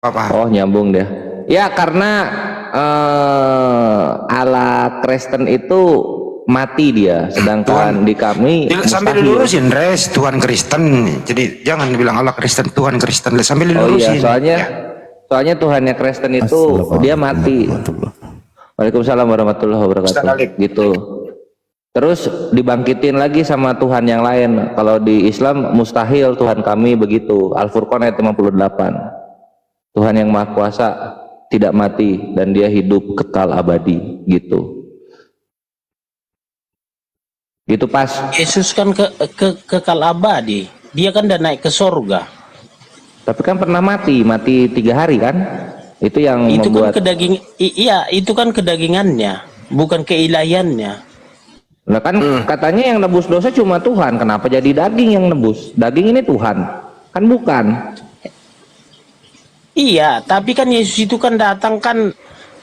Apa? Oh, nyambung deh. Ya, karena ala Kristen itu mati dia, sedangkan Tuhan, di kami sambil mustahil. dilurusin, Res, Tuhan Kristen. Jadi jangan dibilang Allah Kristen, Tuhan Kristen. Sambil Oh iya, dilurusin. soalnya Tuhannya Kristen itu dia mati. Waalaikumsalam warahmatullahi wabarakatuh. Gitu. Terus dibangkitin lagi sama Tuhan yang lain. Kalau di Islam mustahil Tuhan kami begitu. Al-Furqan ayat 58. Tuhan yang Maha Kuasa tidak mati dan dia hidup kekal abadi gitu. Gitu pas. Yesus kan kekal abadi. Dia kan udah naik ke surga. Tapi kan pernah mati 3 hari kan? Itu yang itu membuat kan iya, itu kan kedagingannya, bukan keilahiannya. Nah kan katanya yang nebus dosa cuma Tuhan, kenapa jadi daging yang nebus? Daging ini Tuhan, kan bukan? Iya, tapi kan Yesus itu kan datang kan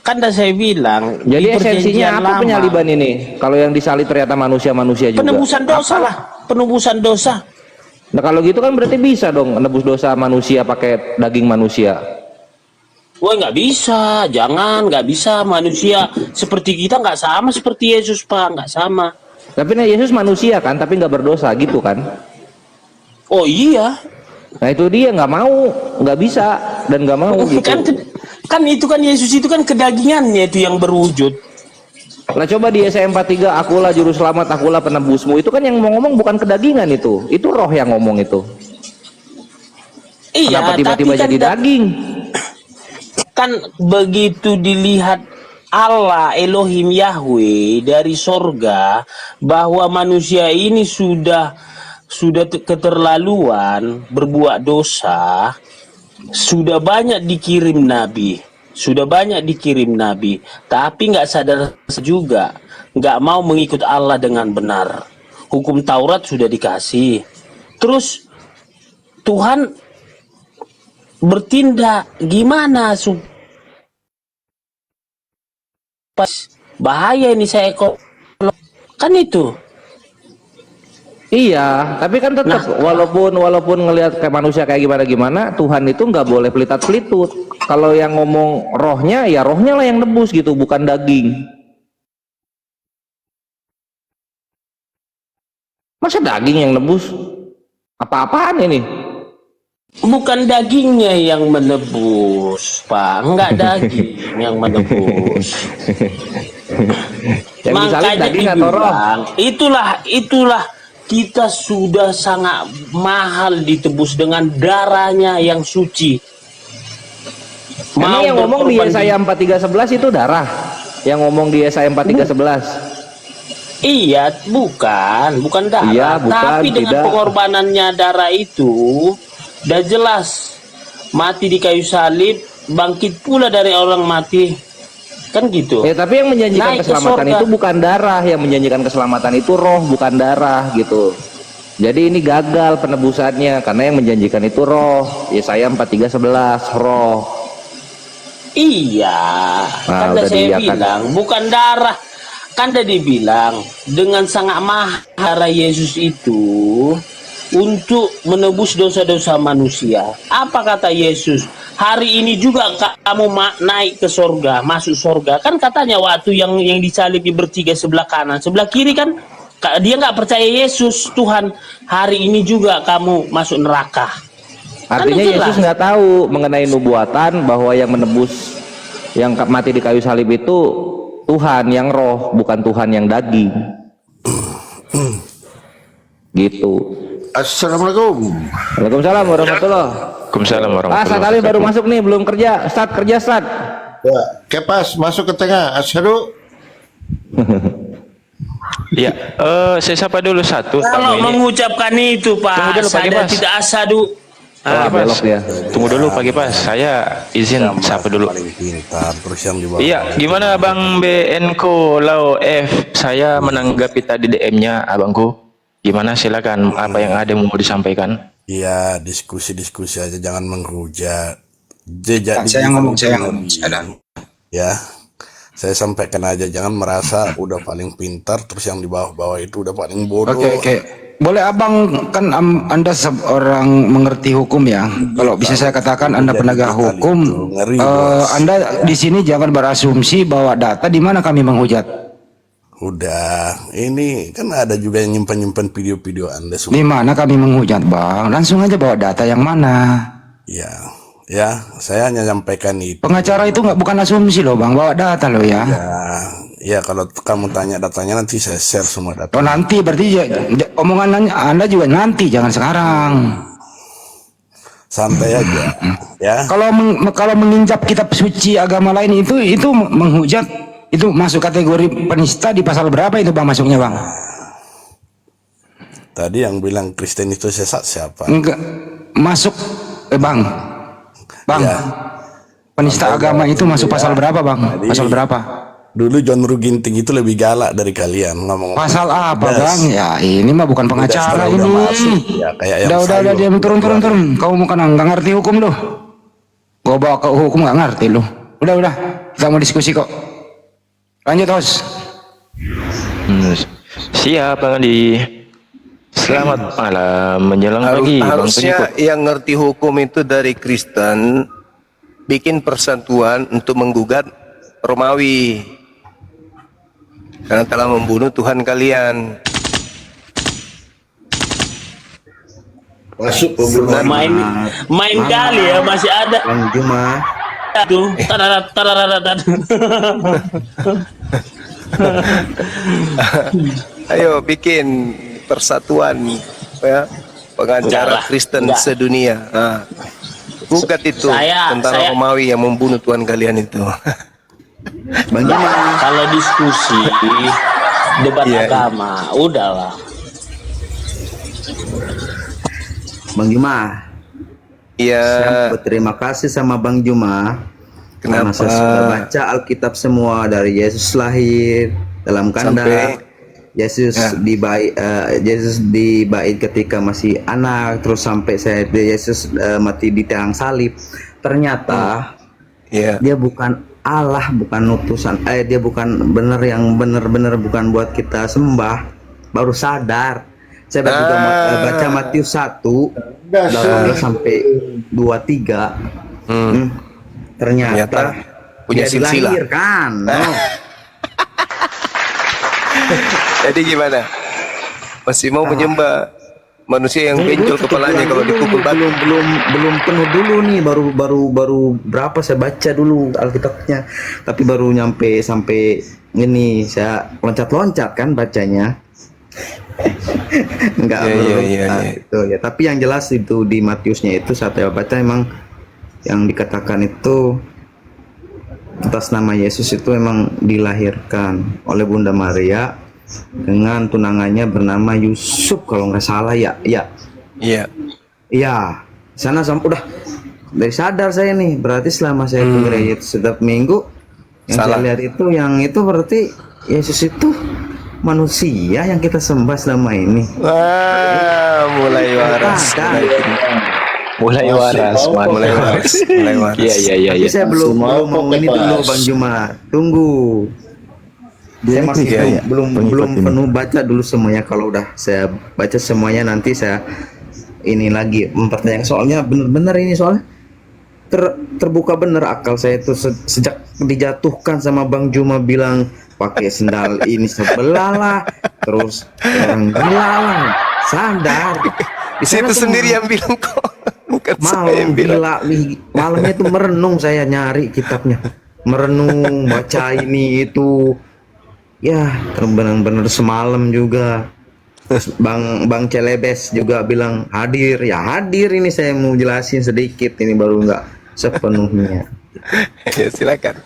dah saya bilang. Jadi esensinya apa penyaliban ini? Kalau yang disalib ternyata manusia-manusia juga. Penebusan dosa lah, penebusan dosa. Nah kalau gitu kan berarti bisa dong nebus dosa manusia pakai daging manusia. Wah, nggak bisa, jangan, nggak bisa. Manusia seperti kita nggak sama seperti Yesus, Pak, nggak sama. Tapi nah Yesus manusia kan, tapi nggak berdosa gitu kan? Oh iya. Nah itu dia nggak mau, nggak bisa dan nggak mau gitu. Kan itu kan Yesus itu kan kedagingannya itu yang berwujud. Lah coba di Yesaya 43, akulah juru selamat, akulah penebusmu. Itu kan yang mau ngomong bukan kedagingan itu roh yang ngomong itu. Iya, kenapa tiba-tiba jadi daging? Kan begitu dilihat Allah Elohim Yahweh dari sorga bahwa manusia ini sudah keterlaluan berbuat dosa, sudah banyak dikirim nabi, tapi nggak sadar juga, nggak mau mengikut Allah dengan benar. Hukum Taurat sudah dikasih, terus Tuhan bertindak gimana pas bahaya ini saya kan itu. Iya, tapi kan tetap walaupun ngelihat kayak manusia kayak gimana Tuhan itu nggak boleh pelitat-pelitut. Kalau yang ngomong rohnya, ya rohnya lah yang nebus gitu, bukan daging. Masa daging yang nebus? Apa-apaan ini? Bukan dagingnya yang menebus, Pak. Enggak daging yang menebus. Yang makanya dibilang, itulah kita sudah sangat mahal ditebus dengan darahnya yang suci. Emang yang ngomong di Yesaya 43:11 itu darah? Yang ngomong di Yesaya 43:11? Iya, bukan darah. Iya, bukan, tapi dengan pengorbanannya darah itu udah jelas, mati di kayu salib, bangkit pula dari orang mati, kan gitu. Ya tapi yang menjanjikan keselamatan itu bukan darah, yang menjanjikan keselamatan itu roh, bukan darah gitu. Jadi ini gagal penebusannya karena yang menjanjikan itu roh. Yesaya 43:11 roh. Iya, kan saya bilang bukan darah, kan udah dibilang dengan sangat mahal darah Yesus itu untuk menebus dosa-dosa manusia. Apa kata Yesus? Hari ini juga kamu naik ke sorga, masuk sorga. Kan katanya waktu yang disalib di bertiga sebelah kanan, sebelah kiri kan dia nggak percaya Yesus Tuhan. Hari ini juga kamu masuk neraka. Artinya kan Yesus nggak tahu mengenai nubuatan bahwa yang menebus, yang mati di kayu salib itu Tuhan yang roh, bukan Tuhan yang daging. Gitu. Assalamualaikum. Waalaikumsalam warahmatullahi. Waalaikumsalam warahmatullahi. Start baru masuk nih, belum kerja. Kerja. Ya, Kepas masuk ke tengah. Asyhadu. Ya, saya sapa dulu satu. Kalau mengucapkan itu Pak, saya tidak asadu. Belok ya. Tunggu dulu Pak Pas, saya izin sapa dulu. Iya, gimana Bang BNko Lau F? Saya menanggapi tadi DM-nya abangku. Gimana, silakan, apa yang ada mau disampaikan? Iya, diskusi aja, jangan menghujat. Saya ngomong. Ya, saya sampaikan aja, jangan merasa udah paling pintar terus yang di bawah-bawah itu udah paling bodoh. Oke. boleh abang, kan Anda seorang mengerti hukum ya. Kalau bisa saya katakan Anda penegak hukum, Anda di sini jangan berasumsi bahwa data di mana kami menghujat. Udah, ini kan ada juga yang nyimpan video-video Anda semua. Di mana kami menghujat, Bang? Langsung aja bawa data yang mana. Ya, saya hanya nyampaikan itu. Pengacara itu bukan asumsi loh, Bang, bawa data loh ya. Ya, kalau kamu tanya datanya nanti saya share semua data. Oh nanti berarti omongan Anda juga nanti, jangan sekarang. Santai aja, ya. Kalau menginjak kitab suci agama lain itu menghujat, itu masuk kategori penista di pasal berapa itu, Bang, masuknya, Bang? Tadi yang bilang Kristen itu sesat siapa? Enggak masuk, Bang. Ya. Penista agama itu masuk pasal berapa, Bang? Pasal berapa? Dulu John Ruginting itu lebih galak dari kalian ngomong. Pasal apa, Bang? Ya ini mah bukan pengacara ini. Ya, kayak yang udah diam, turun. Kamu bukan nggak ngerti hukum loh. Gua bawa ke hukum nggak ngerti loh. Udah. Kita mau diskusi kok. Lanjut, Host. Siap, Bang Andi. Selamat malam menjelang pagi. Harusnya yang ngerti hukum itu dari Kristen bikin persatuan untuk menggugat Romawi karena telah membunuh Tuhan kalian. Masuk main kali ya, masih ada Bang Juma tuh tarararat. Ayo bikin persatuan ya, pengacara Kristen sedunia. Gugat itu tentara Romawi yang membunuh Tuhan kalian itu. Bang Juma, kalau diskusi debat agama udahlah. Bang Juma. Iya. Saya berterima kasih sama Bang Juma. Karena saya sudah baca Alkitab semua dari Yesus lahir dalam kandang. Yesus Yesus dibait ketika masih anak, terus sampai Yesus mati di tiang salib. Ternyata dia bukan Allah, bukan utusan. Dia bukan benar bukan buat kita sembah. Baru sadar. Saya juga baca Matius 1 sampai 23. Ternyata punya dia dilahirkan. Jadi gimana? Masih mau menyembah manusia yang benjol kepalanya kalau dipukul batu? Belum penuh dulu nih, baru berapa saya baca dulu Alkitabnya, tapi baru nyampe sampai ini saya loncat-loncat kan bacanya. Enggak itu ya, tapi yang jelas itu di Matiusnya itu saya baca emang yang dikatakan itu atas nama Yesus itu emang dilahirkan oleh Bunda Maria dengan tunangannya bernama Yusuf kalau nggak salah ya. Sana sampai udah dari sadar saya nih, berarti selama saya gereja setiap minggu yang saya lihat itu yang itu berarti Yesus itu manusia yang kita sembah selama ini. Mulai waras. Mulai waras. Iya. Saya belum mau ini dulu Bang Juma. Tunggu. Saya masih belum penuh baca dulu semuanya. Kalau udah saya baca semuanya nanti saya ini lagi mempertanyakan, soalnya bener-bener ini soalnya terbuka bener akal saya itu sejak dijatuhkan sama Bang Juma bilang pakai sendal ini sebelah lah, terus orang gila lah, sadar. Itu sendiri yang bilang kok. Mau gila, malamnya itu merenung, saya nyari kitabnya, merenung baca ini itu. Ya, benar-benar semalam juga. Terus Bang Celebes juga bilang hadir. Ya hadir, ini saya mau jelasin sedikit, ini baru nggak sepenuhnya. Ya, silakan.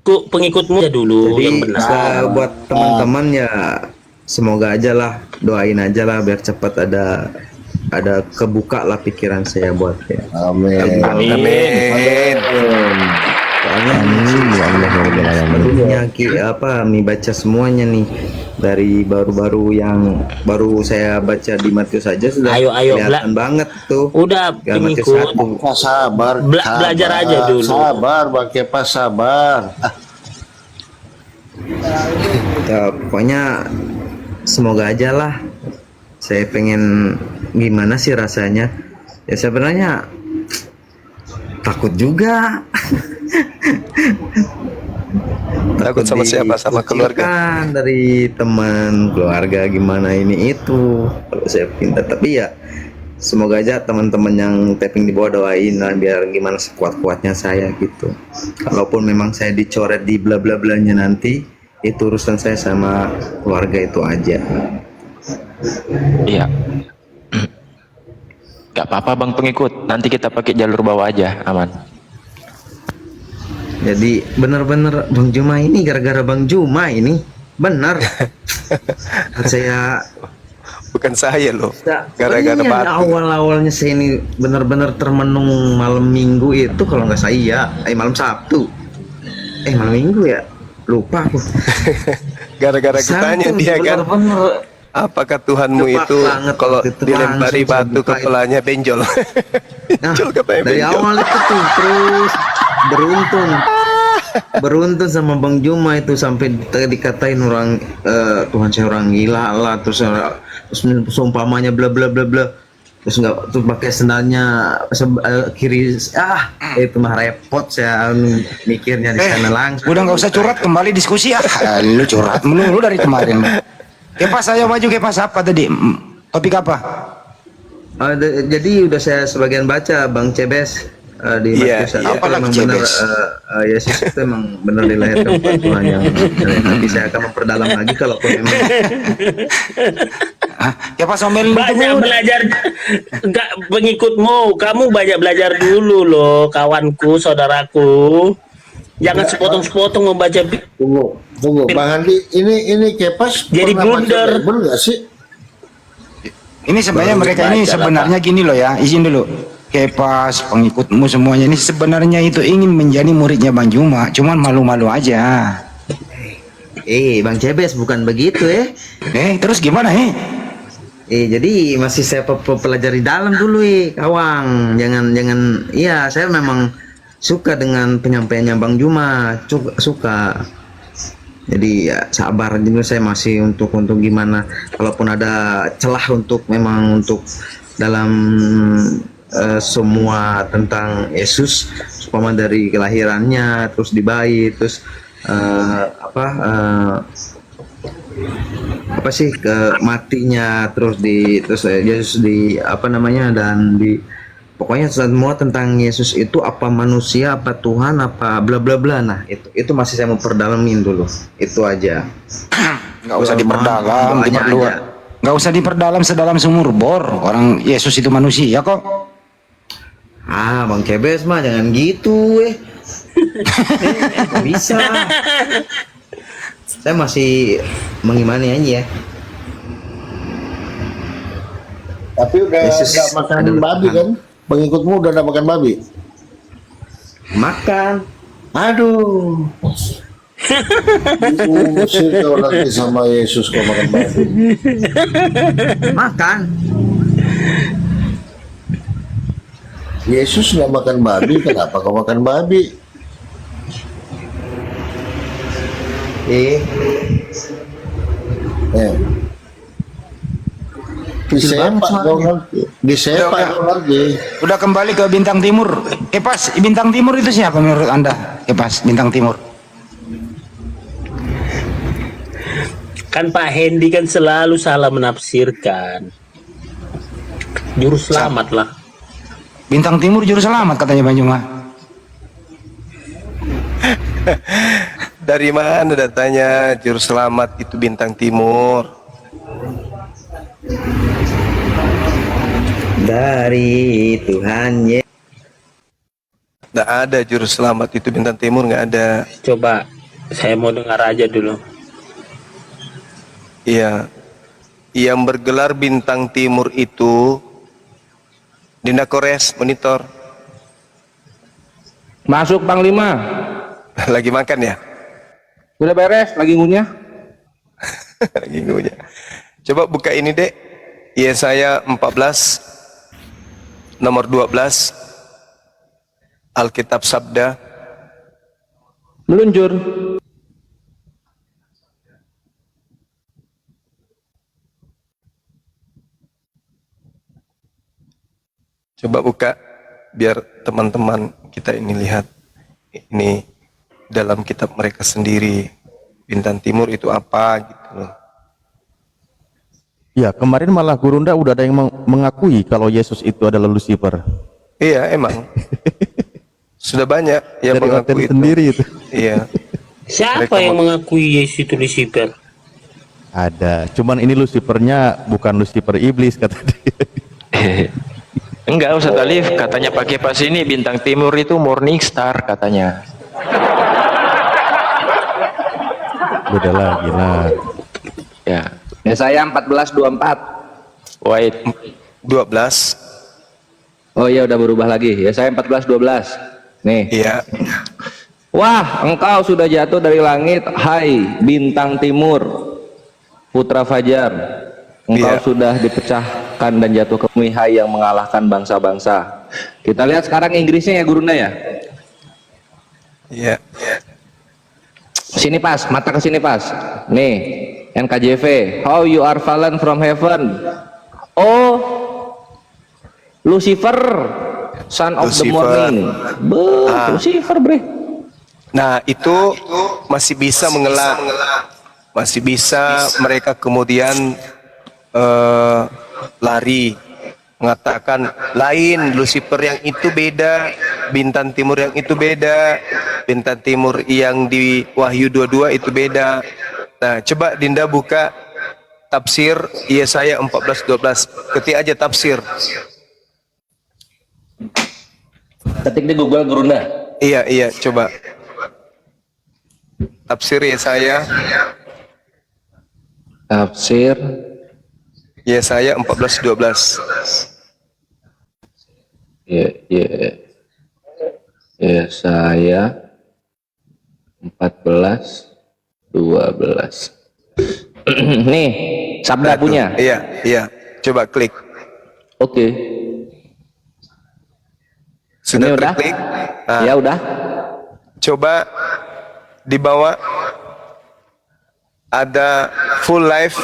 Pengikutmu ya dulu. Jadi yang benar. buat teman-teman ya semoga aja lah, doain aja lah biar cepat ada kebuka lah pikiran saya buat ya. Amin. Soalnya baca semuanya nih dari baru saya baca di Matius saja sudah kelihatan banget tuh. Udah pengikut. Sabar. Belajar aja dulu. Sabar, pakai pas sabar. Ya, pokoknya semoga aja lah. Saya pengen gimana sih rasanya? Ya sebenarnya takut juga. Takut sama siapa? Sama keluarga? Kan dari teman, keluarga gimana ini itu. Kalau saya pinta, tapi ya semoga aja teman-teman yang tapping di bawah doain lah biar gimana sekuat-kuatnya saya gitu. Kalaupun memang saya dicoret di bla bla blanya nanti, itu urusan saya sama keluarga itu aja. Iya. Gak apa-apa bang pengikut, nanti kita pakai jalur bawah aja, aman. Jadi benar-benar Bang Juma ini gara-gara Bang Juma ini benar. Saya Bukan saya loh. gara-gara batu. awal-awalnya saya ini benar-benar termenung malam Minggu itu kalau nggak saya malam Sabtu. Malam Minggu ya. Lupa aku. Gara-gara kutanya dia kan. Bener-bener Apakah Tuhanmu Depak itu banget kalau waktu itu, dilempari langsung batu terbuka kepalanya benjol? Nah, Benjol katanya dari benjol. awal itu tuh terus beruntun sama Bang Juma itu sampai dikatain orang Tuhan saya orang gila lah, terus seumpamanya bla bla bla bla, terus nggak tuh pakai sendalnya kiri itu mah repot saya mikirnya di sana langsung. Udah nggak usah curhat, kembali diskusi ah. Lu curhat melulu dari kemarin. Kepas saya maju, Kepas apa tadi? Topik apa? Jadi udah saya sebagian baca Bang Cebes di Iya, Matius iya. itu memang benar Yesus itu emang benar dilahirkan bukan Tuhan yang nanti saya akan memperdalam lagi kalaupun memang Kepas omel Banyak belajar, enggak pengikutmu. Kamu banyak belajar dulu loh, kawanku, saudaraku. Jangan sepotong-sepotong membaca. Tunggu, Bang Andi, ini Kepas Jadi pernah baca blunder. Bible nggak sih? Ini sebenarnya Baru mereka ini dibaca, sebenarnya gini loh ya, izin dulu. Kepas, pengikutmu semuanya ini sebenarnya itu ingin menjadi muridnya Bang Juma, cuman malu-malu aja. Bang Cebes bukan begitu Terus gimana jadi masih saya pelajari dalam dulu kawang, jangan iya saya memang suka dengan penyampaiannya Bang Juma, suka. Jadi ya sabar dulu, saya masih untuk gimana kalaupun ada celah untuk memang untuk dalam semua tentang Yesus, supaya dari kelahirannya terus dibayi terus apa sih ke matinya terus Yesus dan pokoknya semua tentang Yesus itu apa manusia apa Tuhan apa bla bla bla. Nah itu masih saya mau perdalamin dulu, itu aja. Nggak usah diperdalam, Doanya diperluas. aja. Nggak usah diperdalam sedalam sumur bor. Orang Yesus itu manusia kok. Bang Kebes mah jangan gitu bisa. Saya masih mengimani aja ya. Tapi udah Yesus nggak makan adalah babi Tuhan. kan? Pengikutmu udah nggak makan babi? Makan. Aduh. Diusir kau nanti sama Yesus kau makan babi. Makan. Yesus nggak makan babi, kenapa kau makan babi? Disepak kau nanti. Disepak kau nanti. Udah kembali ke Bintang Timur. Kepas, Bintang Timur itu siapa menurut Anda? Kepas, Bintang Timur. Kan Pak Hendy kan selalu salah menafsirkan. Juru selamat lah. Bintang Timur juru selamat katanya Bang Juma. Dari mana datanya juru selamat itu Bintang Timur? Dari Tuhan ya. Nggak ada juru selamat itu Bintang Timur, nggak ada. Coba saya mau dengar aja dulu. Iya, yang bergelar Bintang Timur itu Dinda Kores monitor. Masuk Panglima. Lagi makan ya? Udah beres, lagi ngunyah. Lagi ngunyah. Coba buka ini dek. Yesaya 14 nomor 12 Alkitab Sabda. Meluncur. Coba buka biar teman-teman kita ini lihat. Ini dalam kitab mereka sendiri. Bintang timur itu apa gitu loh. Ya, kemarin malah Gurunda udah ada yang mengakui kalau Yesus itu adalah Lucifer. Iya, emang. Sudah banyak yang Dari mengaku Oten itu. sendiri itu. Iya. Siapa Mereka yang mengakui Yesus itu Lucifer? Ada, cuman ini Lucifernya bukan Lucifer iblis kata dia. Enggak Ustaz Alif, katanya pakai pas ini bintang timur itu morning star katanya. Beda lagi lah. Ya. Yesaya 14:24. Wait. 12. Oh iya udah berubah lagi. Yesaya 14:12. Nih. Iya. Wah, engkau sudah jatuh dari langit, hai bintang timur, putra fajar. Engkau Iya. sudah dipecahkan dan jatuh ke bumi, hai yang mengalahkan bangsa-bangsa. Kita lihat sekarang Inggrisnya ya Gurunda ya. Iya. Sini pas, mata ke sini pas. Nih, NKJV. How you are fallen from heaven. Oh, Lucifer, son of the Lucifer. morning. Lucifer, bre. Nah, itu masih bisa mengelak. Masih bisa mereka kemudian lari mengatakan lain, Lucifer yang itu beda, bintang timur yang itu beda, bintang timur yang di Wahyu 22 itu beda. Nah, coba Dinda buka tafsir Yesaya 14:12. Ketik aja tafsir. Ketik di Google Gurunda. Iya, coba. Tafsir Yesaya Tafsir Yesaya 14:12. Yesaya 14:12. Nih, sabda Nah, tuh. punya. Iya. Coba klik. Oke. Sudah Ini udah? terklik? Nah, Ya udah. coba di bawah ada full life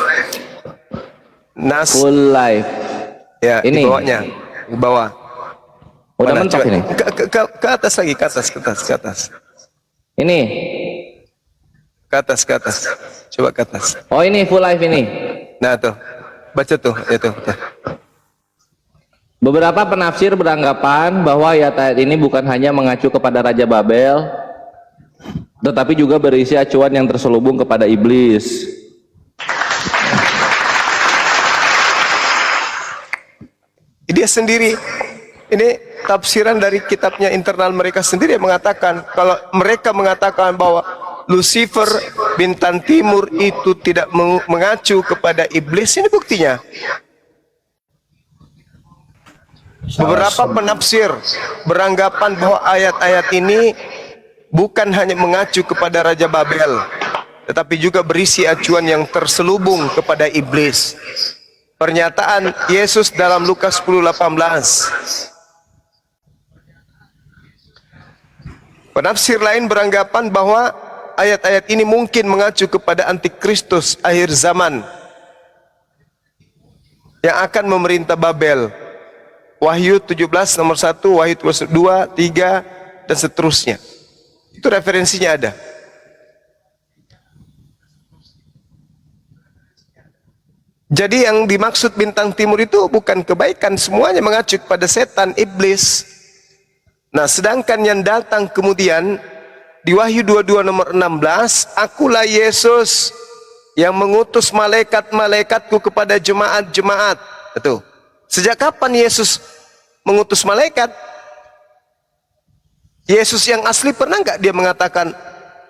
nas. Full life. Ya, Ini. di bawahnya. Di bawah. Udah Mana? mentok Coba. ini. Ke atas lagi, ke atas. Ini. Ke atas. Coba ke atas. Oh ini full life ini. Nah, tuh. Baca tuh, itu. Beberapa penafsir beranggapan bahwa ayat-ayat ini bukan hanya mengacu kepada Raja Babel, tetapi juga berisi acuan yang terselubung kepada iblis. Dia sendiri, ini tafsiran dari kitabnya internal mereka sendiri yang mengatakan, kalau mereka mengatakan bahwa Lucifer bintang timur itu tidak mengacu kepada iblis, ini buktinya. Beberapa penafsir beranggapan bahwa ayat-ayat ini bukan hanya mengacu kepada Raja Babel, tetapi juga berisi acuan yang terselubung kepada iblis. Pernyataan Yesus dalam Lukas 10:18. Penafsir lain beranggapan bahwa ayat-ayat ini mungkin mengacu kepada antikristus akhir zaman yang akan memerintah Babel. Wahyu 17 nomor 1, Wahyu 2, 3 dan seterusnya. Itu referensinya ada. Jadi yang dimaksud bintang timur itu bukan kebaikan, semuanya mengacu pada setan, iblis. Nah, sedangkan yang datang kemudian di Wahyu 22 nomor 16, akulah Yesus yang mengutus malaikat-malaikatku kepada jemaat-jemaat. Itu. Sejak kapan Yesus mengutus malaikat? Yesus yang asli pernah nggak dia mengatakan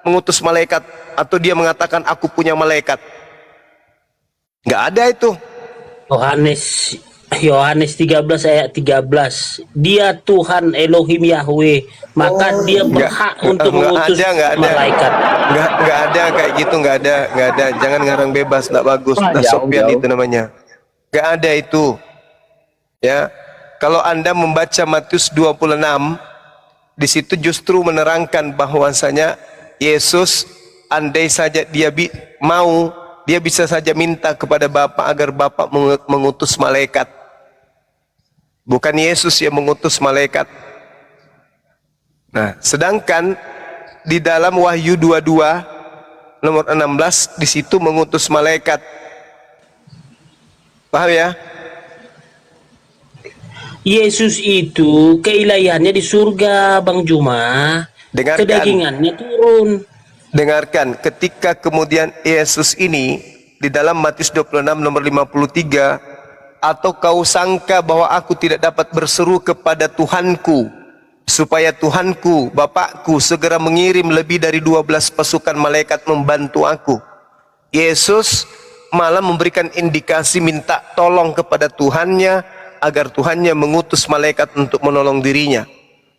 mengutus malaikat, atau dia mengatakan aku punya malaikat? Nggak ada itu. Yohanes 13 ayat 13. Dia Tuhan Elohim Yahweh, maka dia berhak untuk mengutus malaikat. Nggak ada kayak gitu, nggak ada. Jangan ngarang bebas, nggak bagus. Sopian itu namanya. Nggak ada itu. Ya, kalau Anda membaca Matius 26, di situ justru menerangkan bahwasanya Yesus, andai saja dia mau, dia bisa saja minta kepada Bapa agar Bapa mengutus malaikat. bukan Yesus yang mengutus malaikat. Nah, sedangkan di dalam Wahyu 22 nomor 16 di situ mengutus malaikat. Paham ya? Yesus itu keilahiannya di surga, Bang Juma. Dengarkan. Kedagingannya turun. Dengarkan, ketika kemudian Yesus ini di dalam Matius 26 nomor 53, atau kau sangka bahwa aku tidak dapat berseru kepada Tuhanku supaya Tuhanku, Bapakku segera mengirim lebih dari 12 pasukan malaikat membantu aku. Yesus malah memberikan indikasi minta tolong kepada Tuhannya agar Tuhannya mengutus malaikat untuk menolong dirinya.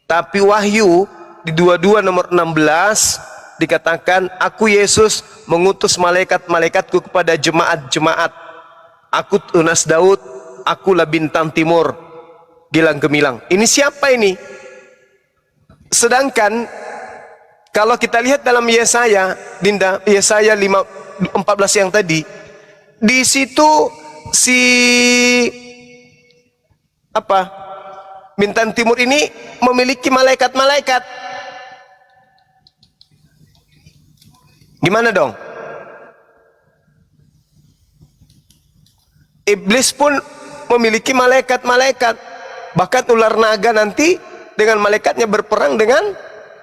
Tapi Wahyu di 22 nomor 16 dikatakan, aku Yesus mengutus malaikat-malaikatku kepada jemaat-jemaat. Aku tunas Daud, akulah bintang timur, gilang gemilang. Ini siapa ini? Sedangkan kalau kita lihat dalam Yesaya, Dinda, Yesaya 14 yang tadi, di situ si bintang timur ini memiliki malaikat-malaikat. Gimana dong? Iblis pun memiliki malaikat-malaikat. Bahkan ular naga nanti dengan malaikatnya berperang dengan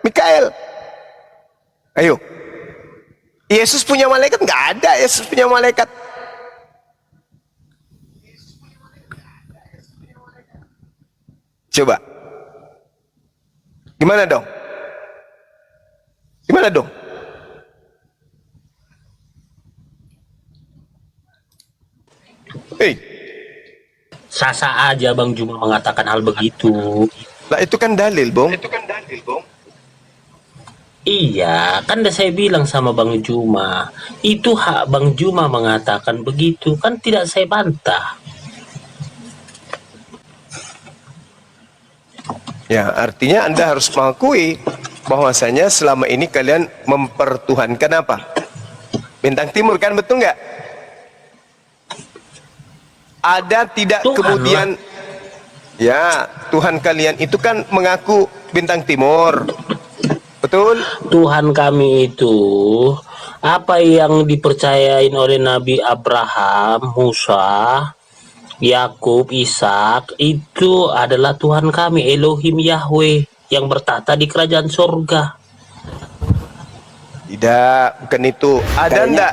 Mikael. Ayo. Yesus punya malaikat? Nggak ada Yesus punya malaikat. Coba. Gimana dong? Gimana dong? Hei. Sasa aja Bang Juma mengatakan hal begitu. Lah itu kan dalil, Bang. Iya, kan udah saya bilang sama Bang Juma. Itu hak Bang Juma mengatakan begitu. Kan tidak saya bantah. Ya, artinya Anda harus mengakui bahwasanya selama ini kalian mempertuhankan apa? Bintang timur, kan betul nggak? Ada tidak Tuhan kemudian lah. Ya, Tuhan kalian itu kan mengaku bintang timur. Betul? Tuhan kami itu apa yang dipercayain oleh Nabi Abraham, Musa, Yakub, Ishak, itu adalah Tuhan kami, Elohim Yahweh yang bertata di kerajaan surga. Tidak, bukan itu. Ada enggak?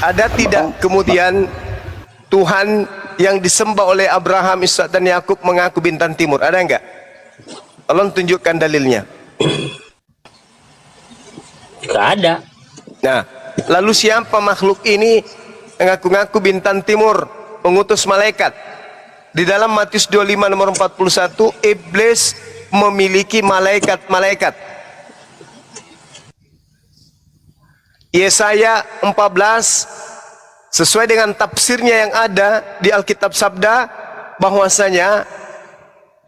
Ada tidak kemudian Tuhan yang disembah oleh Abraham, Ishak dan Yakub mengaku bintang timur? Ada enggak? Tolong tunjukkan dalilnya. Tidak ada. Nah, lalu siapa makhluk ini mengaku-ngaku bintang timur, mengutus malaikat? Di dalam Matius 25 nomor 41, iblis memiliki malaikat-malaikat. Yesaya 14 sesuai dengan tafsirnya yang ada di Alkitab Sabda, bahwasanya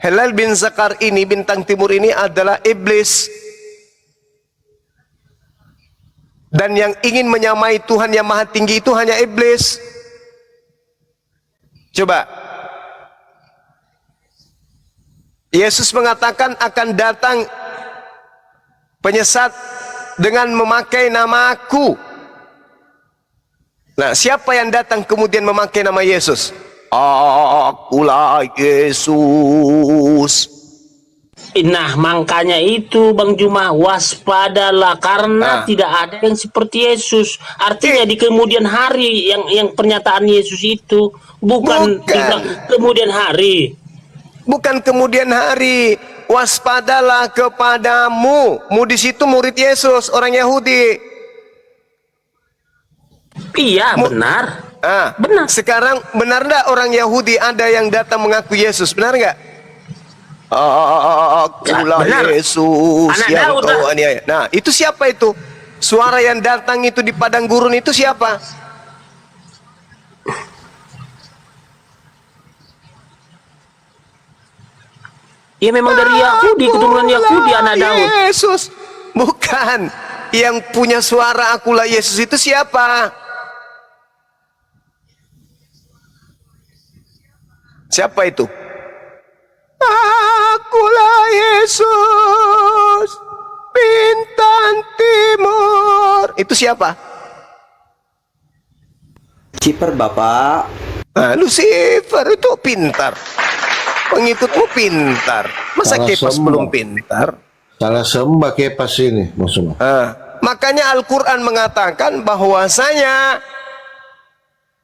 Helal bin Zakar ini, bintang timur ini adalah iblis. Dan yang ingin menyamai Tuhan yang maha tinggi itu hanya iblis. Coba. Yesus mengatakan akan datang penyesat dengan memakai nama aku. Nah, siapa yang datang kemudian memakai nama Yesus? Akulah Yesus. Nah, makanya itu Bang Juma, waspadalah karena tidak ada yang seperti Yesus. Artinya di kemudian hari yang pernyataan Yesus itu bukan. Kemudian hari. Bukan kemudian hari. Waspadalah kepadamu. Mu di situ murid Yesus, orang Yahudi. Iya, benar. Benar. Sekarang benar enggak orang Yahudi ada yang datang mengaku Yesus? Benar enggak? Akulah Yesus yang kau aniaya. Nah, itu siapa itu? Suara yang datang itu di padang gurun itu siapa? Ya memang dari Yahudi, keturunan Yahudi, anak Daud. Yesus. Bukan. Yang punya suara akulah Yesus itu siapa? Siapa itu? Akulah Yesus, bintang timur. Itu siapa? Lucifer, Bapak. Nah, Lucifer itu pintar. Pengikutmu pintar. Masa Salah Kepas sembah. belum pintar? Salah sembah Kepas ini, maksudnya. Makanya Al-Quran mengatakan bahwasanya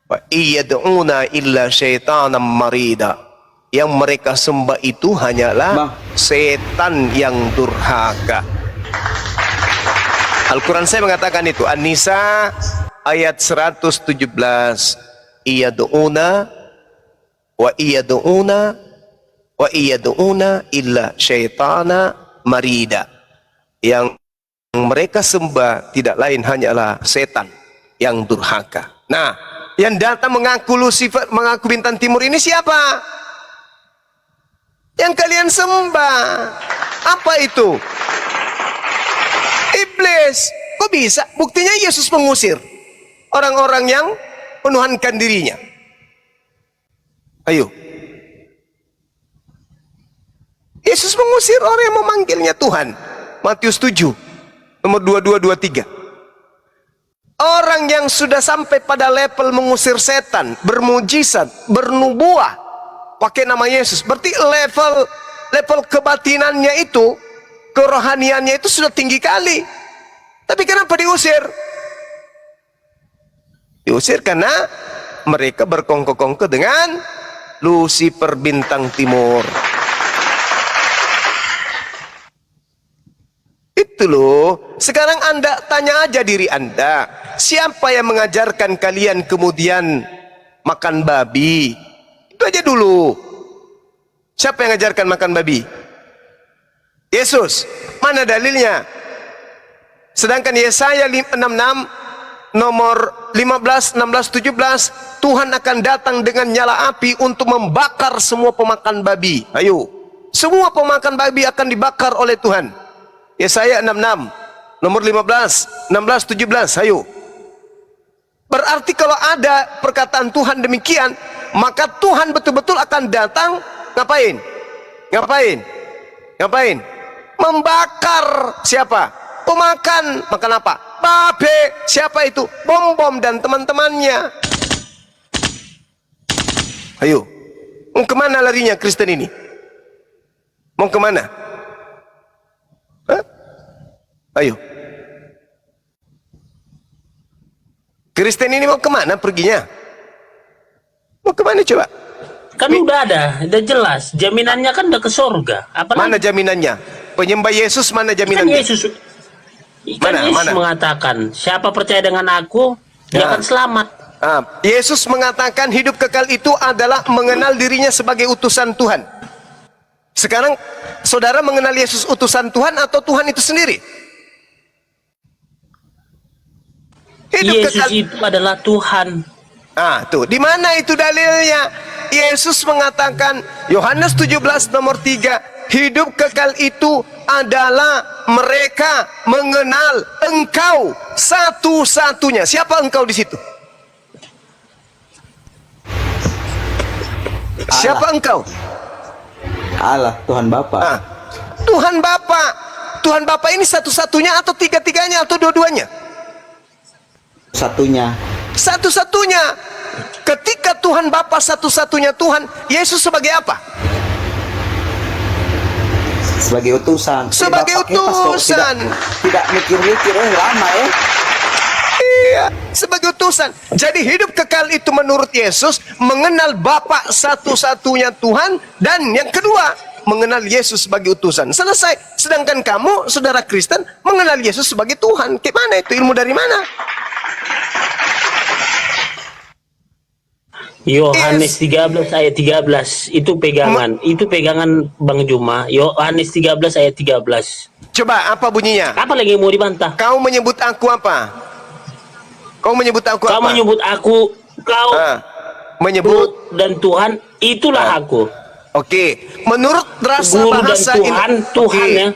wa iyad'una illa syaitanan marida. Yang mereka sembah itu hanyalah setan yang durhaka. Al-Quran saya mengatakan itu. An-Nisa ayat 117. Iyad'una wa iyad'una illa syaitana marida. Yang mereka sembah tidak lain hanyalah setan yang durhaka. Nah, yang datang mengaku Lucifer, mengaku bintang timur ini siapa? Yang kalian sembah. Apa itu? Iblis. Kok bisa? Buktinya Yesus mengusir orang-orang yang menuhankan dirinya. Ayo. Yesus mengusir orang yang memanggilnya Tuhan. Matius 7 nomor 22-23. Orang yang sudah sampai pada level mengusir setan, bermujizat, bernubuah pakai nama Yesus, berarti level kebatinannya itu, kerohaniannya itu sudah tinggi kali. Tapi kenapa diusir? Diusir karena mereka berkongko-kongko dengan Lucifer bintang timur. Itu loh. Sekarang Anda tanya aja diri Anda, siapa yang mengajarkan kalian kemudian makan babi? Itu aja dulu. Siapa yang mengajarkan makan babi? Yesus. Mana dalilnya? Sedangkan Yesaya 66 nomor 15, 16, 17, Tuhan akan datang dengan nyala api untuk membakar semua pemakan babi. Ayo. Semua pemakan babi akan dibakar oleh Tuhan. Yesaya 66 nomor 15, 16, 17. Ayo. Berarti kalau ada perkataan Tuhan demikian, maka Tuhan betul-betul akan datang ngapain? Ngapain? Ngapain? Membakar siapa? Pemakan. Makan apa? Babe. Siapa itu? Bom-bom dan teman-temannya. Ayo. Mau kemana larinya Kristen ini? Mau kemana? Hah? Ayo. Kristen ini mau kemana perginya? Mau kemana coba? Kan udah udah jelas. Jaminannya kan udah ke surga. Mana jaminannya? Penyembah Yesus mana Kan jaminannya? Yesus Mana? mengatakan, siapa percaya dengan aku, dia akan selamat. Yesus mengatakan hidup kekal itu adalah mengenal dirinya sebagai utusan Tuhan. Sekarang saudara mengenal Yesus utusan Tuhan atau Tuhan itu sendiri? Hidup Yesus kekal itu adalah Tuhan. Tuh, di mana itu dalilnya? Yesus mengatakan Yohanes 17 nomor 3, hidup kekal itu adalah mereka mengenal Engkau satu-satunya. Siapa Engkau di situ? Siapa Engkau? Allah, Tuhan Bapa. Tuhan Bapa. Tuhan Bapa ini satu-satunya atau tiga-tiganya atau dua-duanya? Satunya. Satu-satunya. Ketika Tuhan Bapa satu-satunya Tuhan, Yesus sebagai apa? Sebagai utusan. Sebagai utusan. Tidak mikir-mikir, lama ya. Iya, sebagai utusan. Jadi hidup kekal itu menurut Yesus mengenal Bapa satu-satunya Tuhan, dan yang kedua mengenal Yesus sebagai utusan. Selesai. Sedangkan kamu, saudara Kristen, mengenal Yesus sebagai Tuhan. Gimana itu? Ilmu dari mana? Yohanes 13 ayat 13 itu pegangan Bang Juma. Yohanes 13 ayat 13. Coba apa bunyinya? Apa lagi mau dibantah? Kau menyebut aku apa? Kau menyebut aku apa? Kau menyebut aku, kau menyebut dan Tuhan, itulah aku. Oke. Menurut rasa Guru bahasa dan Tuhan, Tuhan ya.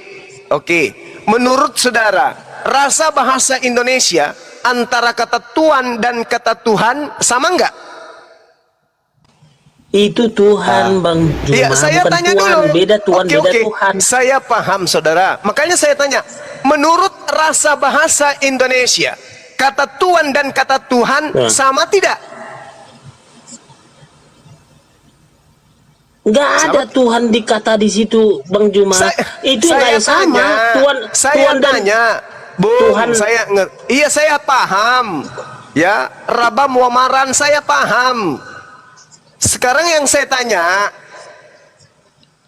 Oke. Menurut saudara, rasa bahasa Indonesia antara kata Tuhan dan kata Tuhan sama enggak? Itu Tuhan, Bang Juma, Iya, saya bukan tanya Tuhan. dulu. Beda Tuhan, Oke, beda oke. Tuhan. Saya paham, saudara. Makanya saya tanya, menurut rasa bahasa Indonesia, kata Tuhan dan kata Tuhan sama tidak? Nggak ada Tuhan dikata di situ, Bang Juma. Itu yang kayak sama. Saya tanya, Bung, Tuhan. iya saya paham. Ya, Rabam Wamaran saya paham. Sekarang yang saya tanya,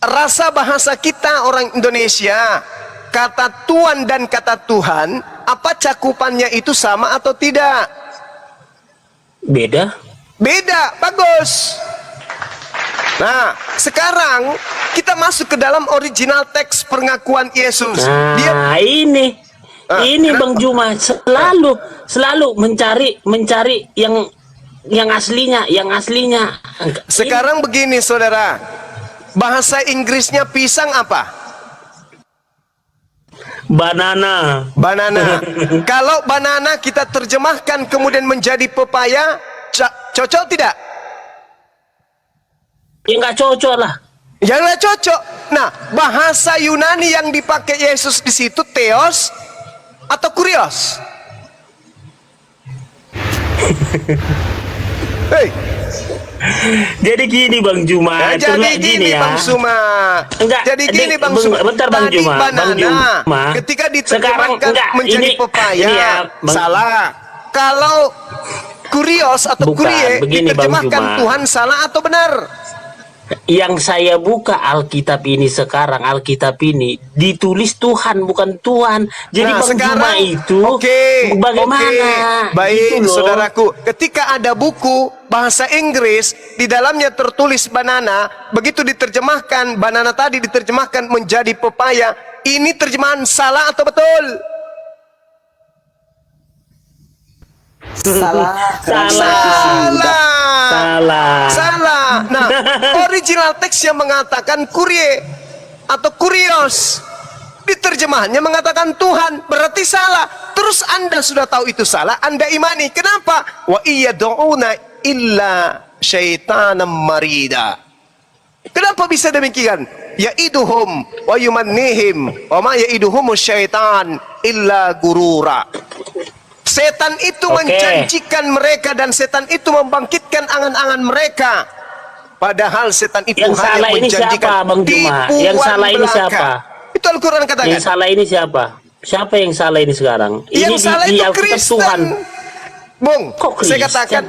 rasa bahasa kita orang Indonesia, kata Tuhan dan kata Tuhan, apa cakupannya itu sama atau tidak? Beda. Beda, bagus. Nah, sekarang kita masuk ke dalam original teks pengakuan Yesus. Nah, ini Bang Juma selalu mencari yang aslinya. Sekarang begini, saudara. Bahasa Inggrisnya pisang apa? Banana. Kalau banana kita terjemahkan kemudian menjadi pepaya, cocok tidak? Ya nggak cocok lah. Ya nggak cocok. Nah, bahasa Yunani yang dipakai Yesus di situ theos atau kurios? Hei. Jadi gini Bang Juma, Jadi gini ya. Bang Suma. Enggak, jadi gini Bang Suma. Bentar Bang Tadi Juma, banana ketika diterjemahkan menjadi pepaya, salah. Kalau kurios atau kurie diterjemahkan Tuhan, salah atau benar? Yang saya buka Alkitab ini sekarang, Alkitab ini ditulis Tuhan bukan Tuhan. Jadi Bang Juma itu bagaimana? Baik, saudaraku. Ketika ada buku bahasa Inggris di dalamnya tertulis banana, begitu diterjemahkan banana tadi diterjemahkan menjadi pepaya, ini terjemahan salah atau betul? Salah. Nah, original teks yang mengatakan kurie atau kurios, diterjemahannya mengatakan Tuhan, berarti salah. Terus Anda sudah tahu itu salah, Anda imani. Kenapa? Wa iyad'una illa syaitanan marida. Kenapa bisa demikian? Ya'iduhum wa yumannihim wa ma ya'iduhum syaitan illa gurura. Setan itu menjanjikan mereka dan setan itu membangkitkan angan-angan mereka. Padahal setan itu yang hanya menjanjikan tipuan yang salah ini belaka. siapa? Itu Al-Quran katakan. Yang salah ini siapa? Siapa yang salah ini sekarang? Yang ini salah itu Alkitab Kristen. Tuhan. Bung, Kok saya Kristen? katakan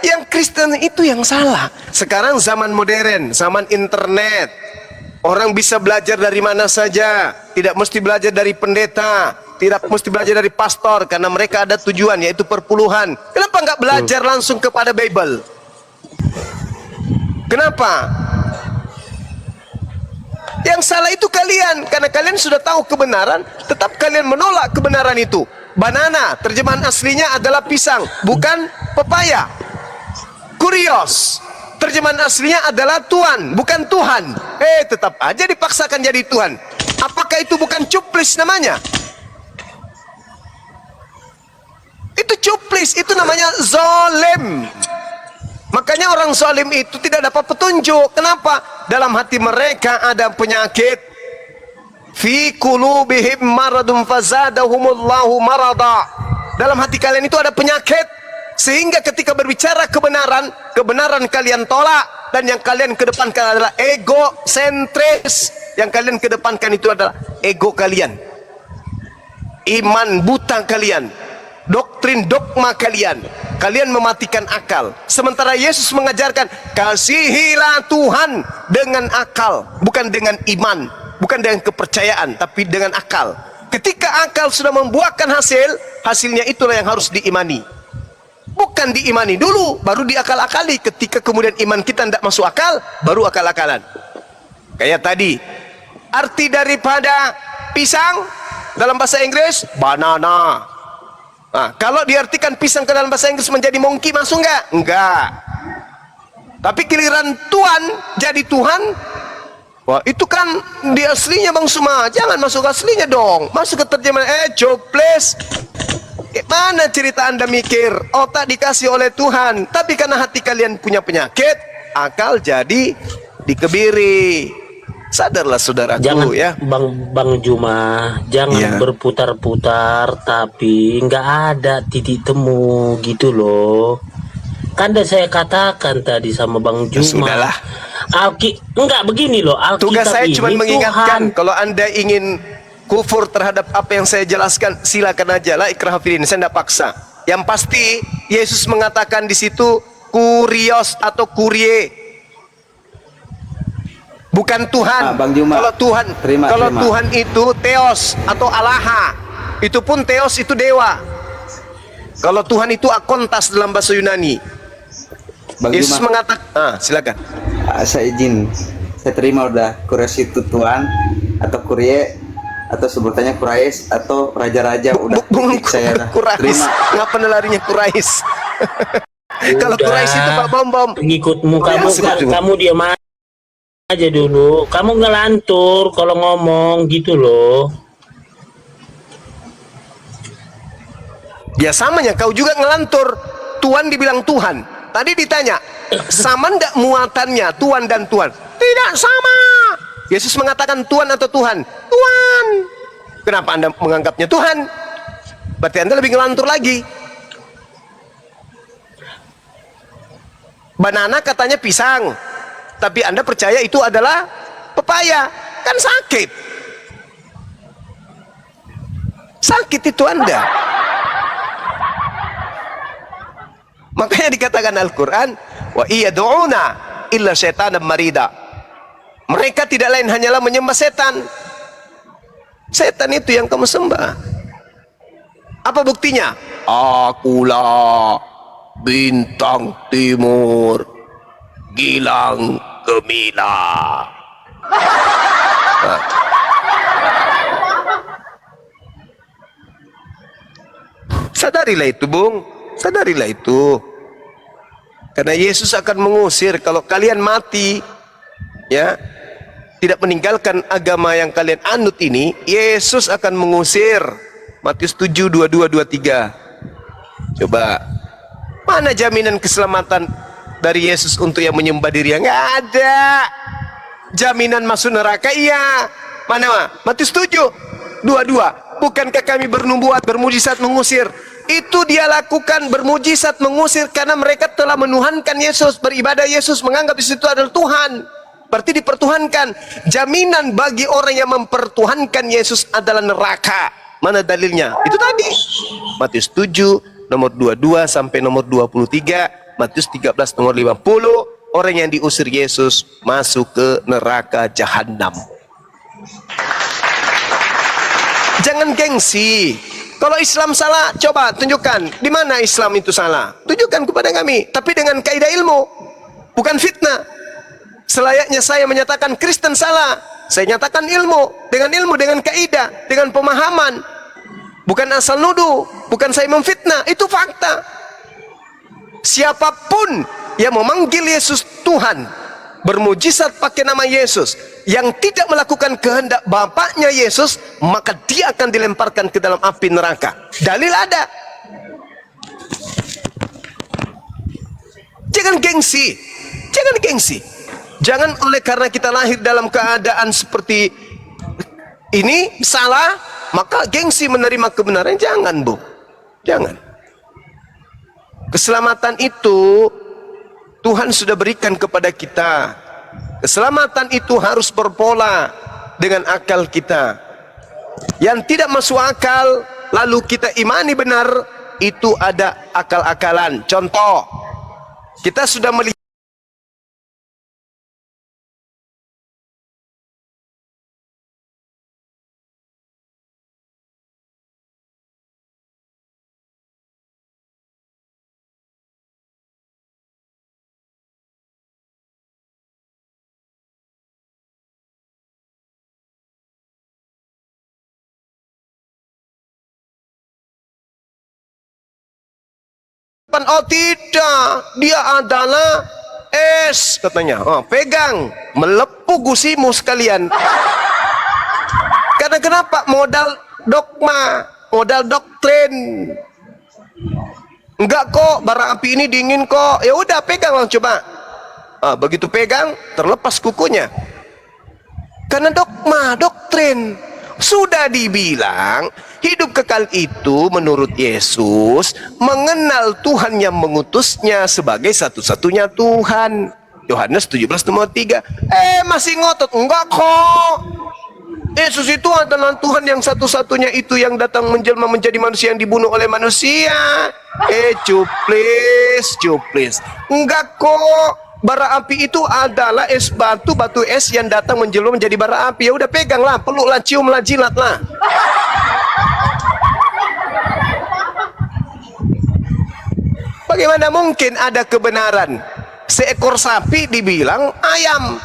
yang Kristen itu yang salah. Sekarang zaman modern, zaman internet. Orang bisa belajar dari mana saja. Tidak mesti belajar dari pendeta. Tidak mesti belajar dari pastor. Karena mereka ada tujuan, yaitu perpuluhan. Kenapa nggak belajar langsung kepada Bible? Kenapa? Yang salah itu kalian. Karena kalian sudah tahu kebenaran, tetap kalian menolak kebenaran itu. Banana, terjemahan aslinya adalah pisang, bukan pepaya. Kurios, terjemahan aslinya adalah Tuhan, bukan Tuhan. Tetap aja dipaksakan jadi Tuhan. Apakah itu bukan cuplis namanya? Itu cuplis, itu namanya zolim. Makanya orang zolim itu tidak dapat petunjuk. Kenapa? Dalam hati mereka ada penyakit. Fi qulubihim maradun fazadahumullahu marada. Dalam hati kalian itu ada penyakit, sehingga ketika berbicara kebenaran, kebenaran kalian tolak, dan yang kalian kedepankan adalah egosentris. Yang kalian kedepankan itu adalah ego kalian, iman buta kalian, doktrin dogma kalian. Kalian mematikan akal. Sementara Yesus mengajarkan, kasihilah Tuhan dengan akal, bukan dengan iman, bukan dengan kepercayaan, tapi dengan akal. Ketika akal sudah membuahkan hasil, hasilnya itulah yang harus diimani. Bukan diimani dulu, baru diakal-akali. Ketika kemudian iman kita tidak masuk akal, baru akal-akalan. Kayak tadi, arti daripada pisang dalam bahasa Inggris, banana. Nah, kalau diartikan pisang ke dalam bahasa Inggris menjadi monkey, masuk enggak? Enggak. Tapi giliran Tuhan jadi Tuhan, wah itu kan di aslinya Bang Suma. Jangan masuk aslinya dong, masuk ke terjemahan. Coples. Mana cerita Anda mikir otak dikasih oleh Tuhan, tapi karena hati kalian punya penyakit, akal jadi dikebiri. Sadarlah saudaraku Jangan ya. Bang Juma, jangan Iya. berputar-putar tapi nggak ada titik temu gitu loh. Kan udah saya katakan tadi sama Bang Juma. Sudahlah. Enggak begini loh. Alkitab Tugas saya ini cuma mengingatkan, Tuhan. kalau Anda ingin kufur terhadap apa yang saya jelaskan, silakan aja lah, ikrah fillah, saya tidak paksa. Yang pasti Yesus mengatakan di situ kurios atau kurie, bukan Tuhan. Bang Juma, Kalau Tuhan, terima. Tuhan itu teos atau alaha, itu pun teos itu dewa. Kalau Tuhan itu akontas dalam bahasa Yunani. Bang Yesus Juma, mengatakan, silakan. saya izin, saya terima udah Kurios itu Tuhan atau Kurie atau sebutannya Kurais atau raja-raja udah saya dah Kurais, terima. ngapa larinya Kurais? Kalau Kurais itu Pak Bom. Pengikutmu Ya, kamu diam aja dulu. Kamu ngelantur kalau ngomong gitu loh. Ya samanya kau juga ngelantur. Tuhan dibilang Tuhan. Tadi ditanya, sama ndak muatannya Tuhan dan Tuhan? Tidak sama. Yesus mengatakan Tuhan atau Tuhan? Tuhan. Kenapa Anda menganggapnya Tuhan? Berarti Anda lebih ngelantur lagi. Banana katanya pisang, tapi Anda percaya itu adalah pepaya. Kan sakit. Sakit itu Anda. Makanya dikatakan Al-Quran, wa iyad'una illa syaitanam marida. Mereka tidak lain hanyalah menyembah setan. Setan itu yang kamu sembah. Apa buktinya? Akulah bintang timur, Gilang Gemilang. Nah. Sadarilah itu, Bung. Sadarilah itu. Karena Yesus akan mengusir kalau kalian mati, ya, tidak meninggalkan agama yang kalian anut ini, Yesus akan mengusir. Matius 7, 22, 23. Coba, mana jaminan keselamatan dari Yesus untuk yang menyembah diri? Nggak ada. Jaminan masuk neraka, iya. Mana? Matius 7, 22. Bukankah kami bernubuat, bermujizat mengusir? Itu dia lakukan, bermujizat mengusir karena mereka telah menuhankan Yesus, beribadah Yesus, menganggap di situ adalah Tuhan. Berarti dipertuhankan. Jaminan bagi orang yang mempertuhankan Yesus adalah neraka. Mana dalilnya? Itu tadi. Matius 7 nomor 22 sampai nomor 23, Matius 13 nomor 50, orang yang diusir Yesus masuk ke neraka jahanam. Jangan gengsi. Kalau Islam salah, coba tunjukkan di mana Islam itu salah. Tunjukkan kepada kami, tapi dengan kaidah ilmu, bukan fitnah. Selayaknya saya menyatakan Kristen salah, saya nyatakan ilmu, dengan kaidah, dengan pemahaman. Bukan asal nuduh, bukan saya memfitnah, itu fakta. Siapapun yang memanggil Yesus Tuhan, bermujizat pakai nama Yesus, yang tidak melakukan kehendak Bapaknya Yesus, maka dia akan dilemparkan ke dalam api neraka. Dalil ada. Jangan gengsi. Jangan gengsi. Jangan oleh karena kita lahir dalam keadaan seperti ini salah, maka gengsi menerima kebenaran. Jangan, Bu. Jangan. Keselamatan itu Tuhan sudah berikan kepada kita. Keselamatan itu harus berpola dengan akal kita. Yang tidak masuk akal, lalu kita imani benar, itu ada akal-akalan. Contoh, kita sudah melihat oh tidak, dia adalah es katanya. Oh, pegang, melepuh gusimu sekalian. Karena kenapa? Modal dogma, modal doktrin. Enggak kok, bara api ini dingin kok. Ya udah pegang lah coba. begitu pegang terlepas kukunya. Karena dogma, doktrin. Sudah dibilang hidup kekal itu menurut Yesus mengenal Tuhan yang mengutusnya sebagai satu-satunya Tuhan. Yohanes 17:3. Masih ngotot. Enggak kok. Yesus itu adalah Tuhan yang satu-satunya itu yang datang menjelma menjadi manusia yang dibunuh oleh manusia. Cuplis. Enggak kok. Bara api itu adalah es batu es yang datang menjelma menjadi bara api. Ya udah peganglah, peluklah, ciumlah, jilatlah. Bagaimana mungkin ada kebenaran? Seekor sapi dibilang ayam.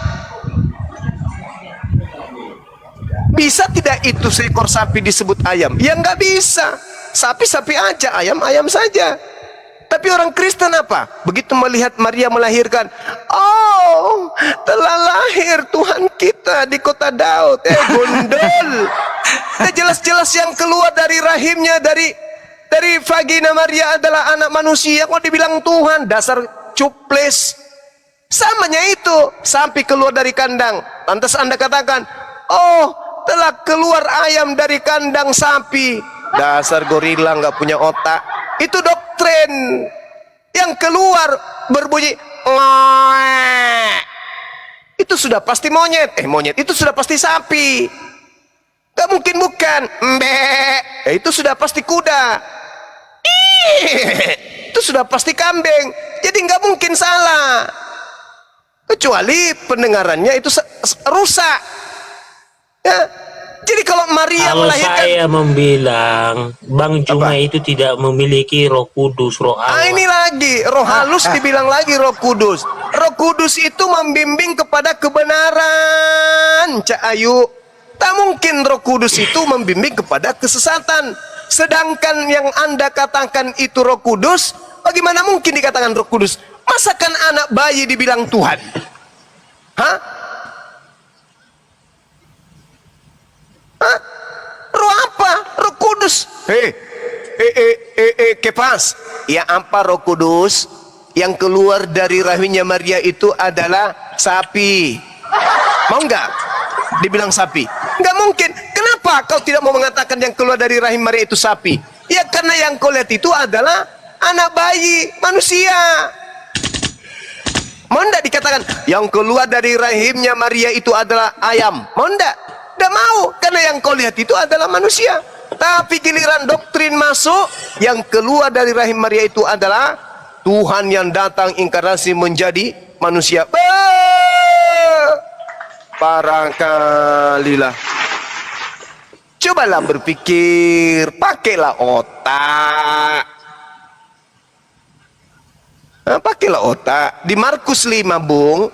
Bisa tidak itu seekor sapi disebut ayam? Ya nggak bisa. Sapi-sapi aja, ayam-ayam saja. Tapi orang Kristen apa? Begitu melihat Maria melahirkan, oh, telah lahir Tuhan kita di kota Daud. Gondol. Jelas-jelas yang keluar dari rahimnya, dari vagina Maria adalah anak manusia. Kok dibilang Tuhan? Dasar cuplis. Samanya itu, sapi keluar dari kandang. Lantas Anda katakan, oh, telah keluar ayam dari kandang sapi. Dasar gorila nggak punya otak. Itu doktrin. Yang keluar berbunyi itu sudah pasti monyet. Monyet itu sudah pasti sapi. Gak mungkin bukan. Itu sudah pasti kuda. Itu sudah pasti kambing. Jadi nggak mungkin salah. Kecuali pendengarannya itu rusak. Ya. Jadi kalau Maria melahirkan, saya membilang Bang Juma itu tidak memiliki Roh Kudus, Roh Allah. Ini lagi Roh halus dibilang lagi Roh Kudus. Roh Kudus itu membimbing kepada kebenaran, Cak Ayu. Tak mungkin Roh Kudus itu membimbing kepada kesesatan. Sedangkan yang Anda katakan itu Roh Kudus, bagaimana mungkin dikatakan Roh Kudus? Masakan anak bayi dibilang Tuhan? Roh apa? Roh Kudus. Kepas. Ya apa Roh Kudus? Yang keluar dari rahimnya Maria itu adalah sapi. Mau nggak dibilang sapi? Nggak mungkin. Kenapa kau tidak mau mengatakan yang keluar dari rahim Maria itu sapi? Ya karena yang kau lihat itu adalah anak bayi manusia. Mau nggak dikatakan yang keluar dari rahimnya Maria itu adalah ayam? Mau nggak? Tidak mau, karena yang kau lihat itu adalah manusia. Tapi giliran doktrin masuk, yang keluar dari rahim Maria itu adalah Tuhan yang datang inkarnasi menjadi manusia. Parah kalilah. Cobalah berpikir, pakailah otak. Pakailah otak. Di Markus 5, Bung,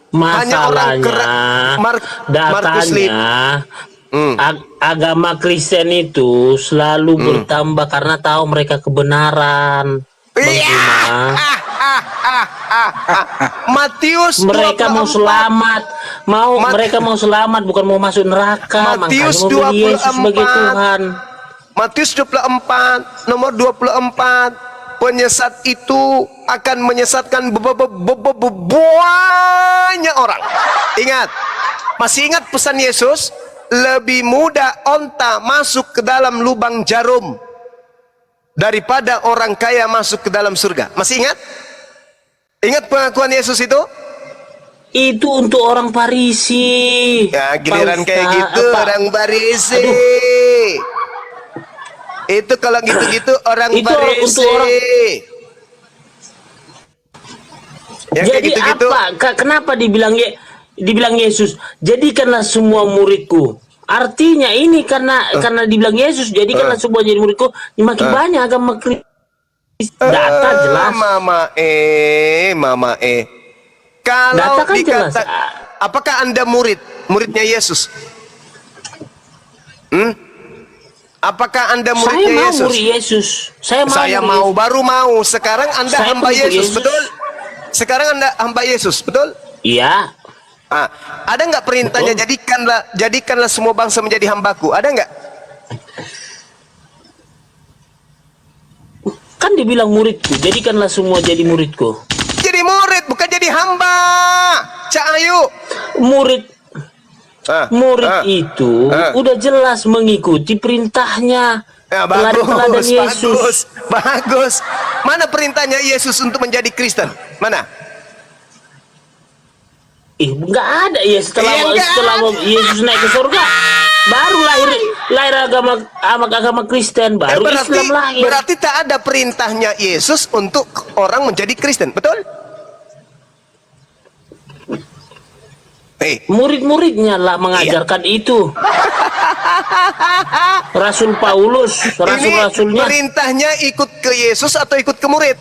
masalahnya datanya agama Kristen itu selalu bertambah karena tahu mereka kebenaran. Matius mereka mau selamat, mereka mau selamat bukan mau masuk neraka. Matius 24 sebagai Tuhan. Matius 24 nomor 24. Penyesat itu akan menyesatkan banyak orang. Ingat, masih ingat pesan Yesus? Lebih mudah onta masuk ke dalam lubang jarum daripada orang kaya masuk ke dalam surga. Masih ingat? Ingat pengakuan Yesus itu? Itu untuk orang Farisi. Ya, giliran kayak gitu orang Farisi. Itu kalau gitu-gitu orang Farisi. Jadi gitu-gitu. Apa? Kenapa dibilang Yesus? Jadikanlah semua muridku. Artinya ini karena dibilang Yesus, jadikanlah semua jadi muridku. Makin banyak agama Kristen. Data jelas. Mama. Kalau data kan jelas. Apakah Anda muridnya Yesus? Apakah Anda muridnya Yesus? Saya mau murid Yesus. Saya mau, baru mau. Sekarang Anda hamba Yesus, betul? Sekarang Anda hamba Yesus, betul? Iya. Ada nggak perintahnya jadikanlah semua bangsa menjadi hambaku? Ada nggak? Kan dibilang muridku, jadikanlah semua jadi muridku. Jadi murid, bukan jadi jadi hamba. Cak Ayu. Murid itu udah jelas mengikuti perintahnya. Ya, Teladan Yesus. Bagus. Mana perintahnya Yesus untuk menjadi Kristen? Mana? Enggak ada ya setelah Yesus naik ke surga, baru lahir agama Kristen, baru Islam lahir. Berarti tak ada perintahnya Yesus untuk orang menjadi Kristen, betul? Murid-muridnya lah mengajarkan itu. Rasul Paulus, rasul-rasulnya. Perintahnya ikut ke Yesus atau ikut ke murid?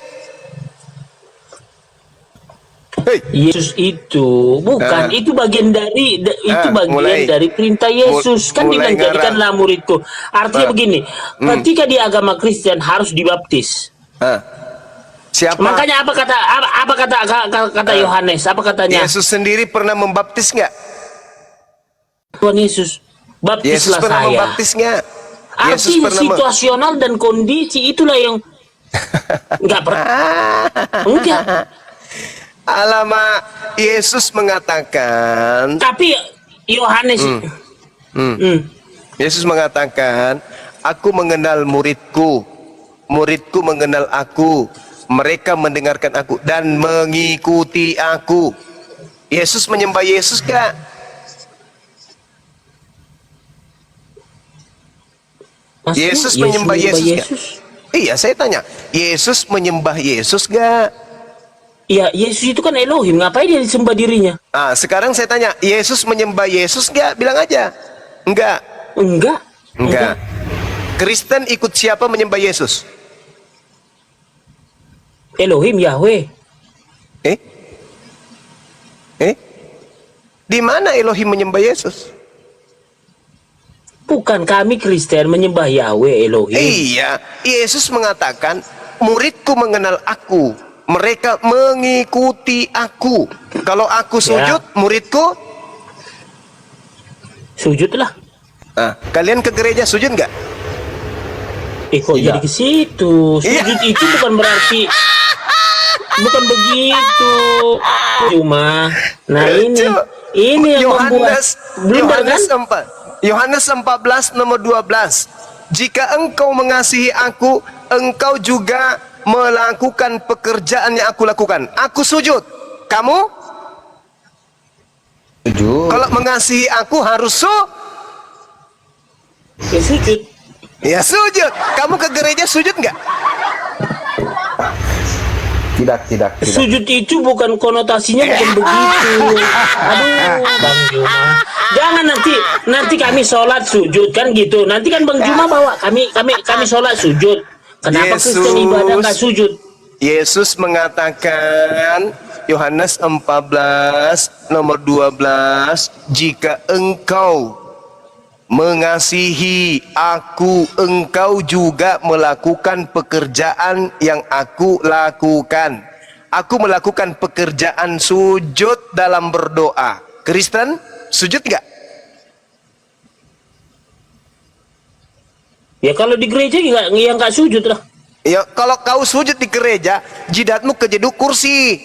Yesus itu bukan, itu bagian dari dari perintah Yesus. Kan dibilang jadikanlah muridku. Artinya begini, ketika di agama Kristen harus dibaptis. Siapa? Makanya apa kata Yohanes? Apa katanya? Yesus sendiri pernah membaptis nggak? Tuhan Yesus, baptislah pernah saya. membaptis nggak? Artinya situasional dan kondisi itulah yang nggak pernah. Enggak. Alamak, Yesus mengatakan. Tapi Yohanes, Yesus mengatakan, aku mengenal muridku, muridku mengenal aku, mereka mendengarkan aku dan mengikuti aku. Yesus menyembah Yesus gak? Yesus menyembah Yesus gak? Iya, saya tanya, Yesus menyembah Yesus gak? Ya, Yesus itu kan Elohim, ngapain dia disembah dirinya? Sekarang saya tanya, Yesus menyembah Yesus gak? Bilang aja. Enggak. Enggak. Kristen ikut siapa menyembah Yesus? Elohim, Yahweh. Di mana Elohim menyembah Yesus? Bukan, kami Kristen menyembah Yahweh, Elohim. Iya, Yesus mengatakan, muridku mengenal aku, mereka mengikuti aku. Kalau aku sujud, muridku sujudlah. Kalian ke gereja sujud nggak? Kok jadi ke situ? Sujud itu bukan berarti, bukan begitu. Cuma, ini yang membuat Yohanes 14 nomor 12. Jika engkau mengasihi aku, engkau juga melakukan pekerjaan yang aku lakukan. Aku sujud. Kamu? Sujud. Kalau mengasihi aku harus sujud. Ya sujud. Kamu ke gereja sujud nggak? Tidak. Sujud itu bukan konotasinya bukan begitu. Aduh, Bang Juma. Jangan nanti kami sholat sujud kan gitu. Nanti kan Bang Juma bawa kami sholat sujud. Kenapa Kristen ibadah nggak sujud? Yesus mengatakan Yohanes 14 nomor 12, jika engkau mengasihi aku, engkau juga melakukan pekerjaan yang aku lakukan. Aku melakukan pekerjaan sujud dalam berdoa. Kristen sujud nggak? Ya kalau di gereja nggak sujud lah. Ya kalau kau sujud di gereja, jidatmu kejeduk kursi.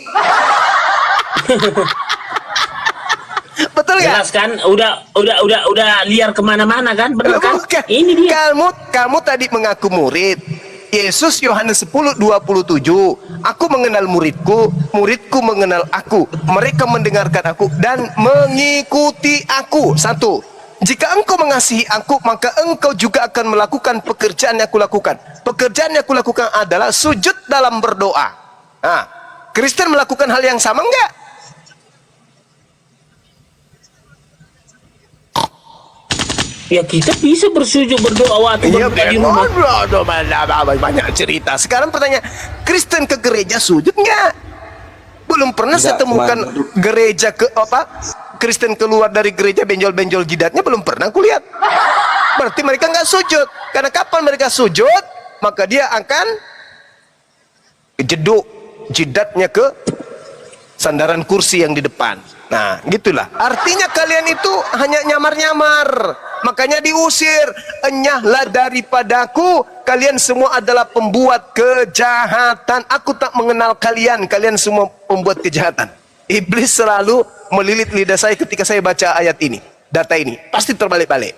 Betul nggak? Jelas kan? Udah liar kemana-mana kan? Benar kan? Ini dia. Kamu tadi mengaku murid. Yesus Yohanes 10:27. Aku mengenal muridku, muridku mengenal aku. Mereka mendengarkan aku dan mengikuti aku. 1. Jika engkau mengasihi aku, maka engkau juga akan melakukan pekerjaan yang aku lakukan. Pekerjaan yang aku lakukan adalah sujud dalam berdoa. Kristen melakukan hal yang sama enggak? Ya kita bisa bersujud berdoa waktu berdoa di rumah. Banyak cerita. Sekarang pertanyaan, Kristen ke gereja sujud enggak? Belum pernah saya temukan gereja Kristen keluar dari gereja benjol-benjol jidatnya, belum pernah aku lihat. Berarti mereka nggak sujud. Karena kapan mereka sujud, maka dia akan jeduk jidatnya ke sandaran kursi yang di depan. Nah, gitulah. Artinya kalian itu hanya nyamar-nyamar. Makanya diusir. Enyahlah daripadaku, kalian semua adalah pembuat kejahatan. Aku tak mengenal kalian, kalian semua pembuat kejahatan. Iblis selalu melilit lidah saya ketika saya baca ayat ini, data ini. Pasti terbalik-balik.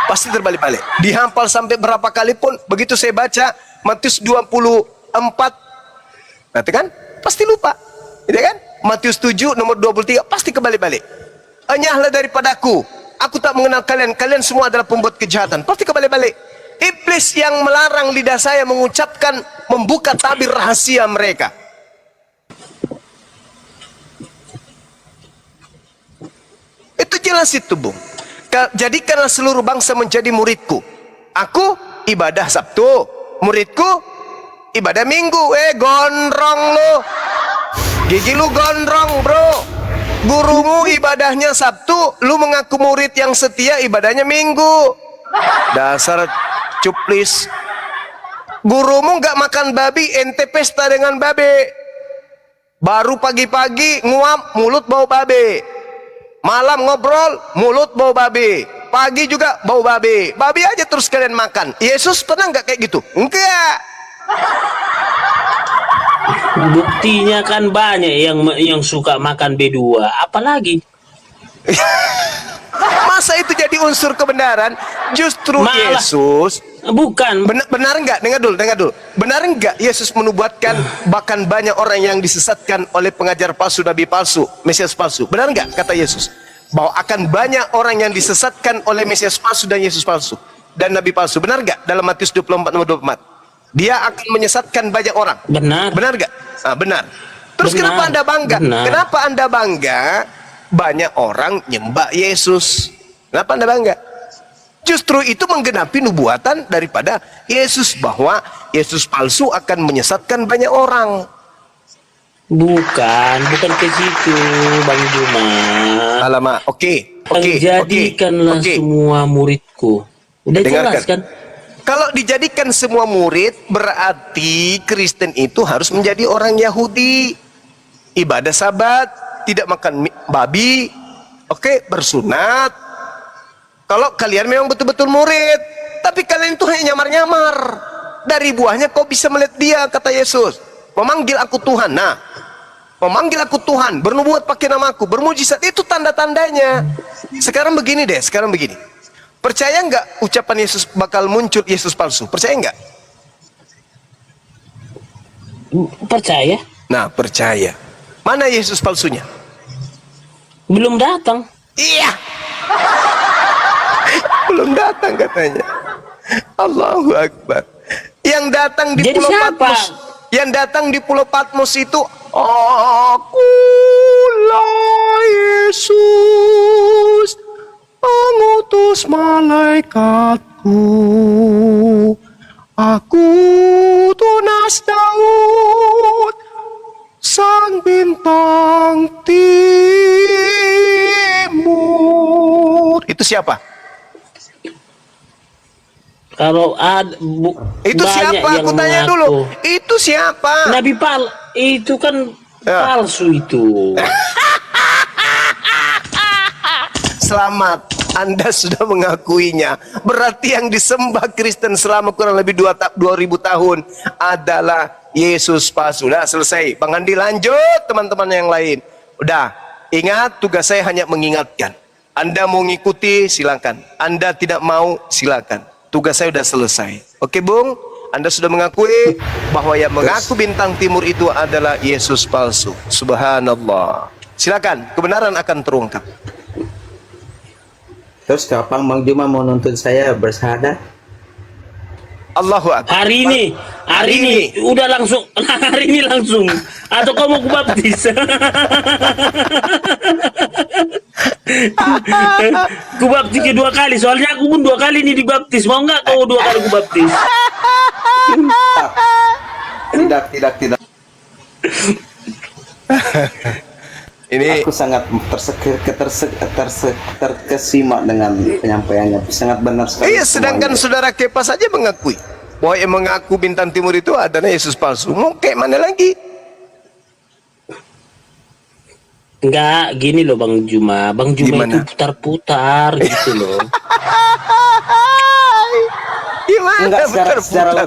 Pasti terbalik-balik. Dihampal sampai berapa kali pun, begitu saya baca Matius 24, nanti kan pasti lupa. Gitu kan? Matius 7 nomor 23 pasti kebalik-balik. Enyahlah daripadaku, aku tak mengenal kalian, kalian semua adalah pembuat kejahatan. Pasti kebalik-balik. Iblis yang melarang lidah saya mengucapkan, membuka tabir rahasia mereka. Itu jelas itu, Bung. Jadikanlah seluruh bangsa menjadi muridku. Aku ibadah Sabtu, muridku ibadah Minggu. Gondrong lu. Gigi lu gondrong, bro. Gurumu ibadahnya Sabtu, lu mengaku murid yang setia, ibadahnya Minggu. Dasar cuplis. Gurumu nggak makan babi, ente pesta dengan babe. Baru pagi-pagi nguap, mulut bau babe. Malam ngobrol, mulut bau babe. Pagi juga bau babe. Babe aja terus kalian makan. Yesus pernah nggak kayak gitu? Enggak. Buktinya kan banyak yang suka makan B2. Apalagi? Masa itu jadi unsur kebenaran? Justru Malah, Yesus bukan. benar enggak? Dengar dulu. Benar enggak Yesus menubuatkan bahkan banyak orang yang disesatkan oleh pengajar palsu, nabi palsu, Mesias palsu? Benar enggak kata Yesus bahwa akan banyak orang yang disesatkan oleh Mesias palsu dan Yesus palsu dan nabi palsu? Benar enggak dalam Matius 24 nomor 24? Dia akan menyesatkan banyak orang. Benar. Benar enggak? Ah, benar. Terus Benar. kenapa Anda bangga? Benar. Kenapa Anda bangga banyak orang nyembah Yesus? Kenapa Anda bangga? Justru itu menggenapi nubuatan daripada Yesus bahwa Yesus palsu akan menyesatkan banyak orang. Bukan ke situ, Bang Juma. Alamak, oke. Jadikanlah semua muridku. Udah Dengarkan. jelas kan? Kalau dijadikan semua murid, berarti Kristen itu harus menjadi orang Yahudi. Ibadah Sabat, tidak makan babi, oke, bersunat. Kalau kalian memang betul-betul murid, tapi kalian itu hanya nyamar-nyamar. Dari buahnya kau bisa melihat dia, kata Yesus. Memanggil aku Tuhan. Nah, memanggil aku Tuhan, bernubuat pakai namaku, bermujizat, itu tanda-tandanya. Sekarang begini deh, percaya nggak ucapan Yesus bakal muncul Yesus palsu? Percaya nggak? Percaya? Nah, percaya. Mana Yesus palsunya? Belum datang. Iya. Belum datang katanya. Allahu Akbar. Yang datang di Jadi Pulau siapa? Patmos. Yang datang di Pulau Patmos itu akulah Yesus, mengutus malaikatku. Aku tunas Daud, sang bintang timur. Itu siapa? Kalau ada Itu siapa? Aku tanya dulu. Itu siapa? Nabi itu kan palsu itu. Selamat, Anda sudah mengakuinya. Berarti yang disembah Kristen selama kurang lebih 2000 tahun adalah Yesus palsu. Udah selesai. Bang Andi lanjut, teman-teman yang lain. Udah, ingat tugas saya hanya mengingatkan. Anda mau ngikuti silakan. Anda tidak mau silakan. Tugas saya sudah selesai. Oke, Bung? Anda sudah mengakui bahwa yang mengaku bintang timur itu adalah Yesus palsu. Subhanallah. Silakan, kebenaran akan terungkap. Terus kapan Bang Juma mau nuntut saya bersyahadat? Allahu Akbar. Hari ini udah langsung. Hari ini langsung. Atau kau mau kubaptis? Kubaptis kedua kali. Soalnya aku pun 2 kali ini dibaptis. Mau nggak kau 2 kali kubaptis? Tidak. Ini Aku sangat terkesima dengan penyampaiannya. Sangat benar sekali. iya, sedangkan saudara Kepa saja mengakui bahwa yang mengaku bintang timur itu adalah Yesus palsu. Mau kayak mana lagi? Enggak, gini loh Bang Juma. Bang Juma Gimana? itu putar-putar gitu loh. Gimana Enggak secara putar-putar?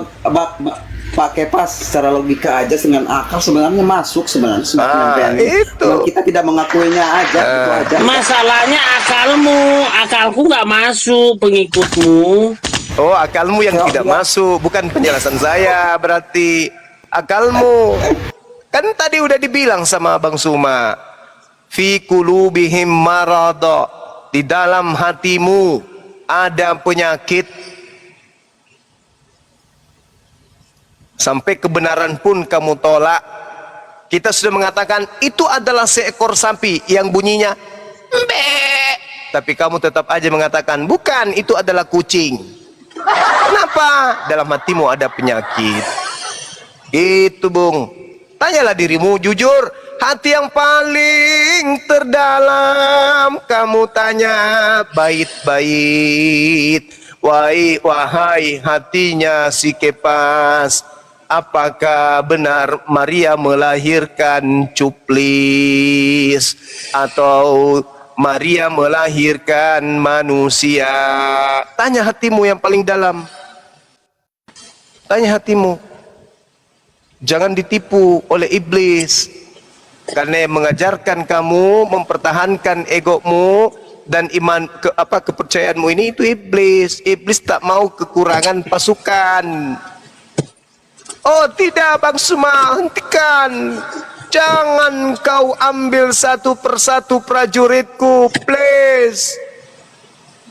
Pak Kepas, secara logika aja dengan akal sebenarnya masuk sebenarnya. Itu. Kalau kita tidak mengakuinya aja, itu aja. Masalahnya akalku nggak masuk, pengikutmu. Oh, akalmu yang tidak masuk, bukan penjelasan saya. Berarti akalmu. Kan tadi udah dibilang sama Bang Suma, fi qulubihim marada, di dalam hatimu ada penyakit. Sampai kebenaran pun kamu tolak. Kita sudah mengatakan itu adalah seekor sapi yang bunyinya mbe, tapi kamu tetap aja mengatakan bukan, itu adalah kucing. Kenapa? Dalam hatimu ada penyakit. Itu Bung. Tanyalah dirimu jujur, hati yang paling terdalam kamu tanya bait-bait. Wahai hatinya si Kepas, apakah benar Maria melahirkan cuplis atau Maria melahirkan manusia? Tanya hatimu yang paling dalam. Tanya hatimu. Jangan ditipu oleh iblis, karena yang mengajarkan kamu mempertahankan egomu dan kepercayaanmu ini itu iblis. Iblis tak mau kekurangan pasukan. Oh tidak Bang Suma, hentikan. Jangan kau ambil satu persatu prajuritku, please.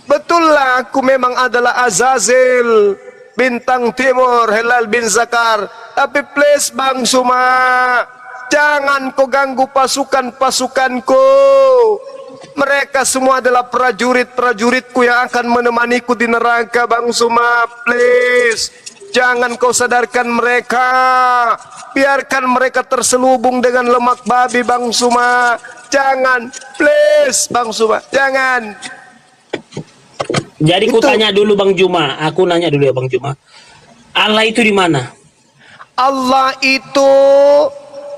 Betullah aku memang adalah Azazel, bintang timur, Helal bin Zakar. Tapi please Bang Suma, jangan kau ganggu pasukan-pasukanku. Mereka semua adalah prajurit-prajuritku yang akan menemaniku di neraka Bang Suma, please. Jangan kau sadarkan mereka. Biarkan mereka terselubung dengan lemak babi Bang Suma. Jangan, please Bang Suma, jangan. Jadi ku tanya dulu Bang Juma, aku nanya dulu ya Bang Juma. Allah itu di mana? Allah itu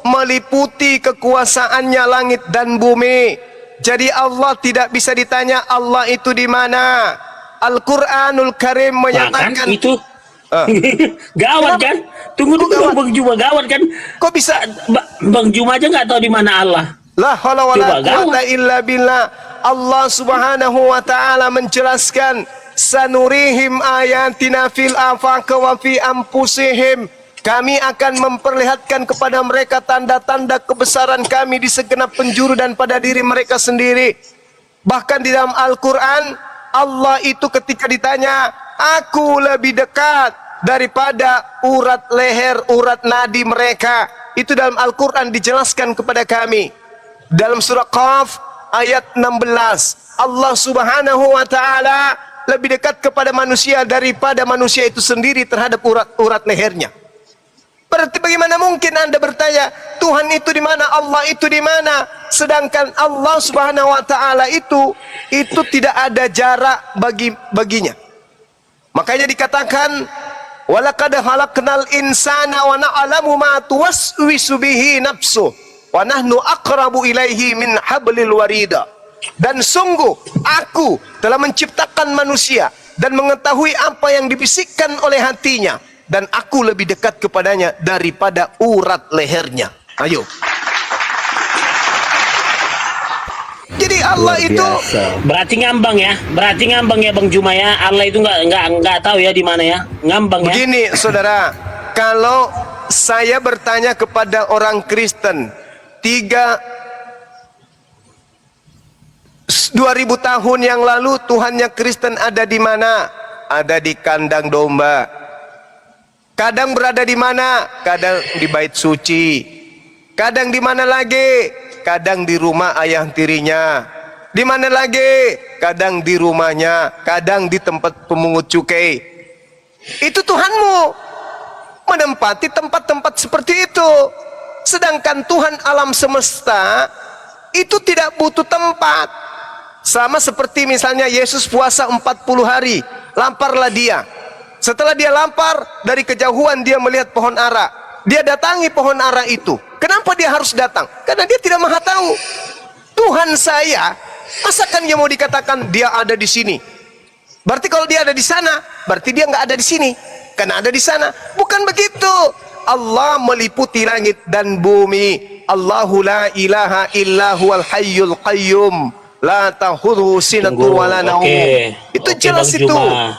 meliputi kekuasaannya langit dan bumi. Jadi Allah tidak bisa ditanya Allah itu di mana. Al-Qur'anul Karim menyatakan kan, itu gawat kan? Tunggu dulu Bang Juma, gawat kan? Kok bisa Bang Juma aja nggak tahu di mana Allah? La haula wala quwata illa billah. Allah Subhanahu wa taala menjelaskan, sanurihim ayatina fil afaq wa fi anfusihim. Kami akan memperlihatkan kepada mereka tanda-tanda kebesaran kami di segenap penjuru dan pada diri mereka sendiri. Bahkan di dalam Al-Quran, Allah itu ketika ditanya, aku lebih dekat daripada urat leher, urat nadi mereka. Itu dalam Al-Quran dijelaskan kepada kami. Dalam surah Qaf ayat 16, Allah Subhanahu wa ta'ala lebih dekat kepada manusia daripada manusia itu sendiri terhadap urat lehernya. Berarti bagaimana mungkin Anda bertanya Tuhan itu di mana, Allah itu di mana, sedangkan Allah Subhanahu wa taala itu tidak ada jarak baginya. Makanya dikatakan walaqad khalaqnal insana wa na'lamu ma tuwaswisu bihi nafsuh wa nahnu aqrabu ilaihi min hablil warida. Dan sungguh aku telah menciptakan manusia dan mengetahui apa yang dibisikkan oleh hatinya, dan aku lebih dekat kepadanya daripada urat lehernya. Ayo. Jadi Allah itu berarti ngambang ya. Berarti ngambang ya Bang Juma ya. Allah itu nggak tahu ya di mana ya. Ngambang ya. Begini saudara, kalau saya bertanya kepada orang Kristen 2000 tahun yang lalu Tuhannya Kristen ada di mana? Ada di kandang domba. Kadang berada di mana? Kadang di bait suci. Kadang di mana lagi? Kadang di rumah ayah tirinya. Di mana lagi? Kadang di rumahnya. Kadang di tempat pemungut cukai. Itu Tuhanmu menempati tempat-tempat seperti itu. Sedangkan Tuhan alam semesta itu tidak butuh tempat. Sama seperti misalnya Yesus puasa 40 hari. Lamparlah dia. Setelah dia lapar, dari kejauhan dia melihat pohon ara. Dia datangi pohon ara itu. Kenapa dia harus datang? Karena dia tidak maha tahu. Tuhan saya, masakan dia mau dikatakan dia ada di sini? Berarti kalau dia ada di sana, berarti dia nggak ada di sini. karena ada di sana. Bukan begitu. Allah meliputi langit dan bumi. Allahu la ilaha illa huwal hayyul qayyum. La ta'khudhuhu sinatun wa la naum. Itu jelas Bang itu. Juma.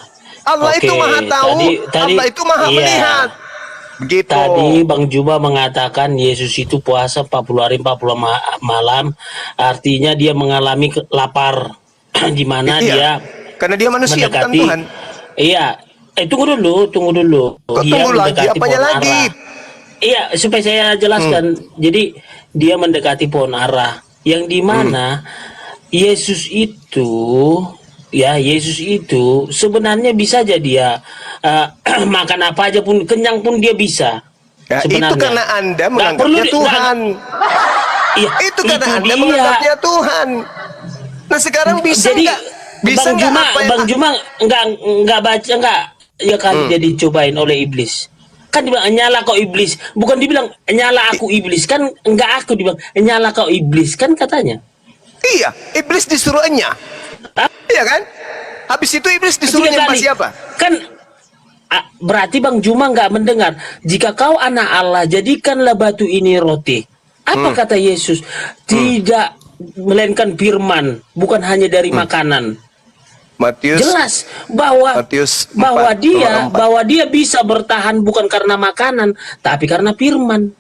Allah itu maha tahu, Allah itu maha melihat. Begitu. Tadi Bang Juma mengatakan Yesus itu puasa 40 hari 40 malam, artinya dia mengalami lapar di mana dia karena dia manusia bukan mendekati Tuhan. Iya, tunggu dulu. Kok Dia tunggu lagi? mendekati Apanya pohon lagi? ara. Iya, supaya saya jelaskan. Jadi dia mendekati pohon ara yang di mana Yesus itu sebenarnya bisa aja dia makan apa aja pun, kenyang pun dia bisa. Ya, sebenarnya. itu karena Anda Nggak menganggapnya perlu Tuhan. Iya, Itu karena Anda dia. menganggapnya Tuhan. Nah sekarang bisa Jadi nggak? Bisa Bang nggak Juma, apa yang Bang Juma nggak baca nggak ya kali dia dicobain oleh iblis. Kan dibilang nyala kau iblis, bukan dibilang nyala aku iblis, kan enggak aku dibilang nyala kau iblis kan katanya. Iya, iblis disuruh enyah. Iya kan? Habis itu iblis disuruh Tiga nyembah kali. siapa? Kan berarti Bang Juma nggak mendengar. Jika kau anak Allah, jadikanlah batu ini roti. Apa kata Yesus? Tidak, melainkan firman, bukan hanya dari makanan. Matius Jelas bahwa Matius 4, bahwa dia bisa bertahan bukan karena makanan, tapi karena firman.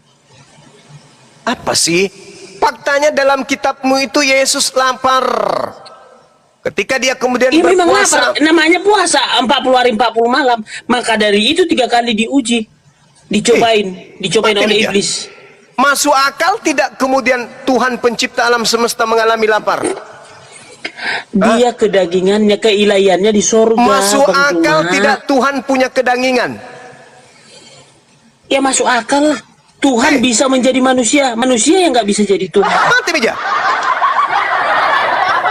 apa sih? Faktanya dalam kitabmu itu Yesus lapar. Ketika dia kemudian Iya memang berpuasa, lapar, namanya puasa 40 hari 40 malam. Maka dari itu 3 kali diuji, dicobain oleh dia. iblis. Masuk akal tidak kemudian Tuhan pencipta alam semesta mengalami lapar? Dia kedagingannya, keilahiannya di sorga. Masuk Bang akal Juma. tidak Tuhan punya kedagingan? Ya masuk akal lah. Tuhan bisa menjadi manusia, manusia yang nggak bisa jadi Tuhan. Mati meja.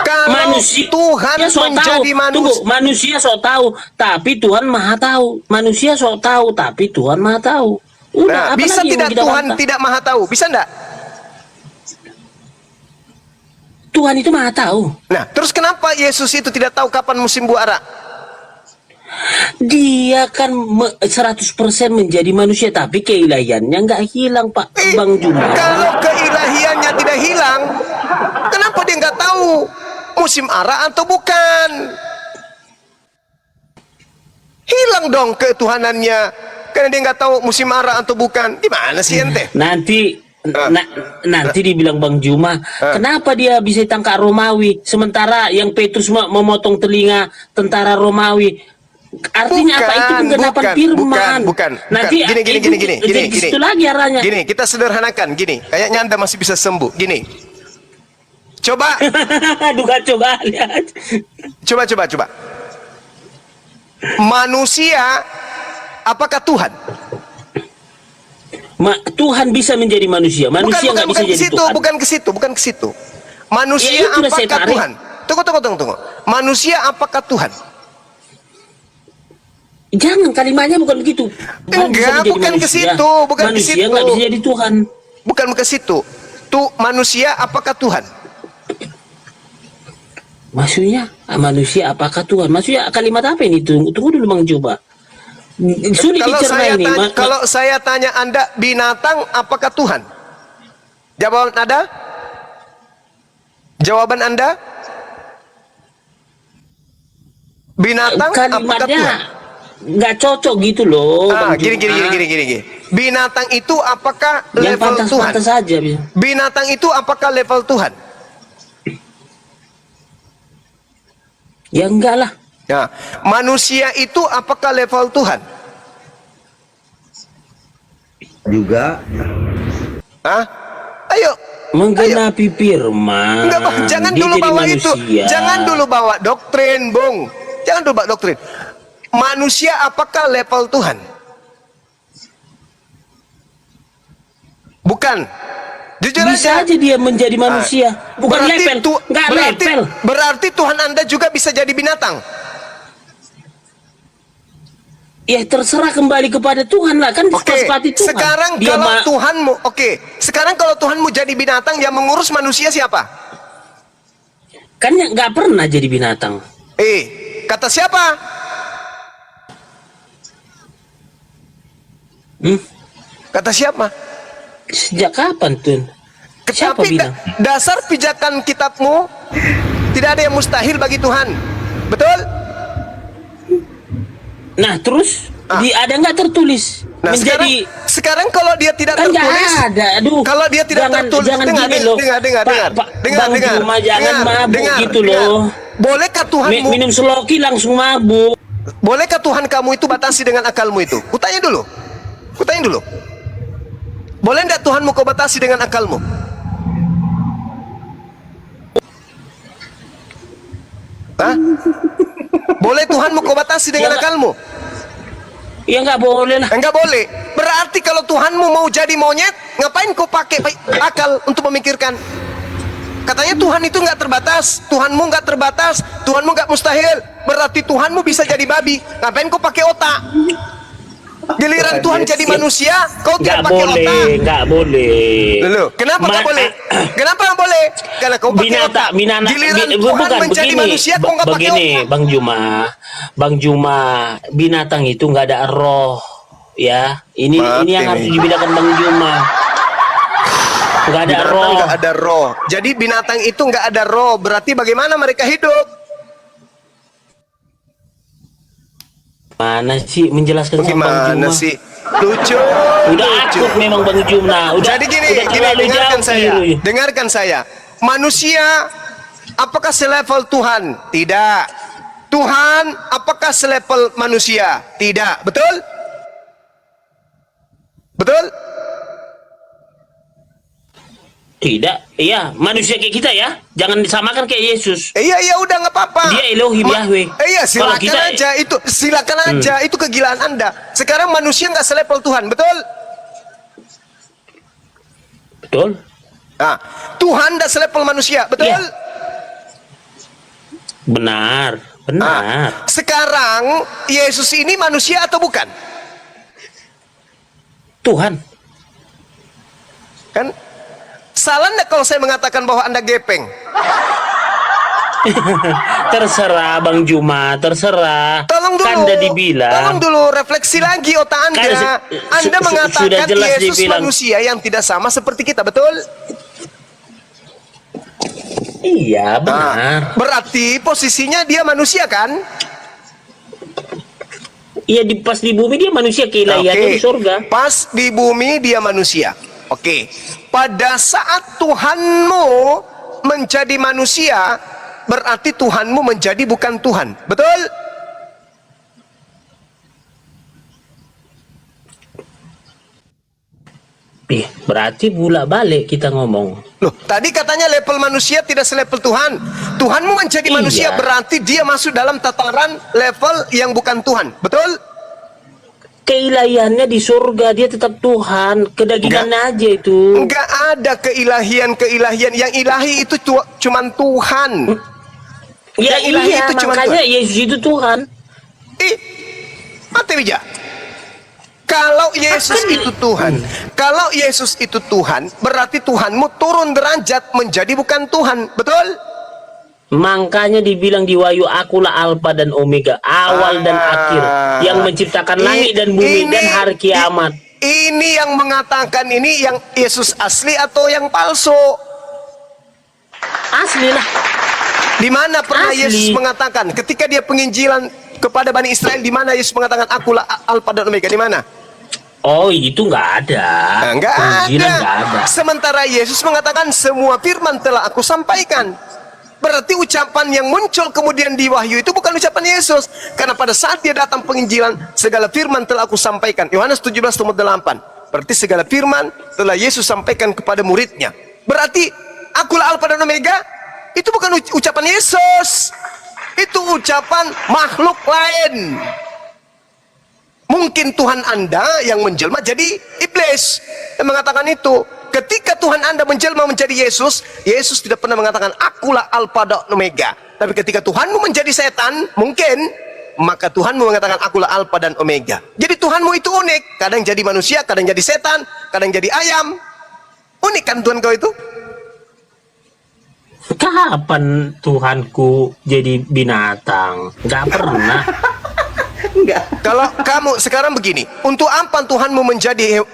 Kalau Manusia Tuhan sok menjadi tahu. manusia, Tunggu, manusia sok tahu, tapi Tuhan maha tahu. Manusia sok tahu, tapi Tuhan maha tahu. Udah, nah, apa bisa lagi yang tidak kita Tuhan bantah? tidak maha tahu? Bisa enggak? Tuhan itu maha tahu. Nah, terus kenapa Yesus itu tidak tahu kapan musim buah ara? Dia kan 100% menjadi manusia, tapi keilahiannya nggak hilang, Pak Bang Juma. Kalau keilahiannya tidak hilang, kenapa dia nggak tahu musim ara atau bukan? Hilang dong ketuhanannya karena dia nggak tahu musim ara atau bukan. Gimana sih ente? Nanti dibilang Bang Juma, kenapa dia bisa tangkap Romawi sementara yang Petrus memotong telinga tentara Romawi? Artinya apa? Itu penggelapan firman. Bukan. Nanti Gini. itu lagi arahnya. Gini, kita sederhanakan. Gini, kayaknya Anda masih bisa sembuh. Gini, coba. Aduh, coba lihat. Coba. Manusia, apakah Tuhan? Tuhan bisa menjadi manusia. Manusia nggak bisa jadi Tuhan. Bukan ke situ. Manusia Ya, itu udah saya apakah tarik. Tuhan? Tunggu. Manusia apakah Tuhan? Jangan, kalimatnya bukan begitu. Tuhan bisa Enggak, menjadi bukan ke manusia. situ, bukan ke Manusia situ. nggak bisa jadi Tuhan. Bukan ke situ. Manusia apakah Tuhan? Maksudnya manusia apakah Tuhan? Maksudnya kalimat apa ini? Tunggu dulu Bang coba. Sulit dicerna ini. Kalau saya tanya Anda, binatang apakah Tuhan? Jawaban Anda? Jawaban Anda? Binatang apakah kalimatnya Tuhan? nggak cocok gitu loh. Bang Gini. Juma. Binatang itu apakah Yang level Tuhan? pantas saja. Binatang itu apakah level Tuhan? Ya enggak lah. Nah, manusia itu apakah level Tuhan? Juga. Hah? Ayo. Menggenapi firman. Enggak, Bang. Jangan Dia dulu jadi bawa manusia. itu. Jangan dulu bawa doktrin, Bung. Jangan dulu bawa doktrin. Manusia apakah level Tuhan? Bukan. Jujur Bisa aja. aja dia menjadi manusia. Bukan level. Enggak level. Berarti Tuhan Anda juga bisa jadi binatang. Ya terserah kembali kepada Tuhan lah. Kan seperti Tuhan. Sekarang Dia kalau Tuhanmu, sekarang kalau Tuhanmu jadi binatang, yang mengurus manusia siapa? kan nggak pernah jadi binatang. Kata siapa? Kata siapa? Sejak kapan tuh? Siapa Tapi bilang? dasar pijakan kitabmu tidak ada yang mustahil bagi Tuhan. Betul? Nah terus ada nggak tertulis Nah, menjadi sekarang kalau dia tidak kan nggak tertulis, ada. Aduh, kalau dia tidak tertulis, jangan dengar, gini loh. dengar, Bang Juma, jangan mabuk gitu loh. Bolehkah Tuhanmu, Minum seloki langsung mabuk. bolehkah Tuhan kamu itu batasi dengan akalmu itu? Kutanya dulu. Boleh tidak Tuhanmu kau batasi dengan akalmu? Hah? Boleh Tuhanmu kau batasi dengan akalmu? Ya nggak boleh lah. Enggak boleh. Berarti kalau Tuhanmu mau jadi monyet, ngapain kau pakai akal untuk memikirkan? Katanya Tuhan itu nggak terbatas, Tuhanmu nggak terbatas, Tuhanmu nggak mustahil. Berarti Tuhanmu bisa jadi babi. Ngapain kau pakai otak? Giliran Tuhan jadi manusia, kau tidak pakai otak. Nggak boleh. Dulu, kenapa nggak boleh? Kenapa nggak boleh? Karena kau pakai otak. Giliran Tuhan menjadi manusia, kau nggak pakai otak. Begini, Bang Juma, binatang itu nggak ada roh, ya. Ini yang harus dibedakan Bang Juma. Nggak ada Binatang roh. nggak ada roh. Jadi binatang itu nggak ada roh. Berarti bagaimana mereka hidup? Mana sih menjelaskan sama Bang Gimana Juma? sih? Lucu. Udah akut memang Bang Juma. Jadi gini, dengarkan saya. Manusia apakah selevel Tuhan? Tidak. Tuhan apakah selevel manusia? Tidak. Betul? Betul? Tidak, iya manusia kayak kita ya, jangan disamakan kayak Yesus. Iya udah nggak apa-apa. Dia Elohim Yahweh. Iya silakan Kalau kita, aja itu, silakan aja itu kegilaan Anda. Sekarang manusia nggak selevel Tuhan, betul? Betul. Nah, Tuhan nggak selevel manusia, betul? Iya. Benar. Nah, sekarang Yesus ini manusia atau bukan? Tuhan. Kan? Salah nggak kalau saya mengatakan bahwa Anda gepeng? Terserah Bang Juma, terserah. Tolong dulu. Kan udah dibilang. Tolong dulu refleksi lagi otak Anda. Anda mengatakan sudah jelas Yesus dibilang. manusia yang tidak sama seperti kita, betul? Iya, benar. Berarti posisinya dia manusia kan? Iya, pas di bumi dia manusia, keilahiannya di surga. Pas di bumi dia manusia. Oke. Pada saat Tuhanmu menjadi manusia, berarti Tuhanmu menjadi bukan Tuhan. Betul? Berarti balik kita ngomong. Loh, tadi katanya level manusia tidak selevel Tuhan. Tuhanmu menjadi manusia berarti dia masuk dalam tataran level yang bukan Tuhan. Betul? Keilahiannya di surga, dia tetap Tuhan. Kedagingannya aja itu. Enggak ada keilahian. Yang ilahi itu cuman Tuhan. Ya ilahi iya, itu cuman makanya Tuhan. Yesus itu Tuhan. Mati bija. Kalau Yesus itu Tuhan, kalau Yesus itu Tuhan, berarti Tuhanmu turun derajat menjadi bukan Tuhan, betul? Makanya dibilang di Wahyu, akulah Alfa dan Omega, awal dan akhir, yang menciptakan langit dan bumi dan hari kiamat. Ini yang mengatakan ini yang Yesus asli atau yang palsu? Asli lah. Di mana pernah Asli. Yesus mengatakan ketika dia penginjilan kepada Bani Israel, di mana Yesus mengatakan akulah Alfa dan Omega, di mana? Oh, itu nggak ada. Nggak Penginjilan nggak ada. Sementara Yesus mengatakan semua firman telah aku sampaikan. Berarti ucapan yang muncul kemudian di Wahyu itu bukan ucapan Yesus. Karena pada saat dia datang penginjilan, segala firman telah aku sampaikan. Yohanes 17:8. Berarti segala firman telah Yesus sampaikan kepada muridnya. Berarti akulah Alfa dan Omega itu bukan ucapan Yesus. Itu ucapan makhluk lain. Mungkin Tuhan Anda yang menjelma jadi iblis yang mengatakan itu. Ketika Tuhan Anda menjelma menjadi Yesus, Yesus tidak pernah mengatakan akulah Alfa dan Omega. Tapi ketika Tuhanmu menjadi setan, mungkin maka Tuhanmu mengatakan akulah Alfa dan Omega. Jadi Tuhanmu itu unik. Kadang jadi manusia, kadang jadi setan, kadang jadi ayam. Unik kan Tuhan kau itu? Kapan Tuhanku jadi binatang? Nggak pernah. Kalau kamu sekarang begini, untuk apa Tuhanmu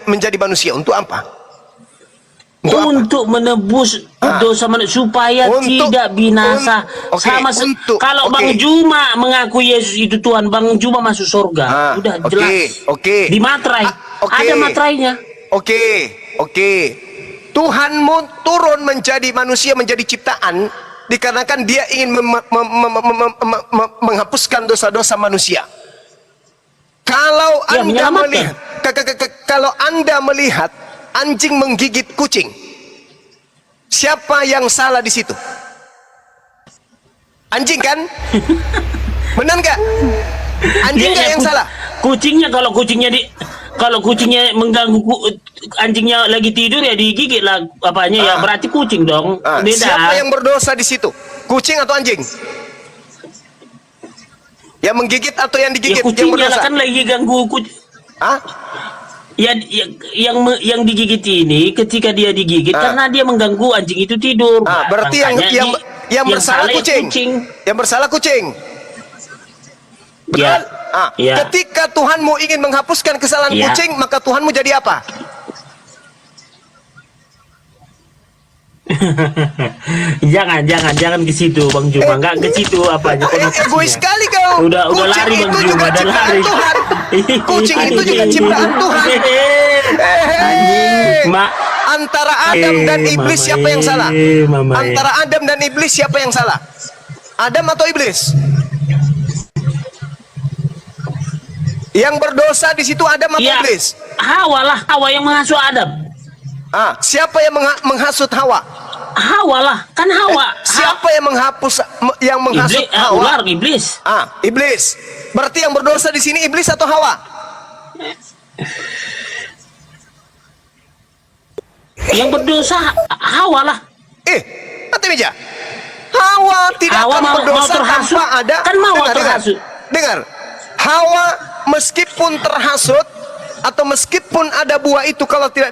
menjadi manusia? Untuk apa? Untuk menebus dosa manusia supaya tidak binasa. Kalau Bang Juma mengaku Yesus itu Tuhan, Bang Juma masuk surga. Udah jelas. Di materai. Ada materainya. Tuhanmu turun menjadi manusia, menjadi ciptaan dikarenakan dia ingin menghapuskan dosa-dosa manusia. Kalau Anda melihat, kalau Anda melihat anjing menggigit kucing, siapa yang salah di situ? Anjing kan? Benar nggak? Anjing nggak yang salah? Kucingnya, kalau kucingnya mengganggu anjingnya lagi tidur ya digigit lah apanya ya, berarti kucing dong. Beda. Siapa yang berdosa di situ? Kucing atau anjing? Yang menggigit atau yang digigit? Ya, kucingnya yang kan lagi ganggu kucing. Yang digigit ini ketika dia digigit karena dia mengganggu anjing itu tidur. Berarti yang bersalah kucing. Yang bersalah kucing. Betul? Ketika Tuhanmu ingin menghapuskan kesalahan kucing, maka Tuhanmu jadi apa? jangan ke situ Bang Juma, enggak ke situ apanya. Egois sekali kau. Udah lari Bang Juma, udah lari. Kucing itu juga ciptaan Tuhan. Antara Adam dan iblis siapa yang salah? Antara Adam dan iblis siapa yang salah? Adam atau iblis? Yang berdosa di situ Adam atau iblis? Hawa lah, Hawa yang menghasut Adam. Siapa yang menghasut Hawa? Hawa lah, kan Hawa. Siapa yang menghasut Hawa? Ular, iblis. Iblis. Berarti yang berdosa di sini iblis atau Hawa? Yang berdosa Hawa lah. Nanti meja. Hawa tidak akan berdosa tanpa ada. Kan mau terhasut. Dengar. Hawa meskipun terhasut atau meskipun ada buah itu, kalau tidak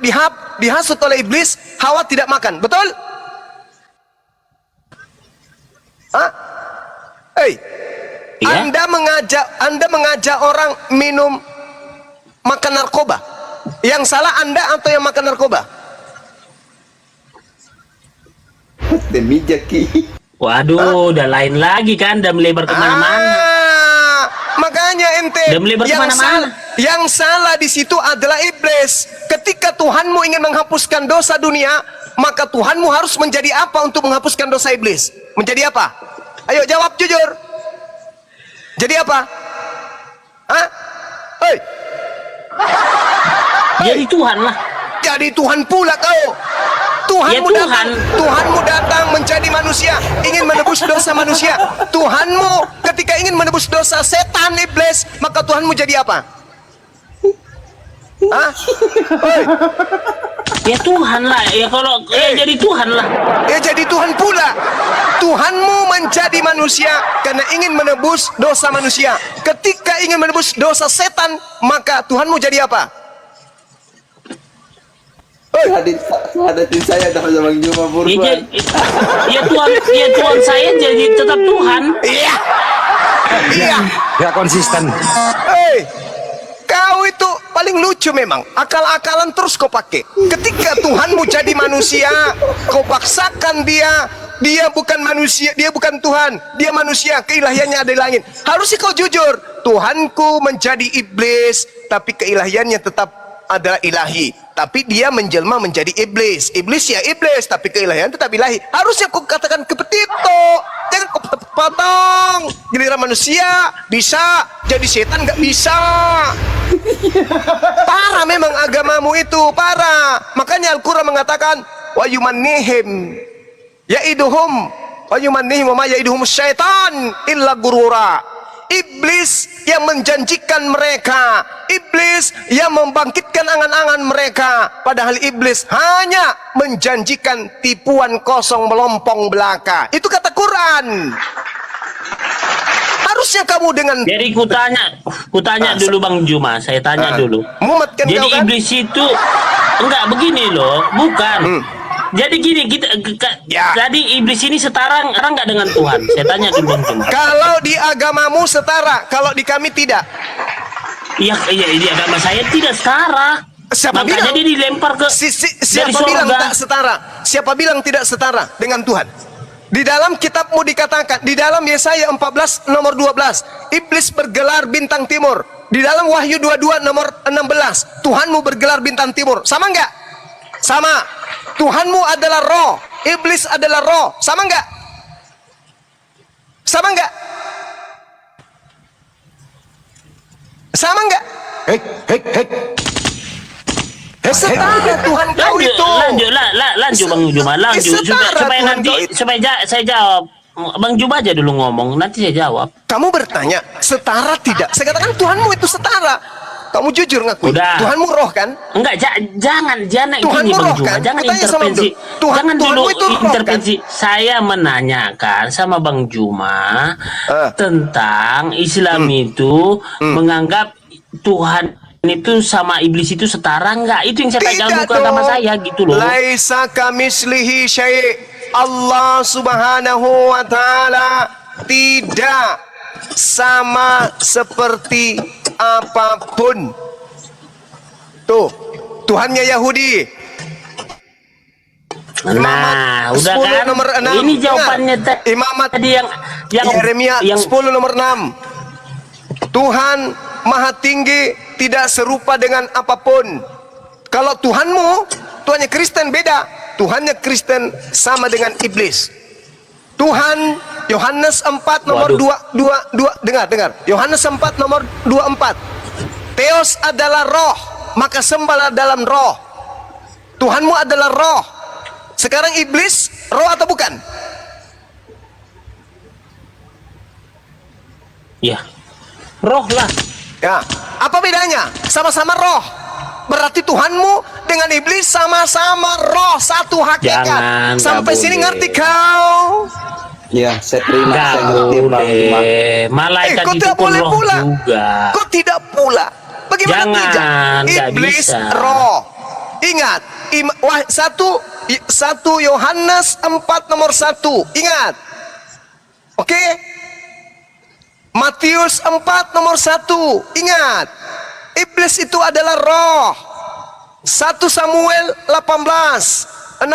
dihasut oleh iblis, Hawa tidak makan. Betul? Anda mengajak orang minum, makan narkoba. Yang salah Anda atau yang makan narkoba? Waduh, udah lain lagi kan, udah melebar kemana-mana. Makanya ente yang salah di situ adalah iblis. Ketika Tuhanmu ingin menghapuskan dosa dunia, maka Tuhanmu harus menjadi apa untuk menghapuskan dosa iblis? Menjadi apa? Ayo jawab jujur. Jadi apa? Jadi Tuhan lah. Jadi Tuhan pula kau. Tuhanmu datang menjadi manusia, ingin menebus dosa manusia. Tuhanmu ketika ingin menebus dosa setan iblis, maka Tuhanmu jadi apa? Ya Tuhan lah, ya kalau jadi Tuhan lah. Ya jadi Tuhan pula. Tuhanmu menjadi manusia karena ingin menebus dosa manusia. Ketika ingin menebus dosa setan, maka Tuhanmu jadi apa? Hadatin saya dah Bang Juma Burhan. Ya Tuhan saya jadi tetap Tuhan. Iya. Gak konsisten. Kau itu paling lucu memang. Akal-akalan terus kau pakai. Ketika Tuhanmu jadi manusia, kau paksakan dia. Dia bukan manusia, dia bukan Tuhan, dia manusia, keilahiannya ada di langit. Harusnya kau jujur. Tuhanku menjadi iblis, tapi keilahiannya tetap adalah ilahi. Tapi dia menjelma menjadi iblis. Iblis ya iblis, tapi keilahian tetap ilahi. Harusnya kau katakan seperti itu. Jangan kau potong. Giliran manusia bisa, jadi setan nggak bisa. Parah memang agamamu itu, parah. Makanya Al-Quran mengatakan wa yumannihim yaiduhum wa yumannihim wa ma yaiduhum syaitan illa gurura. Iblis yang menjanjikan mereka, iblis yang membangkitkan angan-angan mereka, padahal iblis hanya menjanjikan tipuan kosong melompong belaka. Itu kata Quran. Harusnya kamu dengan. Jadi kutanya dulu Bang Juma, saya tanya dulu. Mumet kan. Jadi kau kan? iblis itu enggak begini loh, bukan. Jadi gini, jadi iblis ini setara enggak dengan Tuhan? Saya tanya dulu Bang Juma. Kalau di agamamu setara, kalau di kami tidak. Iya, agama saya tidak setara. Siapa Makanya bilang? dia dilempar ke Siapa dari bilang surga. tak setara? Siapa bilang tidak setara dengan Tuhan? Di dalam kitabmu dikatakan, di dalam Yesaya 14 nomor 12, iblis bergelar bintang timur. Di dalam Wahyu 22 nomor 16, Tuhanmu bergelar bintang timur. Sama enggak? Sama. Tuhanmu adalah roh, iblis adalah roh. Sama enggak? Sama enggak? Sama enggak? Hei, hei, hei. Setara Tuhan kau itu. Lanjut Bang Juma, lanjut Setara supaya Tuhan nanti kau itu. saya jawab. Bang Juma aja dulu ngomong, nanti saya jawab. Kamu bertanya, setara tidak? Saya katakan Tuhanmu itu setara. Kamu jujur ngaku. Udah. Tuhanmu roh kan? Enggak, jangan Tuhanmu gini Bang roh Juma, kan? jangan Kutanya sama intervensi. Tuhan- Jangan dulu Tuhanmu itu roh kan? intervensi. Saya menanyakan sama Bang Juma tentang Islam itu menganggap Tuhan itu sama iblis itu setara enggak? Itu yang saya tanya bukan sama saya gitu loh. Laisa kamislihi syai'. Allah Subhanahu wa taala tidak sama seperti apapun. Tuh, Tuhannya Yahudi. Nah, udah 10 kan? nomor 6. Ini jawabannya Imamat tadi yang Yeremia 10 nomor 6. Tuhan Maha Tinggi, tidak serupa dengan apapun. Kalau Tuhanmu, Tuhannya Kristen beda. Tuhannya Kristen sama dengan iblis. Tuhan Yohanes 4 nomor 2 dengar. Yohanes 4 nomor 24. Theos adalah roh, maka sembahlah dalam roh. Tuhanmu adalah roh. Sekarang iblis roh atau bukan? Ya, roh lah. Ya, apa bedanya? Sama-sama roh. Berarti Tuhanmu dengan iblis sama-sama roh, satu hakikat. Jangan, Sampai nggak sini boleh. ngerti kau? Ya, saya terima. Enggak Saya ngerti, Bang Juma. boleh. Malaikat kau itu tidak pun boleh roh pula. juga. Kau tidak pula. Bagaimana Jangan, tidak? nggak Iblis bisa. roh. Ingat, 1 Yohanes 4 nomor 1. Ingat. Oke? Matius 4 nomor 1. Ingat. Iblis itu adalah roh. 1 Samuel 18:16.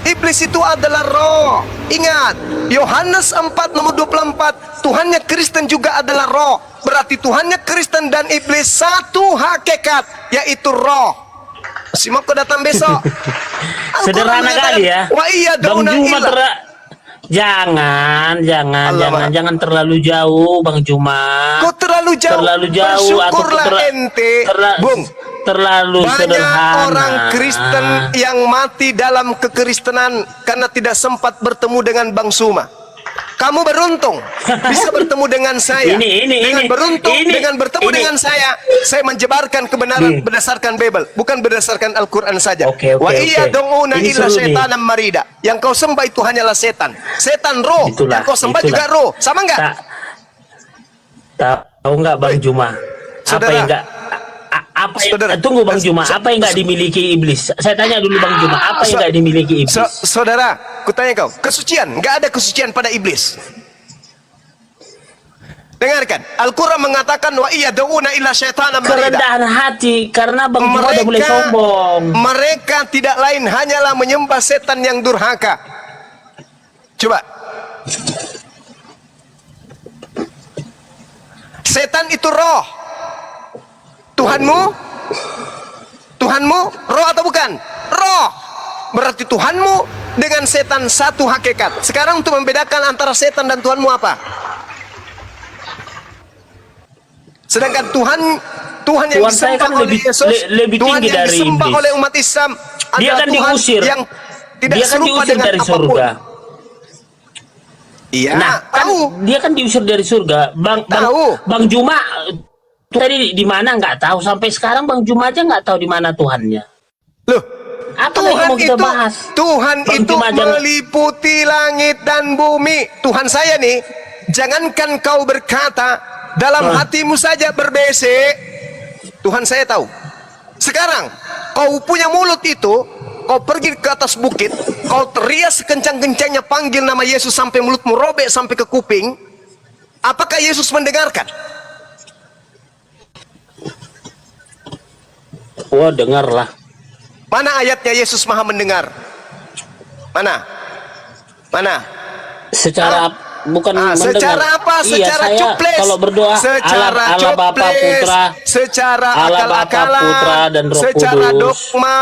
Iblis itu adalah roh. Ingat, Yohanes 4 nomor 24, Tuhannya Kristen juga adalah roh. Berarti Tuhannya Kristen dan iblis satu hakikat, yaitu roh. Simak kau datang besok. Sederhana kali ya. Wah iya, Bang dauna Juma ilah. jangan terlalu jauh Bang Juma. Kau terlalu jauh. Terlalu jauh atau Bersyukurlah ente, Bung. terlalu Banyak sederhana. orang Kristen yang mati dalam kekristenan karena tidak sempat bertemu dengan Bang Suma. Kamu beruntung bisa bertemu dengan saya. Dengan bertemu dengan saya menjebarkan kebenaran berdasarkan Bible, bukan berdasarkan Al-Quran saja. Wa iya donguna Ini illa seru nih. syaitanam marida. Yang kau sembah itu hanyalah setan. Setan roh. Itulah, yang kau sembah itulah. juga roh. Sama enggak? Tahu nggak Bang Juma? Saudara. Apa yang enggak Saudara. tunggu Bang Juma, apa yang enggak dimiliki iblis? Saya tanya dulu Bang Juma, apa yang enggak dimiliki iblis? Saudara, kutanya kau, kesucian, enggak ada kesucian pada iblis. Dengarkan, Al-Quran mengatakan wa iya da'una illa syaitanan marida. Kerendahan hati karena Bang Juma udah mulai sombong. Mereka tidak lain hanyalah menyembah setan yang durhaka. Coba. Setan itu roh. Tuhanmu roh atau bukan? Roh. Berarti Tuhanmu dengan setan satu hakikat. Sekarang untuk membedakan antara setan dan Tuhanmu apa? Sedangkan Tuhan yang Tuhan saya disembah kan oleh Yesus, lebih Tuhan tinggi yang dari disembah iblis. oleh umat Islam Dia adalah kan Tuhan diusir. yang tidak Dia kan serupa diusir dengan dari apapun. surga. Iya, Nah, kan tahu. dia kan diusir dari surga. Bang Juma tadi di mana nggak tahu, sampai sekarang Bang Juma aja nggak tahu di mana Tuhannya. Loh, Apa yang mau kita bahas? Tuhan Bang itu Juma jangan- meliputi langit dan bumi. Tuhan saya nih, jangankan kau berkata dalam hatimu saja berbesek. Tuhan saya tahu. Sekarang kau punya mulut itu, kau pergi ke atas bukit, kau teriak sekencang-kencangnya panggil nama Yesus sampai mulutmu robek sampai ke kuping. Apakah Yesus mendengarkan? Wah, dengarlah. Mana ayatnya Yesus Maha mendengar? Mana? Secara bukan mendengar. Secara apa? Iya, Secara saya cuples. kalau berdoa Secara Allah Bapa cuples. Putra, Secara Allah Bapa akal-akalan. Putra dan Roh Secara Kudus. dogma.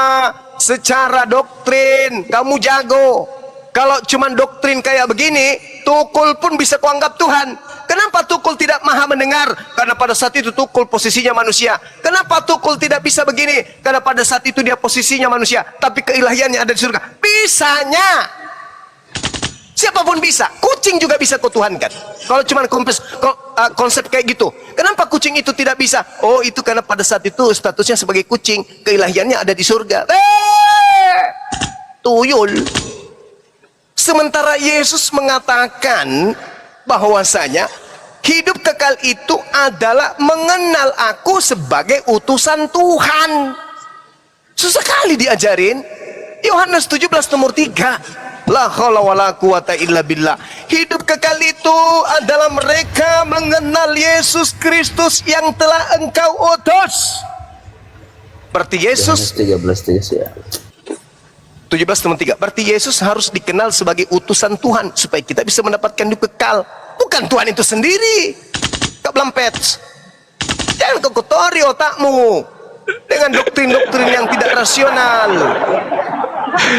Secara doktrin. Kamu jago. Kalau cuman doktrin kayak begini, Tukul pun bisa kuanggap Tuhan. Kenapa Tukul tidak Maha mendengar? Karena pada saat itu Tukul posisinya manusia. Kenapa Tukul tidak bisa begini? Karena pada saat itu dia posisinya manusia, tapi keilahiannya ada di surga. Bisanya. Siapapun bisa. Kucing juga bisa kau tuhankan. Kalau cuman konsep kayak gitu. Kenapa kucing itu tidak bisa? Oh, itu karena pada saat itu statusnya sebagai kucing, keilahiannya ada di surga. Tuyul. Sementara Yesus mengatakan bahwasanya hidup kekal itu adalah mengenal aku sebagai utusan Tuhan. Susah kali diajarin. Yohanes 17 nomor 3. La haula wala quwata illa billah. Hidup kekal itu adalah mereka mengenal Yesus Kristus yang telah engkau utus. Berarti Yesus 17 nomor 3. Berarti Yesus harus dikenal sebagai utusan Tuhan supaya kita bisa mendapatkan hidup kekal. Bukan Tuhan itu sendiri. Kak Blampet, jangan kau kotori otakmu dengan doktrin-doktrin yang tidak rasional.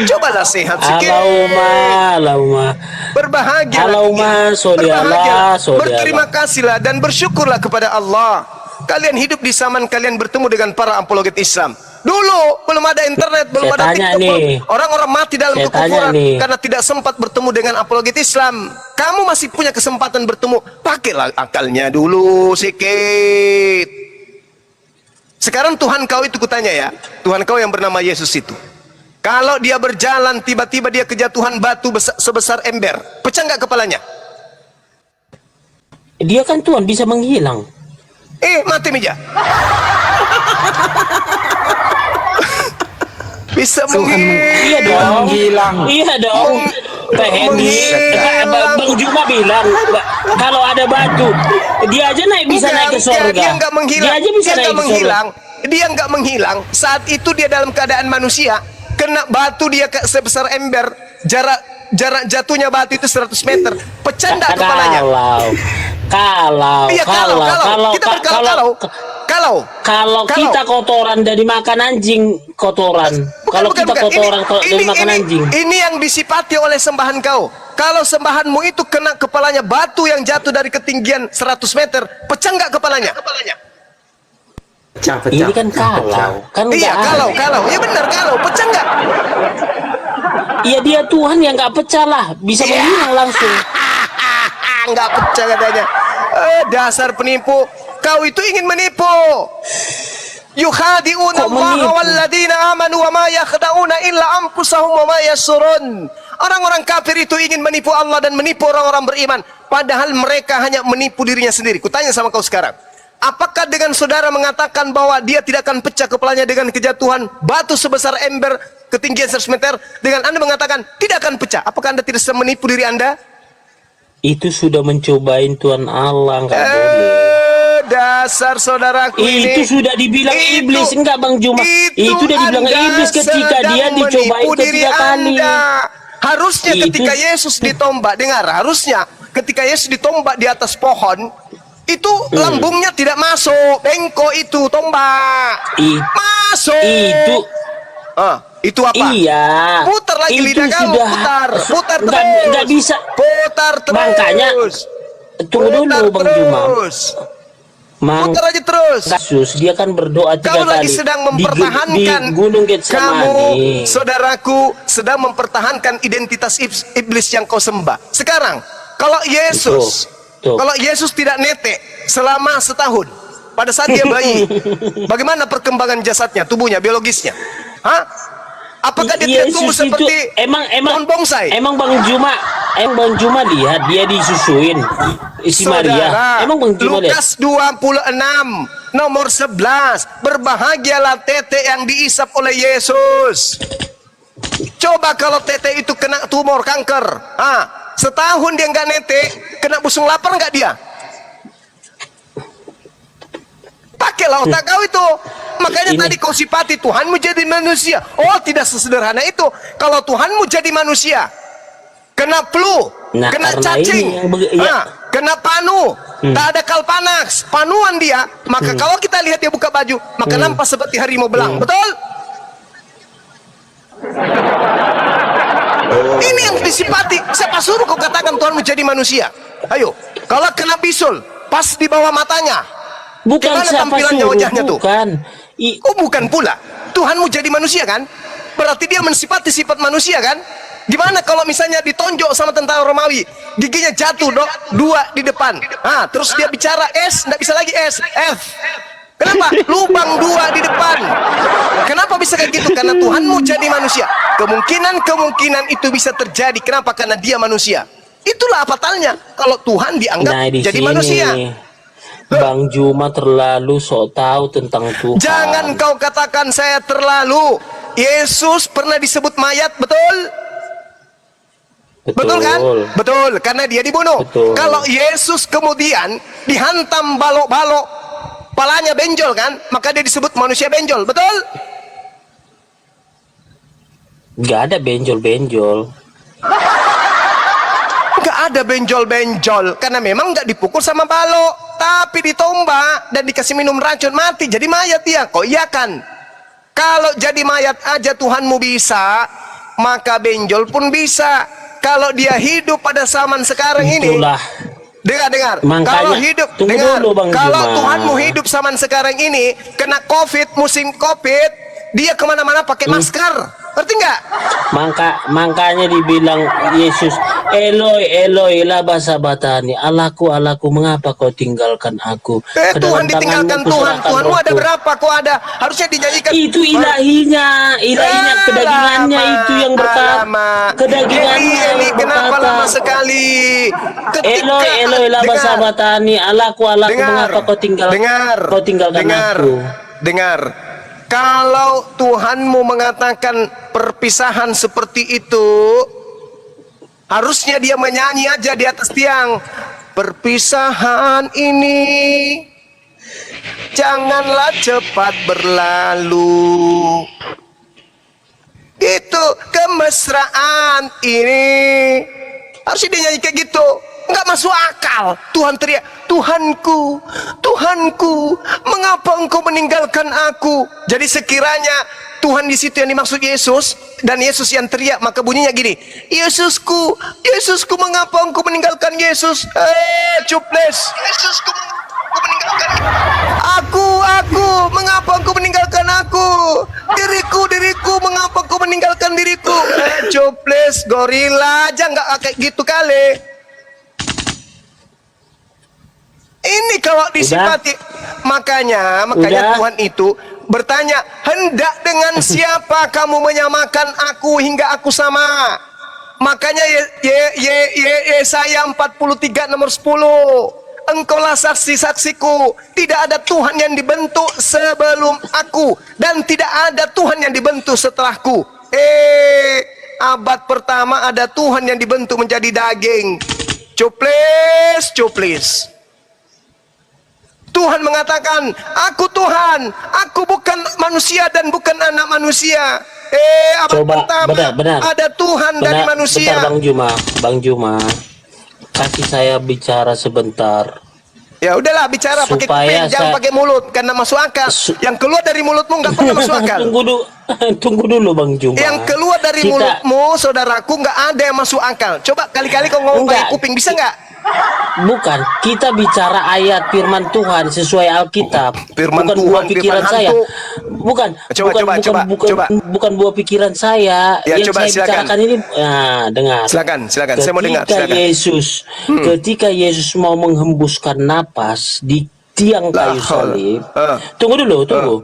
Cobalah sehat sikit. Alauma. Berbahagia. Alauma, sodialah. Berterima kasihlah dan bersyukurlah kepada Allah. Kalian hidup di zaman kalian bertemu dengan para apologet Islam. Dulu belum ada internet, belum ada TikTok. Orang-orang mati dalam kekufuran karena tidak sempat bertemu dengan apologet Islam. Kamu masih punya kesempatan bertemu. Pakailah akalnya dulu sikit. Sekarang Tuhan kau itu kutanya ya, Tuhan kau yang bernama Yesus itu, kalau dia berjalan tiba-tiba dia kejatuhan batu sebesar ember, pecah nggak kepalanya? Dia kan Tuhan, bisa menghilang. Mati meja. Bisa menghilang. Iya dong. Pak Hendy, Bang Juma bilang kalau ada batu, dia aja bisa naik ke surga. Dia nggak menghilang. Dia aja bisa naik ke surga. Dia nggak menghilang. Saat itu dia dalam keadaan manusia, kena batu dia sebesar ember, jarak jatuhnya batu itu 100 meter. Pecah nggak kepalanya? Kalau kita kotoran dari makan anjing, kotoran. Kalau kita kotoran dari makan anjing. Ini yang disifati oleh sembahan kau. Kalau sembahanmu itu kena kepalanya batu yang jatuh dari ketinggian 100 meter, pecah nggak kepalanya? Pecah. Ini kan kalau. Iya, kalau. Ya benar, kalau. Pecah nggak? Iya, dia Tuhan yang nggak pecah lah. Bisa menghilang langsung. Nggak pecah katanya. Dasar penipu. Kau itu ingin menipu. Yukhadi'una Allah walladzina amanu wa ma yakhda'una illa anfusahum wa ma yasurun. Orang-orang kafir itu ingin menipu Allah dan menipu orang-orang beriman, padahal mereka hanya menipu dirinya sendiri. Kutanya sama kau sekarang, apakah dengan saudara mengatakan bahwa dia tidak akan pecah kepalanya dengan kejatuhan batu sebesar ember ketinggian 100 meter, dengan Anda mengatakan tidak akan pecah, apakah Anda tidak sedang menipu diri Anda? Itu sudah mencobain Tuhan Allah, nggak boleh. Dasar saudaraku ini. Itu sudah dibilang iblis, enggak Bang Juma? Itu sudah dibilang iblis ketika dia dicobain ketiga kali. Harusnya ketika Yesus ditombak, dengar, harusnya ketika Yesus ditombak di atas pohon, itu lambungnya tidak masuk, bengkok itu tombak. Masuk. Itu apa? Iya. Putar lagi lidah kamu, putar terus. Nggak bisa. Putar terus. Makanya tunggu dulu Bang Juma. Putar aja terus. Kasus dia kan berdoa 3 kali. Kau lagi sedang mempertahankan di Gunung Getsemani. Kamu, saudaraku, sedang mempertahankan identitas iblis yang kau sembah. Sekarang, kalau Yesus, kalau Yesus tidak netek selama setahun, pada saat dia bayi, bagaimana perkembangan jasadnya, tubuhnya, biologisnya? Apakah dia tidak tumbuh seperti pohon bonsai? Emang Bang Juma lihat dia disusuin si Maria. Emang Bang Juma lihat? Lukas 26 nomor 11, berbahagialah tete yang diisap oleh Yesus. Coba kalau tete itu kena tumor kanker, setahun dia nggak nete, kena busung lapar nggak dia? Pakailah otak kau itu. makanya tadi kau sifati Tuhanmu jadi manusia. Oh, tidak sesederhana itu. Kalau Tuhanmu jadi manusia, kena flu, kena cacing, kena panu, tak ada kalpanax, panuan dia. Maka kalau kita lihat dia buka baju, maka nampak seperti harimau belang. Betul? Ini yang disifati. Siapa suruh kau katakan Tuhan menjadi manusia? Ayo, kalau kena bisul, pas di bawah matanya, Bukan gimana siapa tampilannya suruh, wajahnya tuh? bukan. Oh, bukan pula. Tuhanmu jadi manusia kan? Berarti dia mensifati sifat manusia kan? Gimana kalau misalnya ditonjok sama tentara Romawi, giginya jatuh dok, 2 di depan. Terus dia bicara S, nggak bisa lagi S, F. Kenapa? Lubang 2 di depan. Kenapa bisa kayak gitu? Karena Tuhanmu jadi manusia. Kemungkinan itu bisa terjadi. Kenapa? Karena dia manusia. Itulah fatalnya kalau Tuhan dianggap Nah, di jadi sini manusia. Bang Juma terlalu sok tahu tentang Tuhan. Jangan kau katakan saya terlalu. Yesus pernah disebut mayat, betul? Betul kan? Betul, karena dia dibunuh. Betul. Kalau Yesus kemudian dihantam balok-balok, palanya benjol kan? Maka dia disebut manusia benjol, betul? Gak ada benjol-benjol. Nggak ada benjol-benjol karena memang nggak dipukul sama balok, tapi ditombak dan dikasih minum racun, mati jadi mayat dia. Kok iya kan? Kalau jadi mayat aja Tuhanmu bisa, maka benjol pun bisa. Kalau dia hidup pada zaman sekarang Itulah. ini, dengar. Makanya, Kalau hidup, tunggu dengar. dulu, Bang Kalau Juma. Tuhanmu hidup zaman sekarang ini, kena COVID, musim COVID, dia kemana-mana pakai masker. Ngerti nggak? Makanya dibilang Yesus, Eloi, Eloi, lama sabatani. Allahku, Allahku, mengapa kau tinggalkan aku? Tuhan ditinggalkan Tuhan. Tuhanmu ada berapa? Kok ada? Harusnya dinyanyikan. Itu ilahinya, kedagingannya itu yang berkata. Kedagingannya Eli, yang kenapa berkata. lama sekali? Eloi, Eloi, lama sabatani. Allahku, Allahku, mengapa kau tinggalkan aku? Dengar. Kalau Tuhanmu mengatakan perpisahan seperti itu, harusnya dia menyanyi aja di atas tiang. Perpisahan ini janganlah cepat berlalu. Gitu, kemesraan ini harusnya dia nyanyi kayak gitu. Nggak masuk akal. Tuhan teriak, Tuhanku, Tuhanku, mengapa engkau meninggalkan aku? Jadi sekiranya Tuhan di situ yang dimaksud Yesus dan Yesus yang teriak, maka bunyinya gini, Yesusku, Yesusku, mengapa engkau meninggalkan Yesus? Cuples. Yesusku, engkau meninggalkan aku, mengapa engkau meninggalkan aku? Diriku, mengapa engkau meninggalkan diriku? Cuples, gorila aja nggak kayak gitu kali. Ini kalau disifati, makanya Tuhan itu bertanya, hendak dengan siapa kamu menyamakan aku hingga aku sama? Makanya Yesaya 43 nomor 10, engkaulah saksi-saksiku, tidak ada Tuhan yang dibentuk sebelum aku dan tidak ada Tuhan yang dibentuk setelahku. Abad pertama ada Tuhan yang dibentuk menjadi daging. Cuplis. Tuhan mengatakan, aku Tuhan, aku bukan manusia dan bukan anak manusia. Abad pertama ada Tuhan dari manusia. Bentar Bang Juma, kasih saya bicara sebentar. Ya udahlah, bicara pakai kuping, jangan pakai mulut karena masuk akal. Yang keluar dari mulutmu nggak pernah masuk akal. Tunggu dulu Bang Juma. Yang keluar dari mulutmu, saudaraku, nggak ada yang masuk akal. Coba kali-kali kau ngomong pakai kuping, bisa nggak? Bukan, kita bicara ayat firman Tuhan sesuai Alkitab. Firman bukan Tuhan, buah pikiran saya. Bukan buah pikiran saya. Ya, yang coba, saya bicarakan ini, dengar. Silakan. Saya mau dengar. Ketika Yesus mau menghembuskan napas di tiang kayu salib. Tunggu dulu.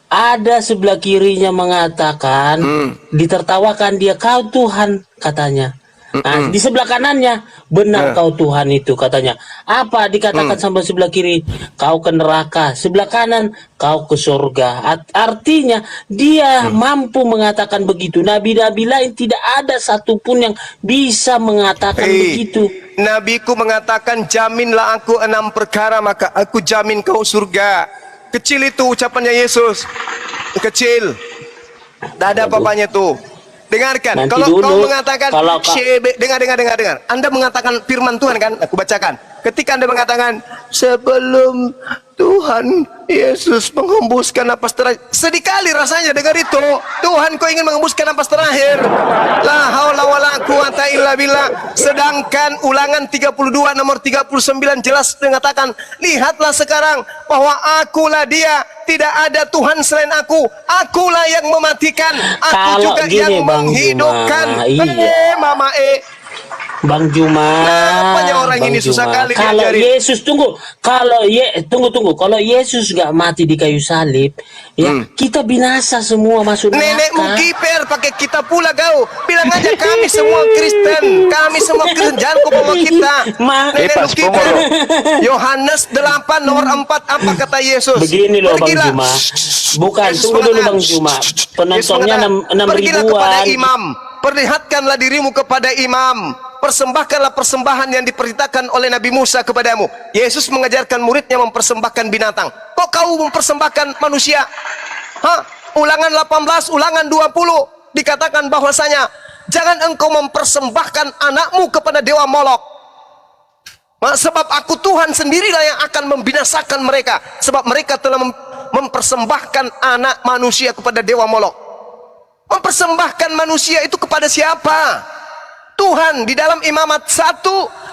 Ada sebelah kirinya mengatakan, ditertawakan dia, kau Tuhan, katanya. Nah, di sebelah kanannya, benar kau Tuhan itu, katanya. Apa dikatakan sampai sebelah kiri? Kau ke neraka. Sebelah kanan, kau ke surga. Artinya, dia mampu mengatakan begitu. Nabi-nabi lain tidak ada satupun yang bisa mengatakan begitu. Nabiku mengatakan, jaminlah aku 6 perkara, maka aku jamin kau surga. Kecil itu ucapannya Yesus. Kecil. Tidak ada apa-apanya tuh. Dengarkan. Nanti Kalau dulu, kau mengatakan kalau dengar. Anda mengatakan firman Tuhan kan? Aku bacakan. Ketika Anda mengatakan sebelum Tuhan Yesus menghembuskan napas terakhir, sedih kali rasanya dengar itu. Tuhan, kau ingin menghembuskan napas terakhir. La haula wala quwata illa billah. Sedangkan Ulangan 32 nomor 39 jelas mengatakan, lihatlah sekarang bahwa akulah dia, tidak ada Tuhan selain aku. Akulah yang mematikan, aku Kalau juga gini, yang Bang menghidupkan. Juma, iya. Mama Bang Juma, Kenapanya orang Bang ini susah Juma. kali Kalau diajarin? Yesus tunggu, kalau Yesus gak mati di kayu salib, ya kita binasa semua masuk Nenekmu neraka. kiper pakai kita pula kau. Bilang aja kami semua Kristen, kami semua Kristen, jangan kau bawa kita. Nenekmu Pas, kiper. Yohanes 8 nomor 4 apa kata Yesus? Begini loh Bang Pergilah. Juma. Bukan, Yesus tunggu dulu mengatakan, Bang Juma. Yesus Penontonnya mengatakan, 6 pergilah kepada ribuan. imam, perlihatkanlah dirimu kepada imam, persembahkanlah persembahan yang diperintahkan oleh Nabi Musa kepadamu. Yesus mengajarkan muridnya mempersembahkan binatang. Kok kau mempersembahkan manusia? Hah? Ulangan 18, Ulangan 20 dikatakan bahwasanya jangan engkau mempersembahkan anakmu kepada dewa Molok. Sebab aku Tuhan sendirilah yang akan membinasakan mereka, sebab mereka telah mempersembahkan anak manusia kepada dewa Molok. Mempersembahkan manusia itu kepada siapa? Tuhan. Di dalam Imamat 1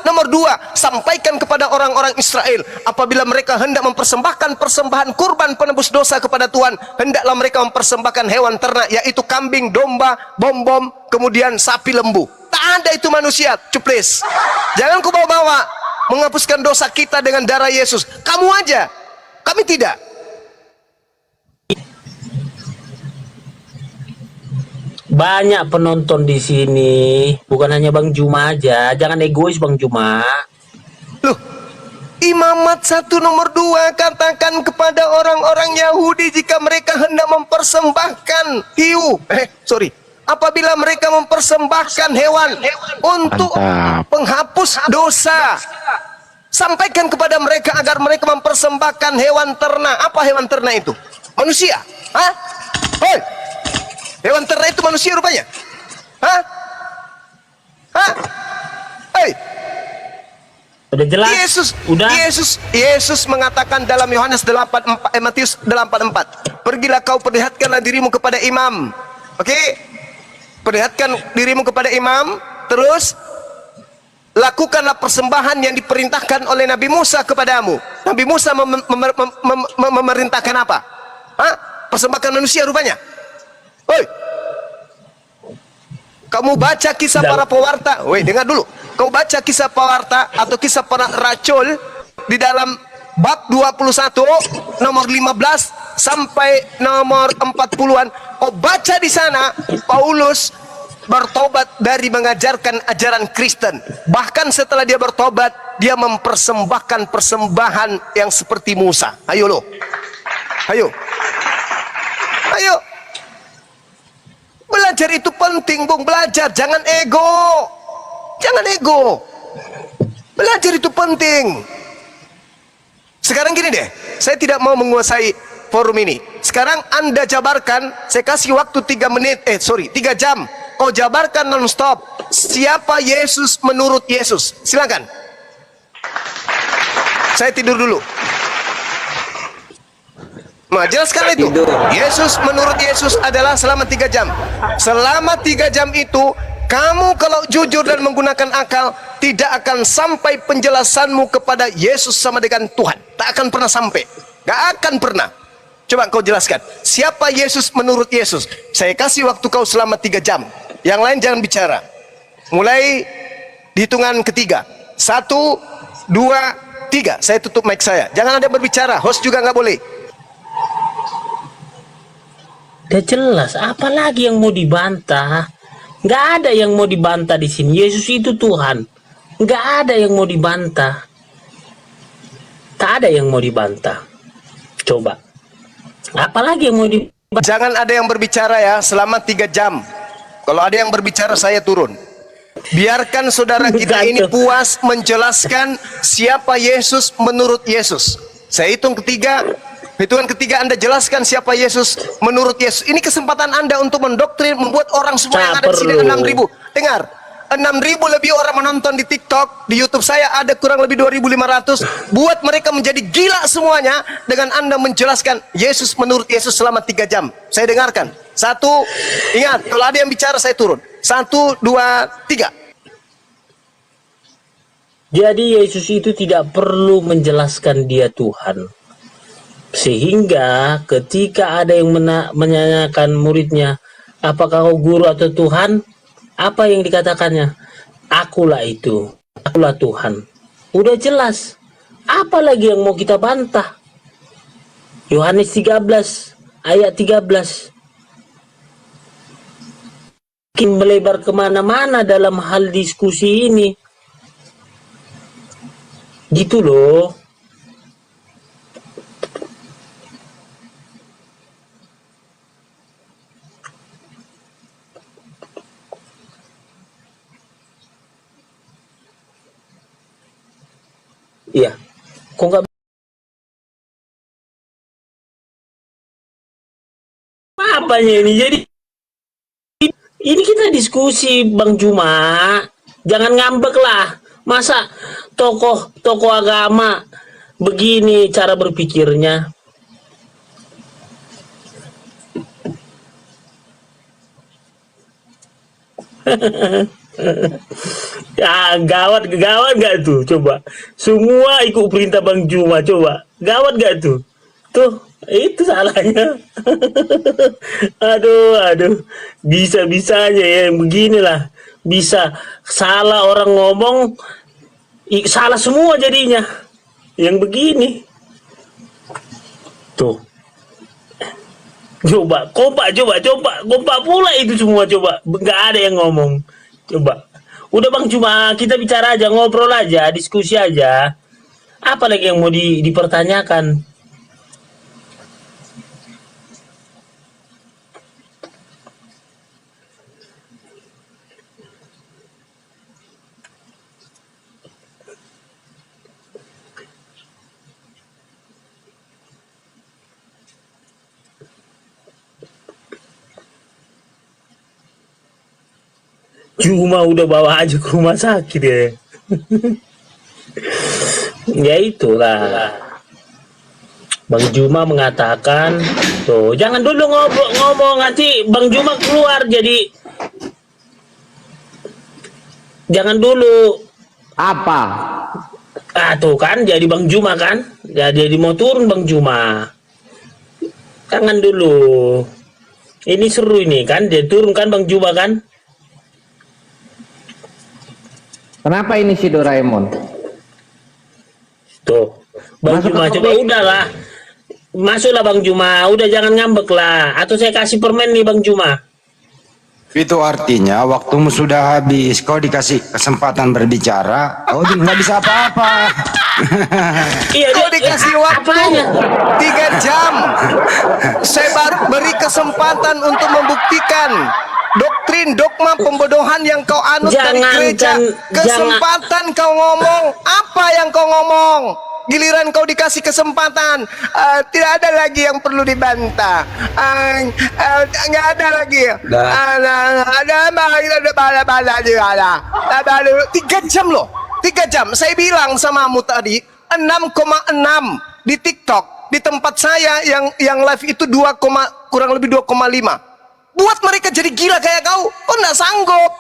nomor 2 sampaikan kepada orang-orang Israel, apabila mereka hendak mempersembahkan persembahan kurban penebus dosa kepada Tuhan, hendaklah mereka mempersembahkan hewan ternak, yaitu kambing, domba, bom-bom, kemudian sapi lembu. Tak ada itu manusia, cuplis. Jangan kau bawa-bawa menghapuskan dosa kita dengan darah Yesus. Kamu aja, kami tidak. Banyak penonton di sini, bukan hanya Bang Juma aja. Jangan egois Bang Juma. Loh, Imamat 1 nomor 2 katakan kepada orang-orang Yahudi jika mereka hendak mempersembahkan apabila mereka mempersembahkan hewan untuk penghapus dosa, sampaikan kepada mereka agar mereka mempersembahkan hewan ternak. Apa hewan ternak itu? Manusia. Hah? Hoi, hewan ternak itu manusia rupanya? Hah? Hah? Hei, Udah jelas? Udah. Yesus mengatakan dalam Yohanes 8, Matius 8:4, pergilah kau perlihatkanlah dirimu kepada imam. Oke? Perlihatkan dirimu kepada imam, terus lakukanlah persembahan yang diperintahkan oleh Nabi Musa kepadamu. Nabi Musa memerintahkan apa? Hah? Persembahkan manusia rupanya. Hoi, kamu baca kisah para pewarta. Woi, dengar dulu. Kau baca kisah pewarta atau kisah para racul di dalam bab 21 nomor 15 sampai nomor 40-an. Kau baca di sana Paulus bertobat dari mengajarkan ajaran Kristen. Bahkan setelah dia bertobat, dia mempersembahkan persembahan yang seperti Musa. Ayo lo. Ayo. Ayo. Belajar itu penting, Bung. Belajar, jangan ego. Jangan ego. Belajar itu penting. Sekarang gini deh, saya tidak mau menguasai forum ini. Sekarang Anda jabarkan, saya kasih waktu 3 jam. Kau jabarkan non-stop. Siapa Yesus menurut Yesus? Silakan. Saya tidur dulu. Nah, jelaskan itu. Yesus menurut Yesus adalah selama 3 jam. Selama 3 jam itu, kamu kalau jujur dan menggunakan akal, tidak akan sampai penjelasanmu kepada Yesus sama dengan Tuhan. Tak akan pernah sampai. Gak akan pernah. Coba kau jelaskan. Siapa Yesus menurut Yesus? Saya kasih waktu kau selama 3 jam. Yang lain jangan bicara. Mulai hitungan ketiga. 1, 2, 3. Saya tutup mic saya. Jangan ada berbicara. Host juga nggak boleh. Udah jelas. Apalagi yang mau dibantah? Nggak ada yang mau dibantah di sini. Yesus itu Tuhan. Nggak ada yang mau dibantah. Tak ada yang mau dibantah. Coba. Apalagi yang mau dibantah? Jangan ada yang berbicara ya selama 3 jam. Kalau ada yang berbicara saya turun. Biarkan saudara kita ini puas menjelaskan siapa Yesus menurut Yesus. Saya hitung ketiga, Hitungan ketiga Anda jelaskan siapa Yesus menurut Yesus. Ini kesempatan Anda untuk mendoktrin, membuat orang semua yang ada di sini 6.000. Dengar, 6.000 lebih orang menonton di TikTok, di YouTube saya ada kurang lebih 2.500. Buat mereka menjadi gila semuanya dengan Anda menjelaskan Yesus menurut Yesus selama 3 jam. Saya dengarkan. 1, ingat, kalau ada yang bicara saya turun. 1, 2, 3. Jadi Yesus itu tidak perlu menjelaskan dia Tuhan. Sehingga ketika ada yang menanyakan muridnya, apakah kau guru atau Tuhan? Apa yang dikatakannya? Akulah itu, akulah Tuhan. Udah jelas. Apa lagi yang mau kita bantah? Yohanes 13 ayat 13. Makin melebar kemana-mana dalam hal diskusi ini. Gitu loh. Iya, kok nggak apanya ini? Jadi ini kita diskusi Bang Juma, jangan ngambek lah. Masa tokoh agama begini cara berpikirnya? Ya, gawat gak tuh? Coba semua ikut perintah Bang Juma, coba gawat gak tuh? Tuh itu salahnya. aduh bisa-bisanya ya yang beginilah, bisa salah orang ngomong, salah semua jadinya yang begini tuh. Coba kompak pula itu semua, coba nggak ada yang ngomong. Coba udah Bang, cuma kita bicara aja, ngobrol aja, diskusi aja. Apa lagi yang mau dipertanyakan? Cuma udah bawa aja ke rumah sakit ya. Ya itulah. Bang Juma mengatakan, tuh jangan dulu ngomong nanti Bang Juma keluar, jadi jangan dulu. Apa? Tuh kan jadi Bang Juma kan, jadi mau turun Bang Juma. Jangan dulu. Ini seru ini kan, dia turun kan Bang Juma kan. Kenapa ini si Doraemon? Tuh, Bang Masuk Juma, ke coba udahlah. Masuklah Bang Juma, udah jangan ngambek lah. Atau saya kasih permen nih Bang Juma. Itu artinya waktumu sudah habis, kau dikasih kesempatan berbicara, kau nggak bisa apa-apa. Iya, kau dikasih waktu 3 jam. Saya baru beri kesempatan untuk membuktikan doktrin, dogma pembodohan yang kau anut dari gereja. Kesempatan kau ngomong, apa yang kau ngomong? Giliran kau dikasih kesempatan, tidak ada lagi yang perlu dibantah. Nggak ada lagi. Ada 3 jam loh, 3 jam. Saya bilang samamu tadi 6,6 di TikTok. Di tempat saya yang live itu kurang lebih 2,5. Buat mereka jadi gila kayak kau nggak sanggup.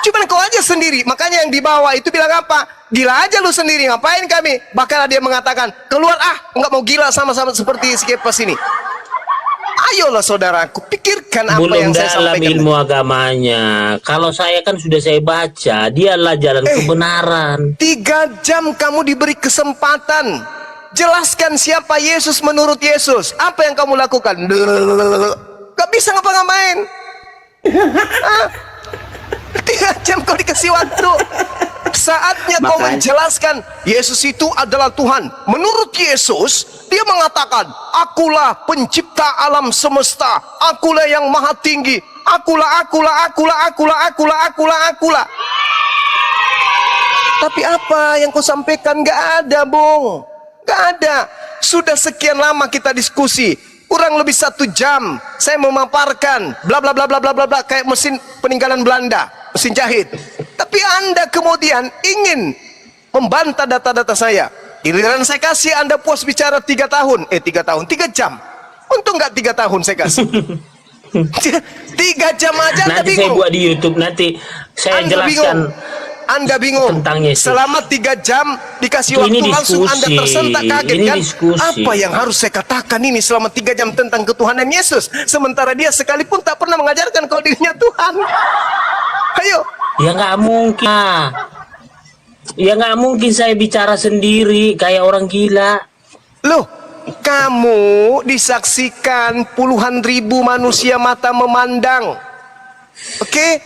Cuman kau aja sendiri. Makanya yang di bawah itu bilang apa? Gila aja lu sendiri, ngapain kami? Bahkan ada yang mengatakan, keluar nggak mau gila sama-sama seperti si Kepas ini. Ayolah saudaraku, pikirkan apa yang saya sampaikan. Belum dalam ilmu agamanya. Kalau saya kan sudah saya baca, dialah jalan kebenaran. 3 jam kamu diberi kesempatan. Jelaskan siapa Yesus menurut Yesus. Apa yang kamu lakukan? Gak bisa ngapa-ngapain. 3 jam kau dikasih waktu. Saatnya kau menjelaskan Yesus itu adalah Tuhan. Menurut Yesus, dia mengatakan, akulah pencipta alam semesta, akulah yang maha tinggi, akulah. Tapi apa yang kau sampaikan? Gak ada, Bung. Gak ada. Sudah sekian lama kita diskusi, kurang lebih 1 jam. Saya memaparkan bla bla bla bla bla bla bla kayak mesin peninggalan Belanda, mesin jahit. Tapi Anda kemudian ingin membantah data-data saya. Giliran saya kasih Anda puas bicara 3 tahun, 3 jam. Untung nggak 3 tahun saya kasih. 3 jam aja Anda Nanti saya bingung. buat di YouTube, nanti saya Anda jelaskan bingung. Anda bingung. tentang Yesus. Selama 3 jam dikasih Ini waktu langsung diskusi. Anda tersentak kaget Ini kan? diskusi. Apa yang harus saya katakan ini selama 3 jam tentang ketuhanan Yesus? Sementara dia sekalipun tak pernah mengajarkan kalau dirinya Tuhan. Ayo. Ya nggak mungkin. Ya nggak mungkin saya bicara sendiri kayak orang gila. Loh, kamu disaksikan puluhan ribu manusia mata memandang. Oke?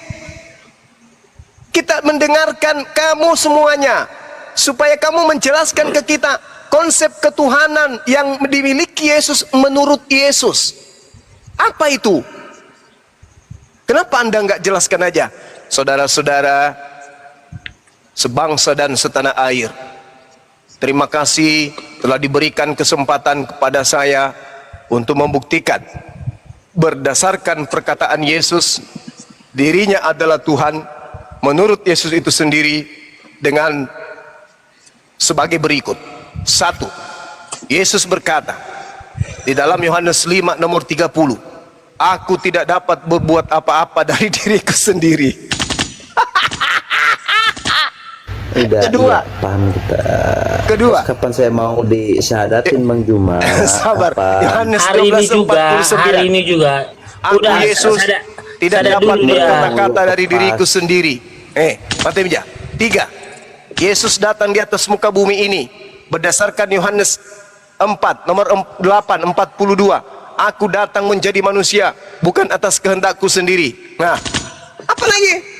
Kita mendengarkan kamu semuanya, supaya kamu menjelaskan ke kita konsep ketuhanan yang dimiliki Yesus menurut Yesus. Apa itu? Kenapa Anda nggak jelaskan aja? Saudara-saudara, sebangsa dan setanah air, terima kasih telah diberikan kesempatan kepada saya untuk membuktikan berdasarkan perkataan Yesus, dirinya adalah Tuhan menurut Yesus itu sendiri dengan sebagai berikut. 1. Yesus berkata di dalam Yohanes 5 nomor 30, aku tidak dapat berbuat apa-apa dari diriku sendiri. Udah, Kedua. iya, paham kita. Kedua. Terus kapan saya mau disyahadatin Bang Juma? Sabar. Apa? Yohanes Hari ini juga, 12:49. hari ini juga. Aku Udah, Yesus tidak sadar dapat dulu ya. berkata-kata dari diriku sendiri. Mati aja. 3. Yesus datang di atas muka bumi ini berdasarkan Yohanes 4 nomor 8 42. Aku datang menjadi manusia bukan atas kehendakku sendiri. Nah, apa lagi?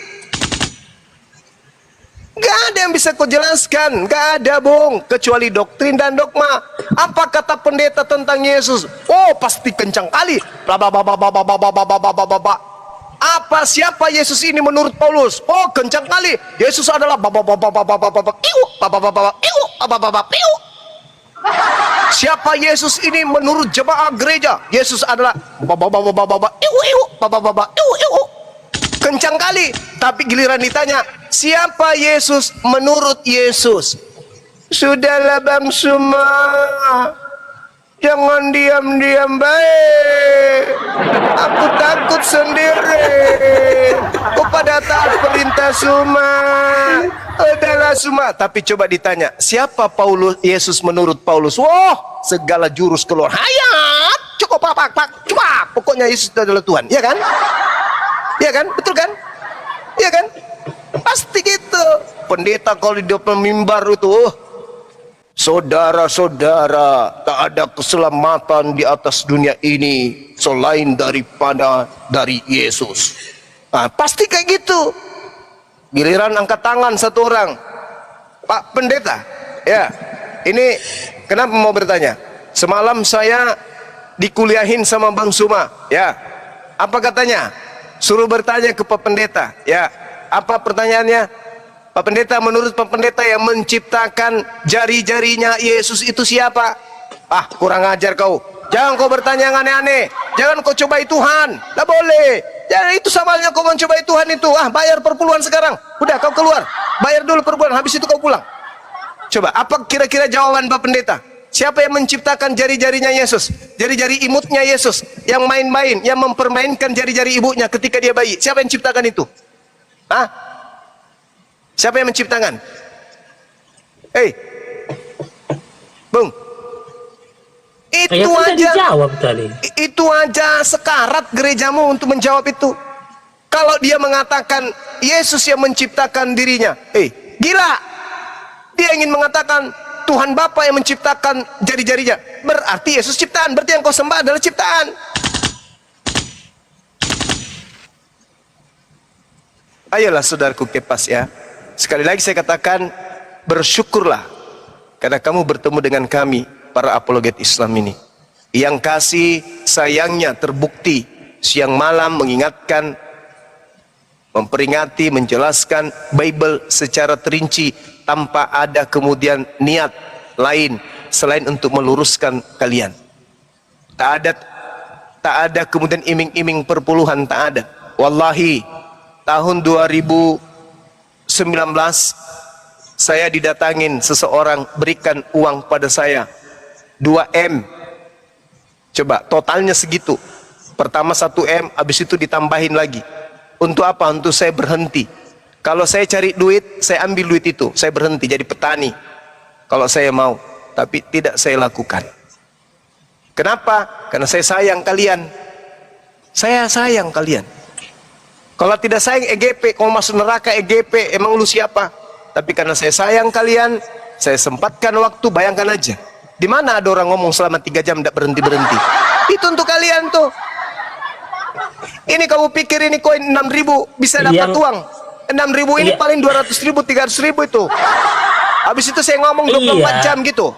Gak ada yang bisa kau jelaskan. Gak ada, Bung, kecuali doktrin dan dogma. Apa kata pendeta tentang Yesus? Oh, pasti kencang kali. Bla bla bla bla bla bla bla bla bla bla bla bla. Apa siapa Yesus ini menurut Paulus? Oh, kencang kali. Yesus adalah siapa Yesus ini menurut jemaah gereja? Yesus adalah kencang kali. Tapi giliran ditanya, siapa Yesus menurut Yesus? Sudahlah Bang Suma, jangan diam-diam baik. Aku takut sendiri. Kau pada taat perintah Suma. Adalah Suma. Tapi coba ditanya, siapa Paulus Yesus menurut Paulus? Wah, segala jurus keluar. Hayat, cukup pak. Coba, pokoknya Yesus adalah Tuhan, ya kan? Ya kan? Betul kan? Ya kan? Pasti gitu. Pendeta kalau di depan mimbar itu, saudara-saudara, tak ada keselamatan di atas dunia ini selain daripada dari Yesus. Nah, pasti kayak gitu. Giliran angkat tangan satu orang, Pak Pendeta, ya, ini kenapa mau bertanya? Semalam saya dikuliahin sama Bang Suma, ya. Apa katanya? Suruh bertanya ke Pak Pendeta, ya. Apa pertanyaannya? Pak Pendeta, menurut Pak Pendeta yang menciptakan jari-jarinya Yesus itu siapa? Ah, kurang ajar kau. Jangan kau bertanya yang aneh-aneh. Jangan kau cobai Tuhan. Tak boleh. Jangan, itu sama halnya kau mencobai Tuhan itu. Ah, bayar perpuluhan sekarang. Udah, kau keluar. Bayar dulu perpuluhan, habis itu kau pulang. Coba, apa kira-kira jawaban Pak Pendeta? Siapa yang menciptakan jari-jarinya Yesus? Jari-jari imutnya Yesus yang main-main, yang mempermainkan jari-jari ibunya ketika dia bayi. Siapa yang menciptakan itu? Hah? Siapa yang menciptakan? Bung. Itu kan aja. dijawab tadi. Itu aja sekarat gerejamu untuk menjawab itu. Kalau dia mengatakan Yesus yang menciptakan dirinya, gila. Dia ingin mengatakan Tuhan Bapa yang menciptakan jari-jarinya. Berarti Yesus ciptaan. Berarti yang kau sembah adalah ciptaan. Ayolah saudaraku kepas ya. Sekali lagi saya katakan, bersyukurlah karena kamu bertemu dengan kami, para apologet Islam ini. Yang kasih sayangnya terbukti siang malam mengingatkan, memperingati, menjelaskan Bible secara terinci tanpa ada kemudian niat lain selain untuk meluruskan kalian. Tak ada kemudian iming-iming perpuluhan, tak ada. Wallahi, tahun 2019 saya didatangin seseorang berikan uang pada saya 2M. Coba totalnya segitu. Pertama 1M, habis itu ditambahin lagi. Untuk apa? Untuk saya berhenti. Kalau saya cari duit, saya ambil duit itu, saya berhenti jadi petani. Kalau saya mau, tapi tidak saya lakukan. Kenapa? Karena saya sayang kalian. Saya sayang kalian. Kalau tidak sayang EGP, kalau masuk neraka EGP, emang lu siapa? Tapi karena saya sayang kalian, saya sempatkan waktu. Bayangkan aja, di mana ada orang ngomong selama 3 jam tidak berhenti-berhenti. Itu untuk kalian tuh. Ini kamu pikir ini koin 6.000 bisa dapat uang? 6.000 ini paling 200.000, 300.000 itu. Habis itu saya ngomong 24 jam gitu.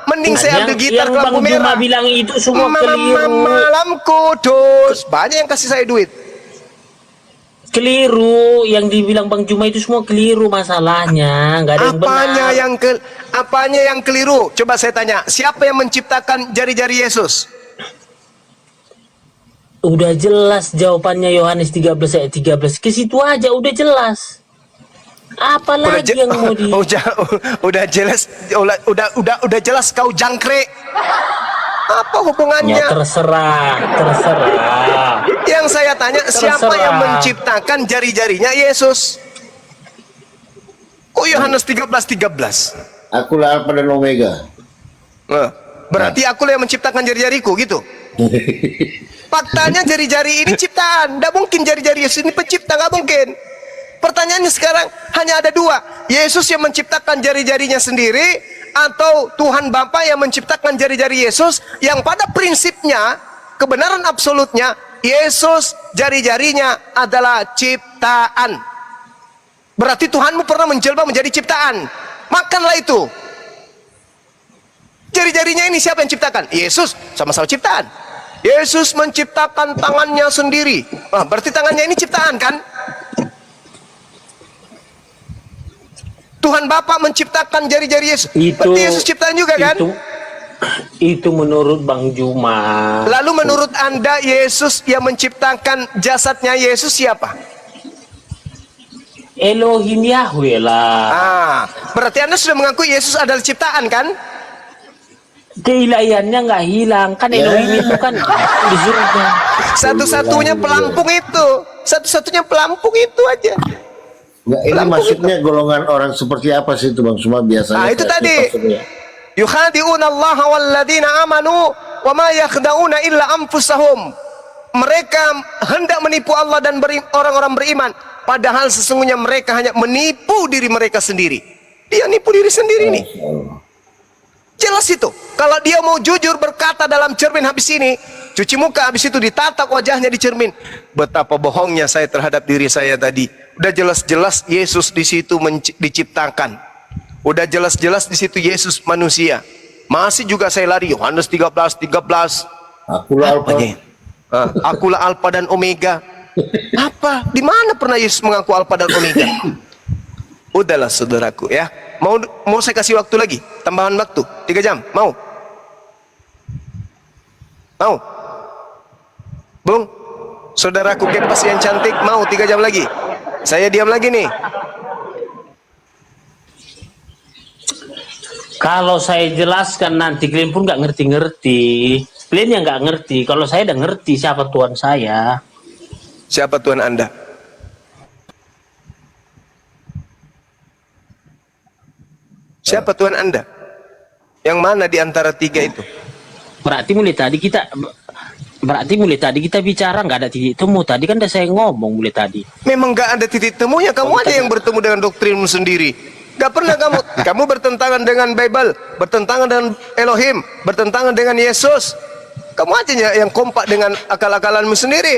Mending saya ambil gitar ke lampu merah. Bang Juma bilang itu semua keliru. Malam kudus. Banyak yang kasih saya duit. Keliru, yang dibilang Bang Juma itu semua keliru masalahnya. Nggak ada yang benar. Apanya yang keliru? Coba saya tanya, siapa yang menciptakan jari-jari Yesus? Udah jelas jawabannya Yohanes 13 ayat 13. Ke situ aja udah jelas. Apalagi yang mau di udah jelas, udah jelas kau jangkrik. Apa hubungannya? Ya terserah. Yang saya tanya, siapa yang menciptakan jari-jarinya Yesus? Kok Yohanes 13:13? Akulah Alfa dan Omega. Berarti akulah yang menciptakan jari-jariku gitu. Faktanya jari-jari ini ciptaan. Tidak mungkin jari-jari Yesus ini pencipta, nggak mungkin. Pertanyaannya sekarang hanya ada dua. Yesus yang menciptakan jari-jarinya sendiri, atau Tuhan Bapa yang menciptakan jari-jari Yesus, yang pada prinsipnya, kebenaran absolutnya, Yesus jari-jarinya adalah ciptaan. Berarti Tuhanmu pernah menjelma menjadi ciptaan. Makanlah itu. Jari-jarinya ini siapa yang ciptakan? Yesus, sama-sama ciptaan. Yesus menciptakan tangannya sendiri. Berarti tangannya ini ciptaan kan? Tuhan Bapa menciptakan jari-jari Yesus. Berarti Yesus ciptaan juga kan? Itu menurut Bang Juma. Lalu menurut Anda Yesus yang menciptakan jasadnya Yesus siapa? Elohim Yahweh lah. Berarti Anda sudah mengaku Yesus adalah ciptaan kan? Keilahiannya nggak hilang kan, Elohim itu kan di surga. Satu-satunya pelampung itu, satu-satunya pelampung itu aja. Nggak, ini maksudnya golongan orang seperti apa sih itu Bang? Cuma biasanya itu tadi. Yukhadi'una Allah walladzina amanu wa ma yakhda'una illa anfusahum. Mereka hendak menipu Allah dan orang-orang beriman, padahal sesungguhnya mereka hanya menipu diri mereka sendiri. Dia nipu diri sendiri nih. Jelas itu. Kalau dia mau jujur berkata dalam cermin habis ini, cuci muka, habis itu ditatap wajahnya di cermin. Betapa bohongnya saya terhadap diri saya tadi. Udah jelas-jelas Yesus di situ diciptakan. Udah jelas-jelas di situ Yesus manusia. Masih juga saya lari Yohanes 13:13. Akulah Alfa. Akulah Alfa dan Omega. Apa? Di mana pernah Yesus mengaku Alfa dan Omega? Udahlah saudaraku ya. Mau saya kasih waktu lagi, tambahan waktu 3 jam, mau? Mau? Bung, saudaraku kepas yang cantik, mau 3 jam lagi? Saya diam lagi nih. Kalau saya jelaskan nanti kalian pun nggak ngerti-ngerti. Kalian yang nggak ngerti. Kalau saya udah ngerti siapa Tuhan saya. Siapa Tuhan Anda? Siapa Tuhan Anda? Yang mana di antara 3 itu? Berarti mulai tadi kita bicara nggak ada titik temu. Tadi kan udah saya ngomong mulai tadi. Memang nggak ada titik temunya. Kamu aja yang bertemu dengan doktrinmu sendiri. Gak pernah kamu bertentangan dengan Bible, bertentangan dengan Elohim, bertentangan dengan Yesus. Kamu aja yang kompak dengan akal-akalanmu sendiri.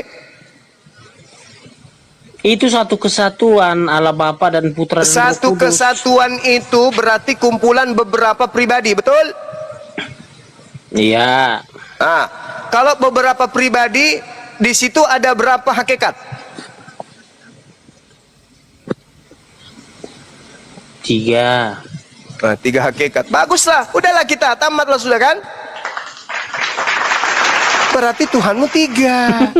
Itu satu kesatuan Allah Bapa dan Putra dan Roh Kudus. Satu kesatuan itu berarti kumpulan beberapa pribadi, betul? Iya. Kalau beberapa pribadi, di situ ada berapa hakikat? 3. Nah, 3 hakikat. Baguslah, udahlah kita tamatlah sudah kan? Berarti Tuhanmu 3.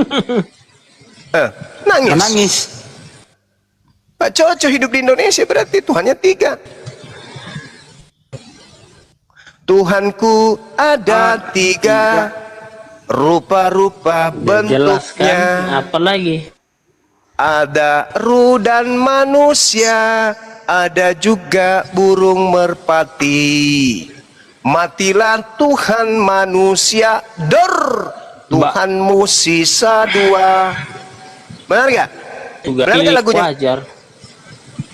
Nangis. Menangis. Pak Coco hidup di Indonesia berarti Tuhannya 3. Tuhanku ada 3, rupa-rupa bentuknya. Jelaskan apa lagi? Ada ruh dan manusia, ada juga burung merpati. Matilah Tuhan manusia, Tuhanmu sisa 2. Benar nggak? Benar nggak lagunya? Wajar.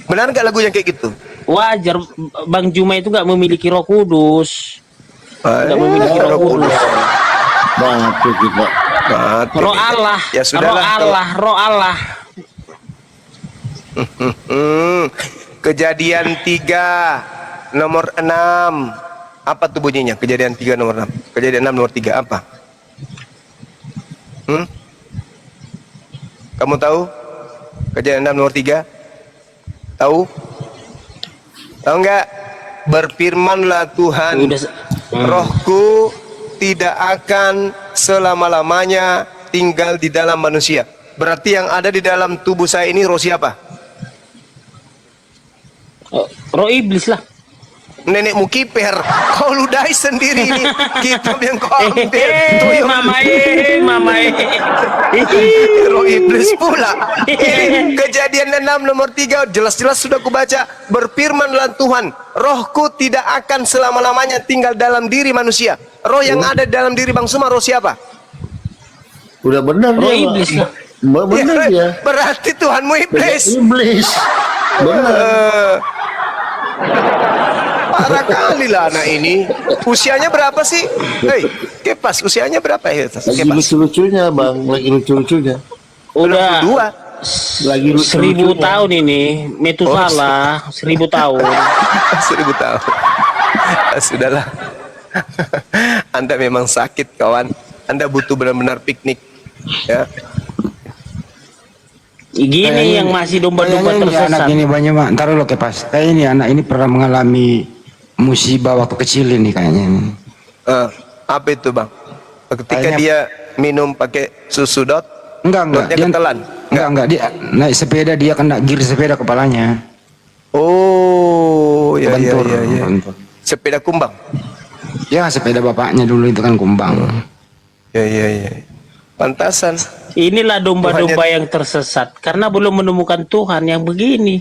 Benar nggak lagunya kayak gitu? Wajar, Bang Juma itu nggak memiliki Roh Kudus. Nggak memiliki Roh Kudus. Batu kita. Batu. Roh Allah. Ya sudahlah. Roh Allah. Kejadian 3 nomor 6. Apa tuh bunyinya? Kejadian 3 nomor 6. Kejadian 6 nomor 3 apa? Kamu tahu? Kejadian 6 nomor 3? Tahu? Tahu nggak? Berfirmanlah Tuhan, Rohku tidak akan selama-lamanya tinggal di dalam manusia. Berarti yang ada di dalam tubuh saya ini roh siapa? Roh iblis lah. Nenekmu kiper, kau ludahi sendiri ini kitab yang kau ambil. Tuyul. Mamae. Roh iblis pula. Ini Kejadian 6 nomor 3 jelas-jelas sudah kubaca. Berfirmanlah Tuhan, Rohku tidak akan selama-lamanya tinggal dalam diri manusia. Roh yang ada dalam diri Bang Suma roh siapa? Udah benar Roh dia. iblis lah. Benar ya. Berarti Tuhanmu iblis. Iblis. Benar. Parah kali lah anak ini. Usianya berapa sih? Hei, Kepas, usianya berapa ya? Lagi Kepas. lucu-lucunya bang, lagi lucu-lucunya. Udah 2. Lagi 1000 tahun ini. Metusalah 1000 tahun. 1000 tahun. Sudahlah. Anda memang sakit kawan. Anda butuh benar-benar piknik. Ya. Gini yang masih domba-domba Kayaknya anak tersesat. ini banyak mak. Ntar lo Kepas. Kayaknya ini anak ini pernah mengalami musibah waktu kecil ini kayaknya. Apa itu bang? Ketika Kayaknya- dia minum pakai susu dot, Enggak. dotnya Dia, ketelan. enggak. Dia naik sepeda, dia kena gear sepeda kepalanya. Oh, ya, ya, Bentur, ya, ya. bentur. Sepeda kumbang. Ya sepeda bapaknya dulu itu kan kumbang. Ya, ya, ya. Pantasan. Inilah domba-domba yang tersesat karena belum menemukan Tuhan yang begini.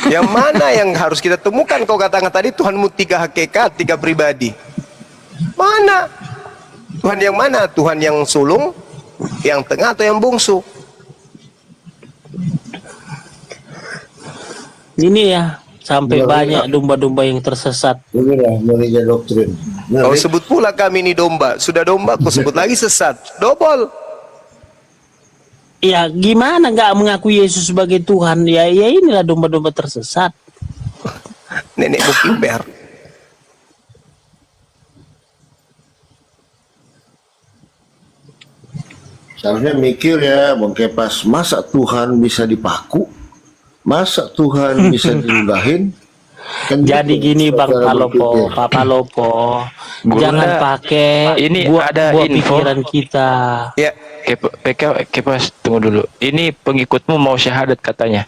Yang mana yang harus kita temukan? Kau katakan tadi Tuhanmu 3 hakikat, 3 pribadi. Mana? Tuhan yang mana? Tuhan yang sulung, yang tengah atau yang bungsu? Ini ya sampai banyak domba-domba yang tersesat. Inilah muridnya doktrin. Kau sebut pula kami ini domba. Sudah domba, kau sebut lagi sesat. Dobol. Ya gimana nggak mengakui Yesus sebagai Tuhan? Ya inilah domba-domba tersesat. Nenekmu kiper. Seharusnya mikir ya Bang Kepas, masa Tuhan bisa dipaku? Masa Tuhan bisa diludahin? Kan Jadi gitu, gini Bang cara Palopo, berpikir. Papa Lopo, Guru jangan Nda, pakai ini buat ada info. pikiran kita. Ya, Kepas, tunggu dulu. Ini pengikutmu mau syahadat katanya.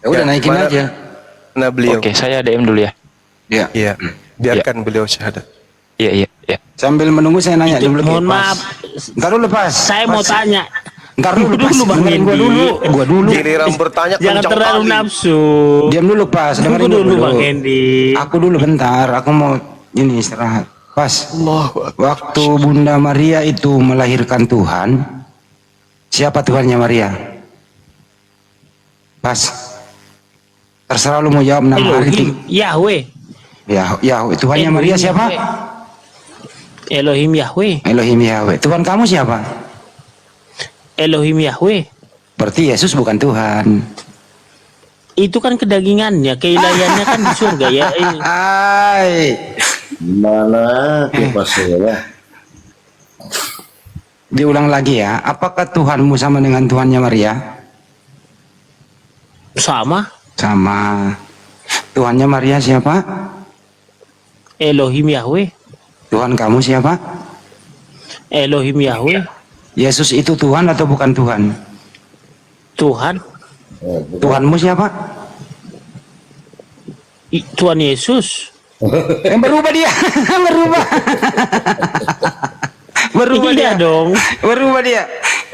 Ya udah Ya, naikin mana- aja. nah beliau. Oke, saya DM dulu ya. Ya. Iya, biarkan beliau syahadat. Iya. Sambil menunggu saya nanya Itu, dulu mohon Kepas. maaf, Ntar dulu lepas. saya mau tanya. Ntar dulu pas. Dulu, Bang Dengerin gua Hendy. dulu. Gua dulu. Giliran bertanya Jangan kencang terlalu kali. nafsu. Diam dulu pas. Tunggu Dengerin gua dulu Bang Hendy. Aku dulu bentar. Aku mau ini istirahat. Pas. Waktu Bunda Maria itu melahirkan Tuhan, siapa Tuhannya Maria? Pas. Terserah lu mau jawab nama hari itu. Elohim Yahweh. Ya, Tuhannya Elohim Maria siapa? Yahweh. Elohim Yahweh. Elohim Yahweh. Tuhan kamu siapa? Elohim Yahweh. Berarti Yesus bukan Tuhan. Itu kan kedagingannya, keilahiannya kan di surga ya. Hai. Mana Kepas ya? Diulang lagi ya. Apakah Tuhanmu sama dengan Tuhannya Maria? Sama. Sama. Tuhannya Maria siapa? Elohim Yahweh. Tuhan kamu siapa? Elohim Yahweh. Yesus itu Tuhan atau bukan Tuhan? Tuhan. Tuhanmu siapa? Tuhan Yesus. Berubah dia. Berubah Iya dia. dong. Berubah dia.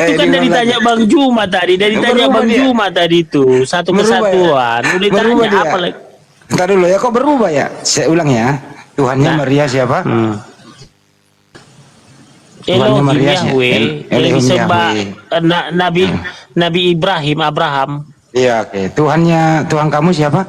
Itu kan dari tanya Bang Juma tadi, Berubah dia. Juma tadi itu satu Berubah kesatuan. Udah Berubah tanya dia. apa lagi? Ntar dulu ya, kok berubah ya? Saya ulang ya. Tuhannya Maria siapa? Tuhannya Elohim Maria Yahweh yang Elohim disembah Yahweh. Nabi Ibrahim Abraham. Iya, oke. Tuhan kamu siapa?